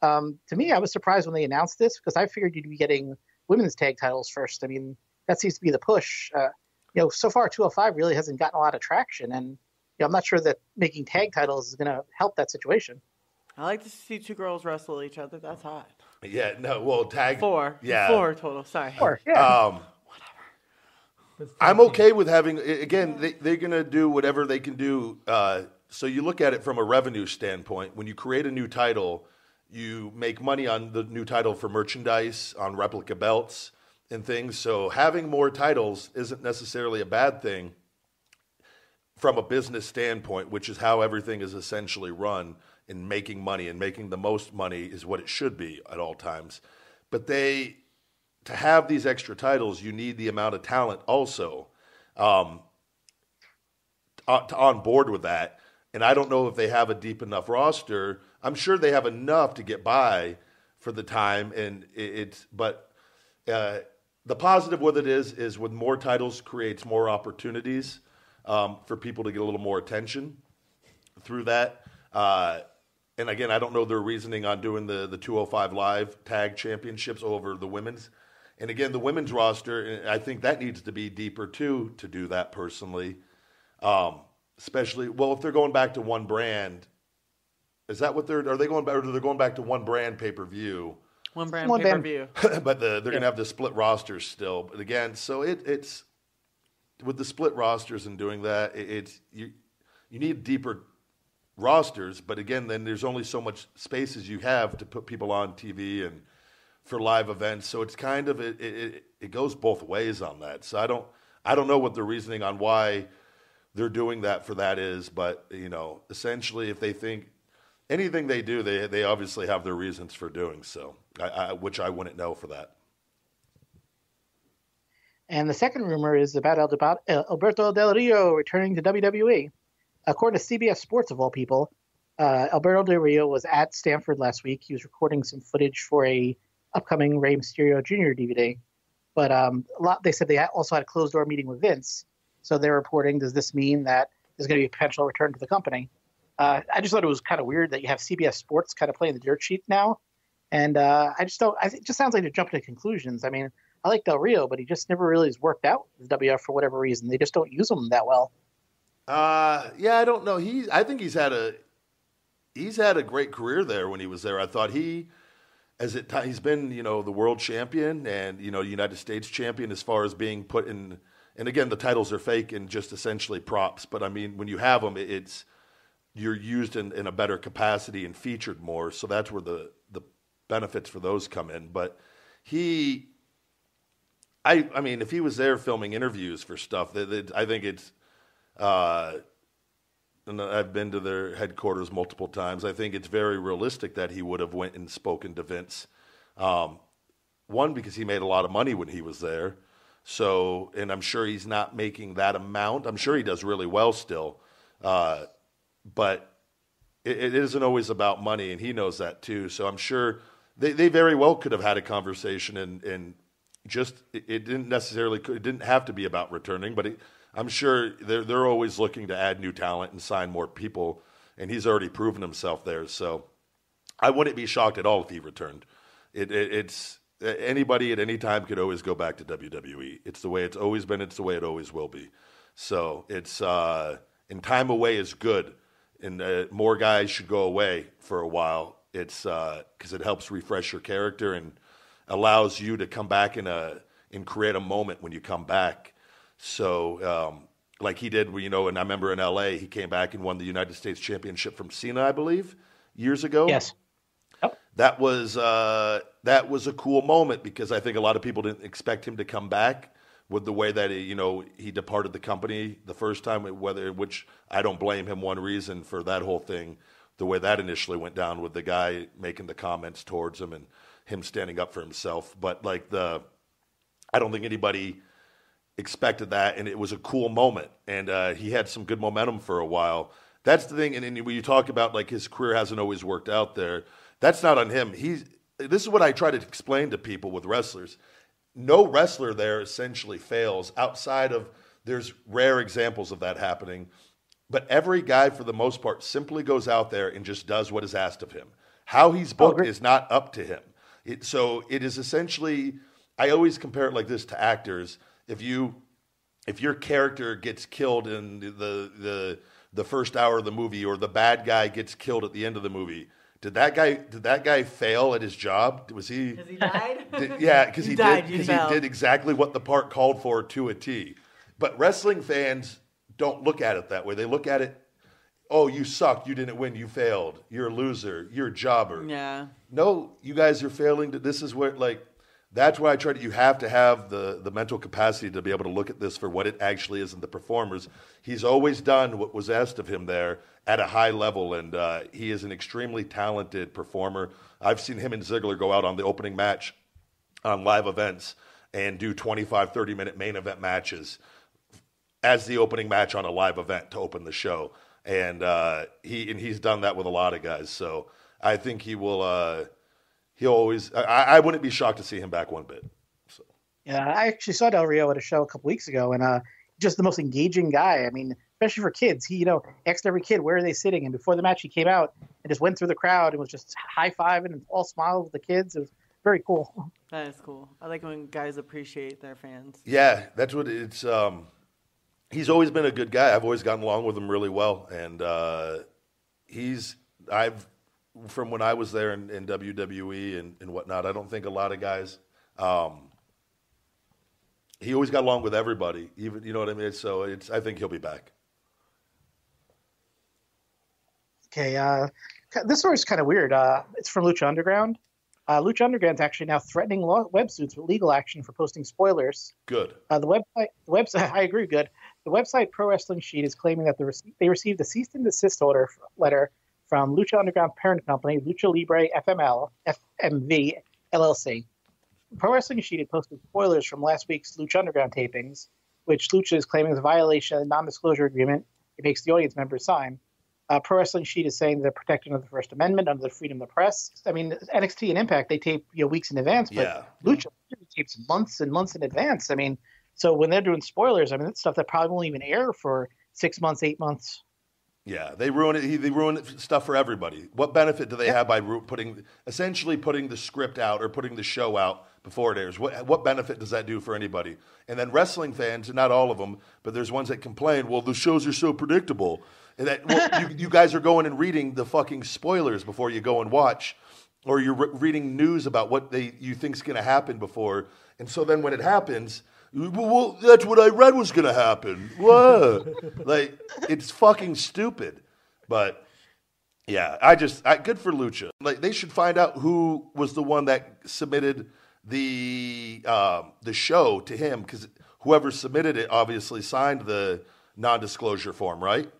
To me, I was surprised when they announced this because I figured you'd be getting women's tag titles first. I mean, that seems to be the push. So far, 205 really hasn't gotten a lot of traction, and I'm not sure that making tag titles is going to help that situation. I like to see 2 girls wrestle each other. That's hot. Yeah, no, well, tag. 4. Yeah. 4 total. Sorry. 4, yeah. I'm okay with having, again, they're going to do whatever they can do. So you look at it from a revenue standpoint. When you create a new title, you make money on the new title for merchandise, on replica belts and things. So having more titles isn't necessarily a bad thing from a business standpoint, which is how everything is essentially run, in making money, and making the most money is what it should be at all times. But to have these extra titles, you need the amount of talent also on board with that. And I don't know if they have a deep enough roster. I'm sure they have enough to get by for the time. And but the positive with it is with more titles creates more opportunities for people to get a little more attention through that. And again, I don't know their reasoning on doing the 205 Live tag championships over the women's. And again, the women's roster, I think that needs to be deeper too, to do that personally. Especially, if they're going back to one brand, is that what they're going back to one brand pay-per-view? One brand pay-per-view. But they're going to have the split rosters still. But again, so it's with the split rosters and doing that, you need deeper rosters. But again, then there's only so much spaces you have to put people on TV and for live events. So it's kind of it goes both ways on that. So I don't know what the reasoning on why they're doing that for that is, but essentially if they think anything they do, they obviously have their reasons for doing so, which I wouldn't know for that. And the second rumor is about Alberto Del Rio returning to WWE. According to CBS Sports, of all people, Alberto Del Rio was at Stanford last week. He was recording some footage for a upcoming Rey Mysterio Jr. DVD. But they said they also had a closed-door meeting with Vince. So they're reporting, does this mean that there's going to be a potential return to the company? I just thought it was kind of weird that you have CBS Sports kind of playing the dirt sheet now. And I think it just sounds like they're jumping to conclusions. I mean, I like Del Rio, but he just never really has worked out with WF for whatever reason. They just don't use him that well. Yeah, I don't know. I think he's had a great career there when he was there. I thought he's been, the world champion and, United States champion as far as being put in, and again, the titles are fake and just essentially props. But I mean, when you have them, you're used in a better capacity and featured more. So that's where the benefits for those come in. But I mean, if he was there filming interviews for stuff, I think it's, and I've been to their headquarters multiple times. I think it's very realistic that he would have went and spoken to Vince. One, because he made a lot of money when he was there. So, and I'm sure he's not making that amount. I'm sure he does really well still. But it isn't always about money, and he knows that too. So I'm sure they very well could have had a conversation and just it didn't have to be about returning, but I'm sure they're always looking to add new talent and sign more people, and he's already proven himself there. So I wouldn't be shocked at all if he returned. It's anybody at any time could always go back to WWE. It's the way it's always been. It's the way it always will be. So it's and time away is good, and more guys should go away for a while. It's because it helps refresh your character and allows you to come back and create a moment when you come back. So, like he did, and I remember in LA, he came back and won the United States Championship from Cena, I believe, years ago. Yes. Yep. That was a cool moment because I think a lot of people didn't expect him to come back with the way that he departed the company the first time, which I don't blame him one reason for that whole thing, the way that initially went down with the guy making the comments towards him and him standing up for himself. But I don't think anybody expected that, and it was a cool moment, and he had some good momentum for a while. That's the thing, and when you talk about his career hasn't always worked out there, that's not on him. This is what I try to explain to people with wrestlers. No wrestler there essentially fails outside of, there's rare examples of that happening, but every guy for the most part simply goes out there and just does what is asked of him. How he's booked is not up to him. So it is essentially, I always compare it like this to actors. If your character gets killed in the first hour of the movie, or the bad guy gets killed at the end of the movie, did that guy fail at his job? Has he died? Because he did exactly what the part called for to a T. But wrestling fans don't look at it that way. They look at it, oh, you sucked, you didn't win, you failed, you're a loser, you're a jobber. Yeah. No, you guys are failing. This is where that's why I try to. You have to have the mental capacity to be able to look at this for what it actually is in the performers. He's always done what was asked of him there at a high level, and he is an extremely talented performer. I've seen him and Ziggler go out on the opening match on live events and do 25, 30-minute main event matches as the opening match on a live event to open the show. And he's done that with a lot of guys. So I think he will. He'll always. I wouldn't be shocked to see him back one bit. So. Yeah, I actually saw Del Rio at a show a couple weeks ago, and just the most engaging guy. I mean, especially for kids. He asked every kid where are they sitting, and before the match he came out and just went through the crowd and was just high-fiving and all smiles with the kids. It was very cool. That is cool. I like when guys appreciate their fans. Yeah, that's what it's. He's always been a good guy. I've always gotten along with him really well, and from when I was there in WWE and whatnot, I don't think a lot of guys. He always got along with everybody, even, you know what I mean. So I think he'll be back. Okay, this story's kind of weird. It's from Lucha Underground. Lucha Underground's actually now threatening websuits with legal action for posting spoilers. Good. The website. I agree. Good. The website Pro Wrestling Sheet is claiming that they received a cease and desist letter from Lucha Underground parent company Lucha Libre FMV LLC. Pro Wrestling Sheet had posted spoilers from last week's Lucha Underground tapings, which Lucha is claiming is a violation of the non-disclosure agreement it makes the audience members sign. Pro Wrestling Sheet is saying they're protected under the First Amendment, under the freedom of the press. I mean, NXT and Impact, they tape weeks in advance, but Lucha tapes months and months in advance. I mean, so when they're doing spoilers, I mean, that's stuff that probably won't even air for 6 months, 8 months. Yeah, they ruin it. They ruin stuff for everybody. What benefit do they have by essentially putting the script out or putting the show out before it airs? What benefit does that do for anybody? And then wrestling fans, and not all of them, but there's ones that complain, well, the shows are so predictable. And that you guys are going and reading the fucking spoilers before you go and watch, or you're reading news about what you think's going to happen before. And so then when it happens, well, that's what I read was going to happen. What? Like, it's fucking stupid. But yeah, good for Lucha. Like, they should find out who was the one that submitted the show to him, because whoever submitted it obviously signed the non-disclosure form, right?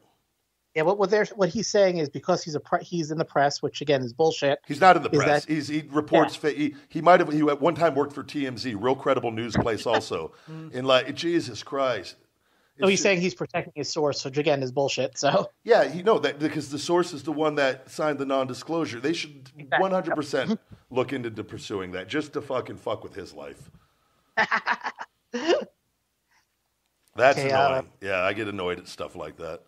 Yeah, what he's saying is because he's in the press, which again is bullshit. He's not in the press. He reports. Yeah. He at one time worked for TMZ, real credible news place, also. And like, Jesus Christ. No, he's saying he's protecting his source, which again is bullshit. So yeah, that because the source is the one that signed the non-disclosure. They should 100% look into pursuing that, just to fucking fuck with his life. That's annoying. Yeah, I get annoyed at stuff like that.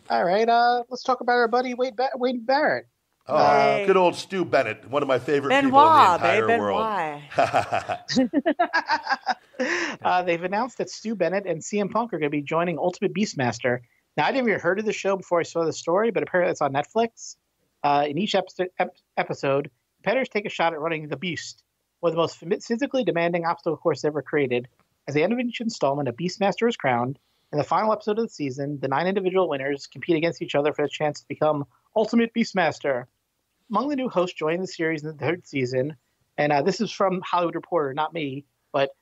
All right, let's talk about our buddy Wade Barrett. Oh, good old Stu Bennett, one of my favorite people in the entire world. They've announced that Stu Bennett and CM Punk are going to be joining Ultimate Beastmaster. Now, I didn't even heard of the show before I saw the story, but apparently it's on Netflix. In each episode, competitors take a shot at running the Beast, one of the most physically demanding obstacle course ever created. At the end of each installment, a Beastmaster is crowned. In the final episode of the season, the 9 individual winners compete against each other for the chance to become Ultimate Beastmaster. Among the new hosts joining the series in the 3rd season, and this is from Hollywood Reporter, not me, but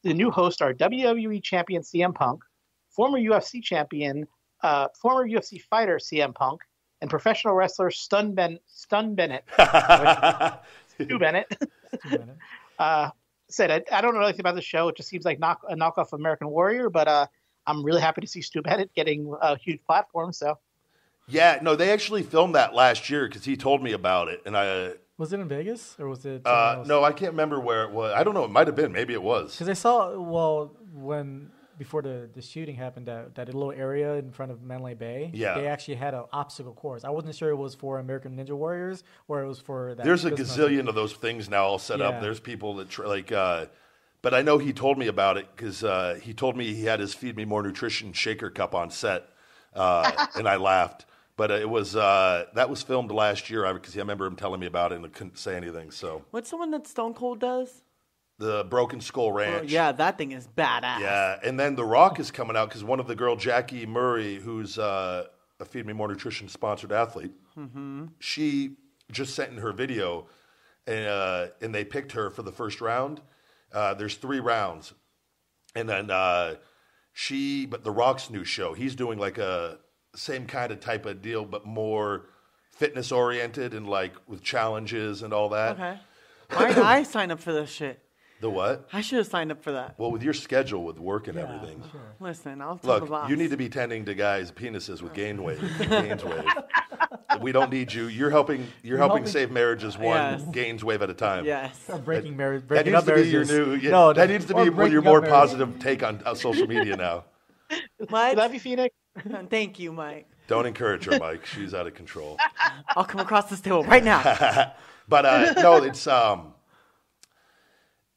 the new hosts are WWE Champion CM Punk, former UFC fighter CM Punk, and professional wrestler Stu Bennett. Stu Bennett. Said I don't know anything about the show. It just seems like a knockoff of American Warrior, but I'm really happy to see Stu Bennett getting a huge platform. So, yeah, no, they actually filmed that last year because he told me about it, and was it in Vegas or was it? No, I can't remember where it was. I don't know. It might have been. Maybe it was. Because I saw before the shooting happened, that little area in front of Mandalay Bay. Yeah, they actually had an obstacle course. I wasn't sure it was for American Ninja Warriors or it was for that. There's a gazillion of those things now all set up. There's people that but I know he told me about it because he told me he had his Feed Me More Nutrition shaker cup on set, and I laughed. But it was that was filmed last year because I remember him telling me about it and I couldn't say anything. So what's the one that Stone Cold does? The Broken Skull Ranch. Oh, yeah, that thing is badass. Yeah, and then The Rock is coming out because one of the girl, Jackie Murray, who's a Feed Me More Nutrition sponsored athlete, she just sent in her video, and they picked her for the first round. There's 3 rounds, and then but The Rock's new show, he's doing like a same kind of type of deal, but more fitness oriented and like with challenges and all that. Okay, why did I sign up for this shit? The what? I should have signed up for that. Well, with your schedule with work and everything. Sure. Listen, I'll tell the boss. You need to be tending to guys' penises with Gainswave. We don't need you. You're helping save marriages one Gainswave at a time. Yes. Breaking marriage. That needs to be your new. That needs to be your more positive take on social media now. Mike? Love you, Phoenix. Thank you, Mike. Don't encourage her, Mike. She's out of control. I'll come across this table right now. But no, it's no.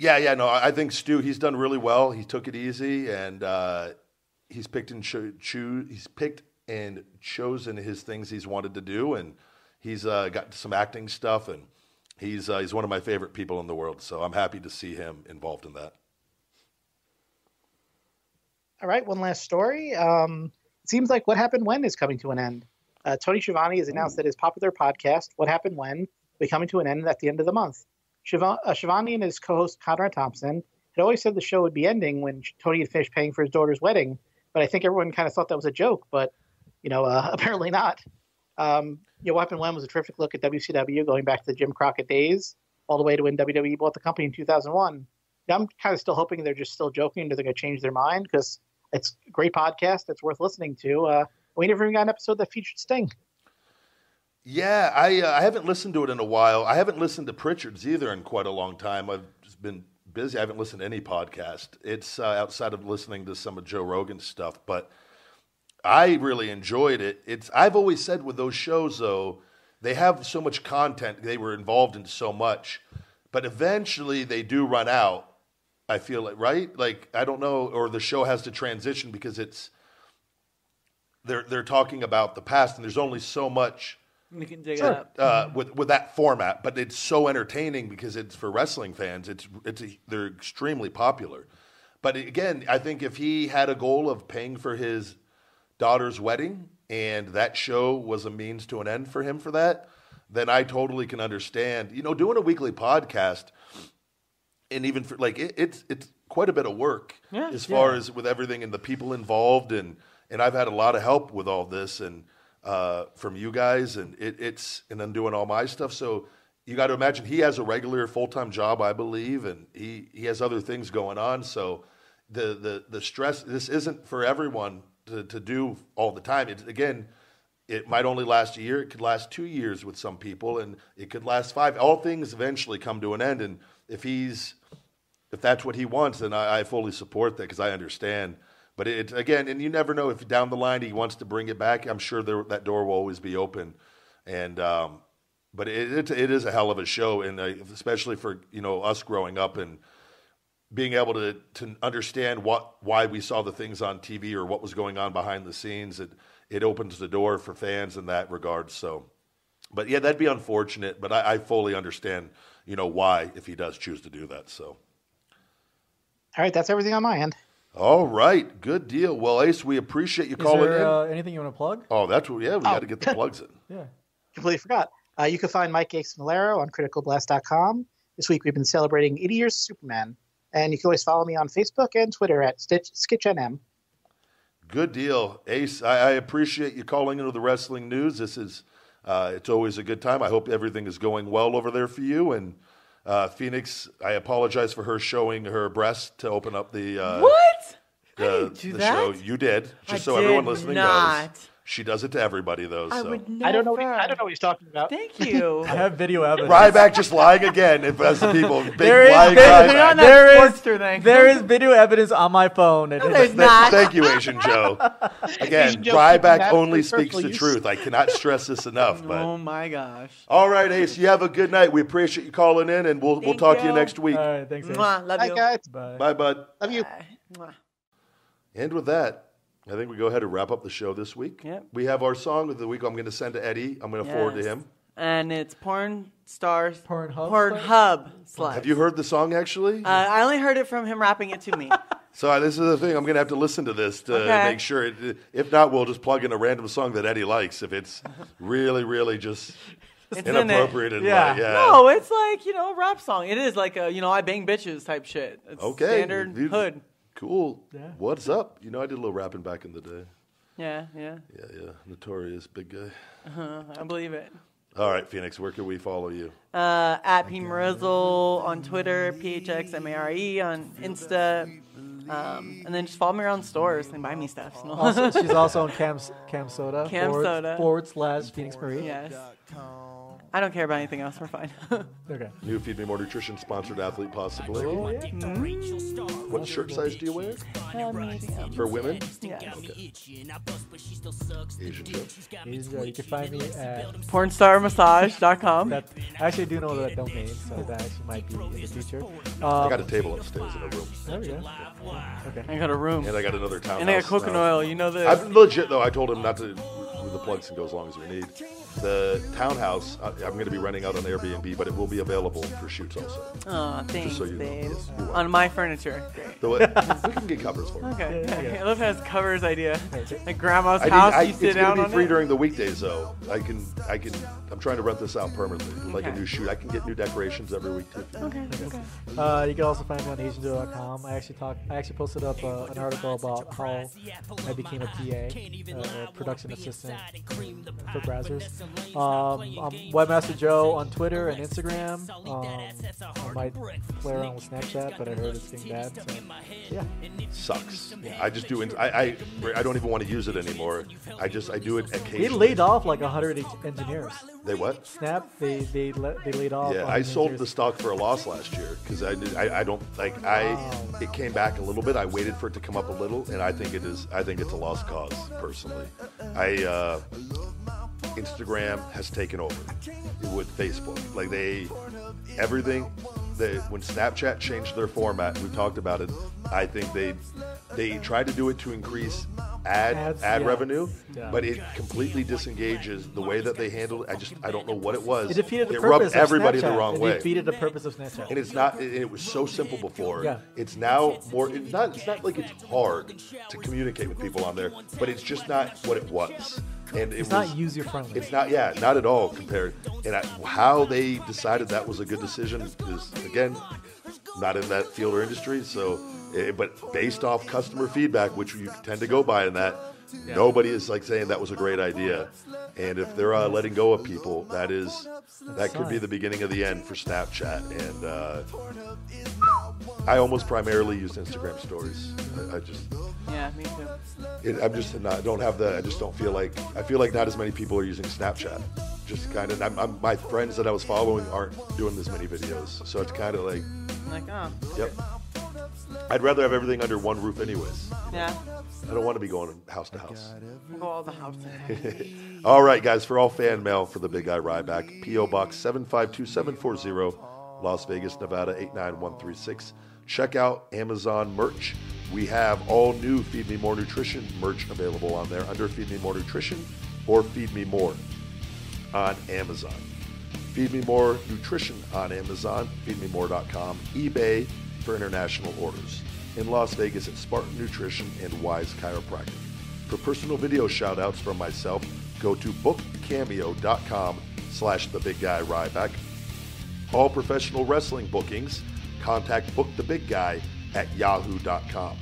I think Stu, he's done really well. He took it easy, and he's picked and chosen his things he's wanted to do, and he's got some acting stuff, and he's one of my favorite people in the world. So I'm happy to see him involved in that. All right, one last story. It seems like What Happened When is coming to an end. Tony Schiavone has announced that his popular podcast, What Happened When, will be coming to an end at the end of the month. Schiavone and his co-host Conrad Thompson had always said the show would be ending when Tony had finished paying for his daughter's wedding, but I think everyone kind of thought that was a joke, but apparently not. What Happened When was a terrific look at WCW going back to the Jim Crockett days, all the way to when WWE bought the company in 2001. I'm kind of still hoping they're just still joking, or they're going to change their mind, because it's a great podcast. It's worth listening to. We never even got an episode that featured Sting. Yeah, I haven't listened to it in a while. I haven't listened to Pritchard's either in quite a long time. I've just been busy. I haven't listened to any podcast. It's outside of listening to some of Joe Rogan's stuff, but I really enjoyed it. I've always said with those shows, though, they have so much content. They were involved in so much, but eventually they do run out. I feel like, right? Like, I don't know, or the show has to transition because they're talking about the past, and there's only so much. You can dig it up. With that format, but it's so entertaining because it's for wrestling fans. They're extremely popular. But again, I think if he had a goal of paying for his daughter's wedding and that show was a means to an end for him for that, then I totally can understand. Doing a weekly podcast, and even for it's quite a bit of work as far as with everything and the people involved, and I've had a lot of help with all this and. From you guys, and and I'm doing all my stuff. So you got to imagine he has a regular full-time job, I believe, and he has other things going on. So the stress, this isn't for everyone to do all the time. It might only last a year. It could last 2 years with some people, and it could last 5. All things eventually come to an end. And if that's what he wants, then I fully support that because I understand. But again, and you never know if down the line he wants to bring it back. I'm sure that door will always be open. And but it is a hell of a show, and especially for us growing up and being able to understand why we saw the things on TV or what was going on behind the scenes. It opens the door for fans in that regard. So, but yeah, that'd be unfortunate. But I fully understand why if he does choose to do that. So, all right, that's everything on my end. All right, good deal. Well, Ace, we appreciate you calling in. Anything you want to plug? Oh, that's what. Yeah, we got to get the plugs in. Yeah, completely forgot. You can find Mike Ace Malero on criticalblast.com. This week we've been celebrating 80 years of Superman, and you can always follow me on Facebook and Twitter at SkitchNM. Good deal, Ace. I appreciate you calling into the wrestling news. This is it's always a good time. I hope everything is going well over there for you. And Phoenix, I apologize for her showing her breast to open up the what? the show. You did, just so everyone listening knows. She does it to everybody, though. I so. would never. I don't know what he's talking about. Thank you. I have video evidence. Ryback just lying again. If as the people, big There is lying video- Ryback. There is video evidence on my phone. No, there's not. Thank you, Asian Joe. Again, Asian Joe Ryback keeping only that for speaks the personal truth. I cannot stress this enough. But Oh my gosh. all right, Ace, you have a good night. We appreciate you calling in, and we'll Thank talk to you you. next week. All right, thanks. Ace. Mwah, love Bye, you. guys. Bye. Bye, bud. Love you. Bye. Mwah. And with that, I think we go ahead and wrap up the show this week. Yep. We have our song of the week. I'm going to send to Eddie. I'm going to forward to Yes. him. And it's Pornhub Pornhub Sluts. Have you heard the song, actually? I only heard it from him rapping it to me. So this is the thing. I'm going to have to listen to this to make sure. If not, we'll just plug in a random song that Eddie likes. If it's really, really just It's inappropriate. in And it. yeah. No, it's like, a rap song. It is like I bang bitches type shit. It's Okay. standard hood. Cool. Yeah. What's up? I did a little rapping back in the day. Yeah. Yeah. Notorious big guy. I believe it. All right, Phoenix, where can we follow you? At P. Marizzle on Twitter, PHXMARE on Insta. And then just follow me around stores and buy me stuff. Also, she's also on Cam Soda. Cam Soda. / Phoenix Marie. Yes. I don't care about anything else. We're fine. Okay. New Feed Me More Nutrition sponsored athlete, possibly. Oh, yeah. What shirt size do you wear? Medium. For women? Yes. Asian Joe. You can find me at Pornstarmassage.com. that. I actually do know that domain, so that actually might be in the future. I got a table upstairs in a room. There we go. Okay. I got a room. And I got another townhouse. And I got coconut now. oil. You know this. I'm legit, though. I told him not to. The plugs can go as long as we need. The townhouse, I'm going to be renting out on Airbnb, but it will be available for shoots also. Oh, thanks, so you know. babe. You're welcome. On my furniture. Great. So we can get covers for it. Okay. Yeah. I love how it's covers idea. Like grandma's house, you sit it's down going to on be free it. during the weekdays, though. I'm trying to rent this out permanently, like a new shoot. I can get new decorations every week, too. Okay. You can also find me on AsianJoe.com. I actually posted up an article about how I became a PA, a production assistant for browsers. I'm Webmaster Joe on Twitter and Instagram. I might play around with Snapchat, but I heard it's getting bad. So, yeah. Sucks. I just do. I don't even want to use it anymore. I do it occasionally. They laid off like 100 engineers. They what? Snap. They laid off. Yeah, I sold the stock for a loss last year because it came back a little bit. I waited for it to come up a little, and I think it's a lost cause personally. Instagram has taken over with Facebook. Like when Snapchat changed their format, we talked about it. I think they tried to do it to increase ad revenue, but it completely disengages the way that they handled it. I don't know what it was. It defeated the it purpose rubbed of everybody Snapchat. the wrong way. It defeated the purpose of Snapchat. And it's not. It was so simple before. Yeah. It's now more. It's not like it's hard to communicate with people on there, but it's just not what it was. And it's not user friendly. It's not. Yeah, not at all compared. And how they decided that was a good decision is, again, not in that field or industry. So, but based off customer feedback, which you tend to go by in that, nobody is like saying that was a great idea. And if they're letting go of people, that could be the beginning of the end for Snapchat. And I almost primarily use Instagram stories. Yeah, me too. I just don't feel like. I feel like not as many people are using Snapchat. Just kind of. My friends that I was following aren't doing as many videos, so it's kind of like. Yep. I'd rather have everything under one roof, anyways. Yeah. I don't want to be going house to house. We'll go all the houses. All right, guys. For all fan mail for the Big Guy Ryback, P.O. Box 752740, Las Vegas, Nevada 89136. Check out Amazon merch. We have all new Feed Me More Nutrition merch available on there under Feed Me More Nutrition or Feed Me More on Amazon. Feed Me More Nutrition on Amazon, feedmemore.com, eBay for international orders. In Las Vegas at Spartan Nutrition and Wise Chiropractic. For personal video shout-outs from myself, go to bookcameo.com/thebigguy.ryback. All professional wrestling bookings, contact Book the Big Guy at yahoo.com.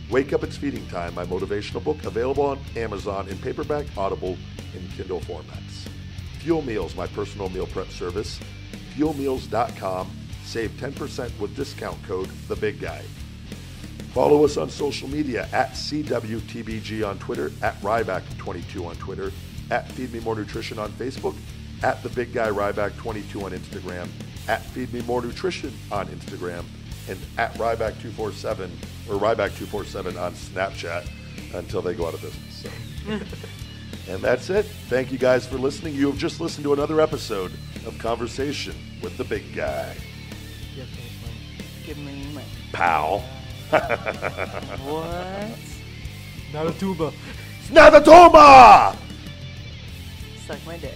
Wake Up, It's Feeding Time, my motivational book, available on Amazon in paperback, Audible, and Kindle formats. Fuel Meals, my personal meal prep service, fuelmeals.com. Save 10% with discount code The Big Guy. Follow us on social media at CWTBG on Twitter, at Ryback22 on Twitter, at Feed Me More Nutrition on Facebook, at The Big Guy Ryback22 on Instagram, at Feed Me More Nutrition on Instagram, and at Ryback247 or Ryback247 on Snapchat until they go out of business. So. And that's it. Thank you guys for listening. You have just listened to another episode of Conversation with the Big Guy. Give me money. Pal. What? Not a tuba. Not a tuba! Suck my dick.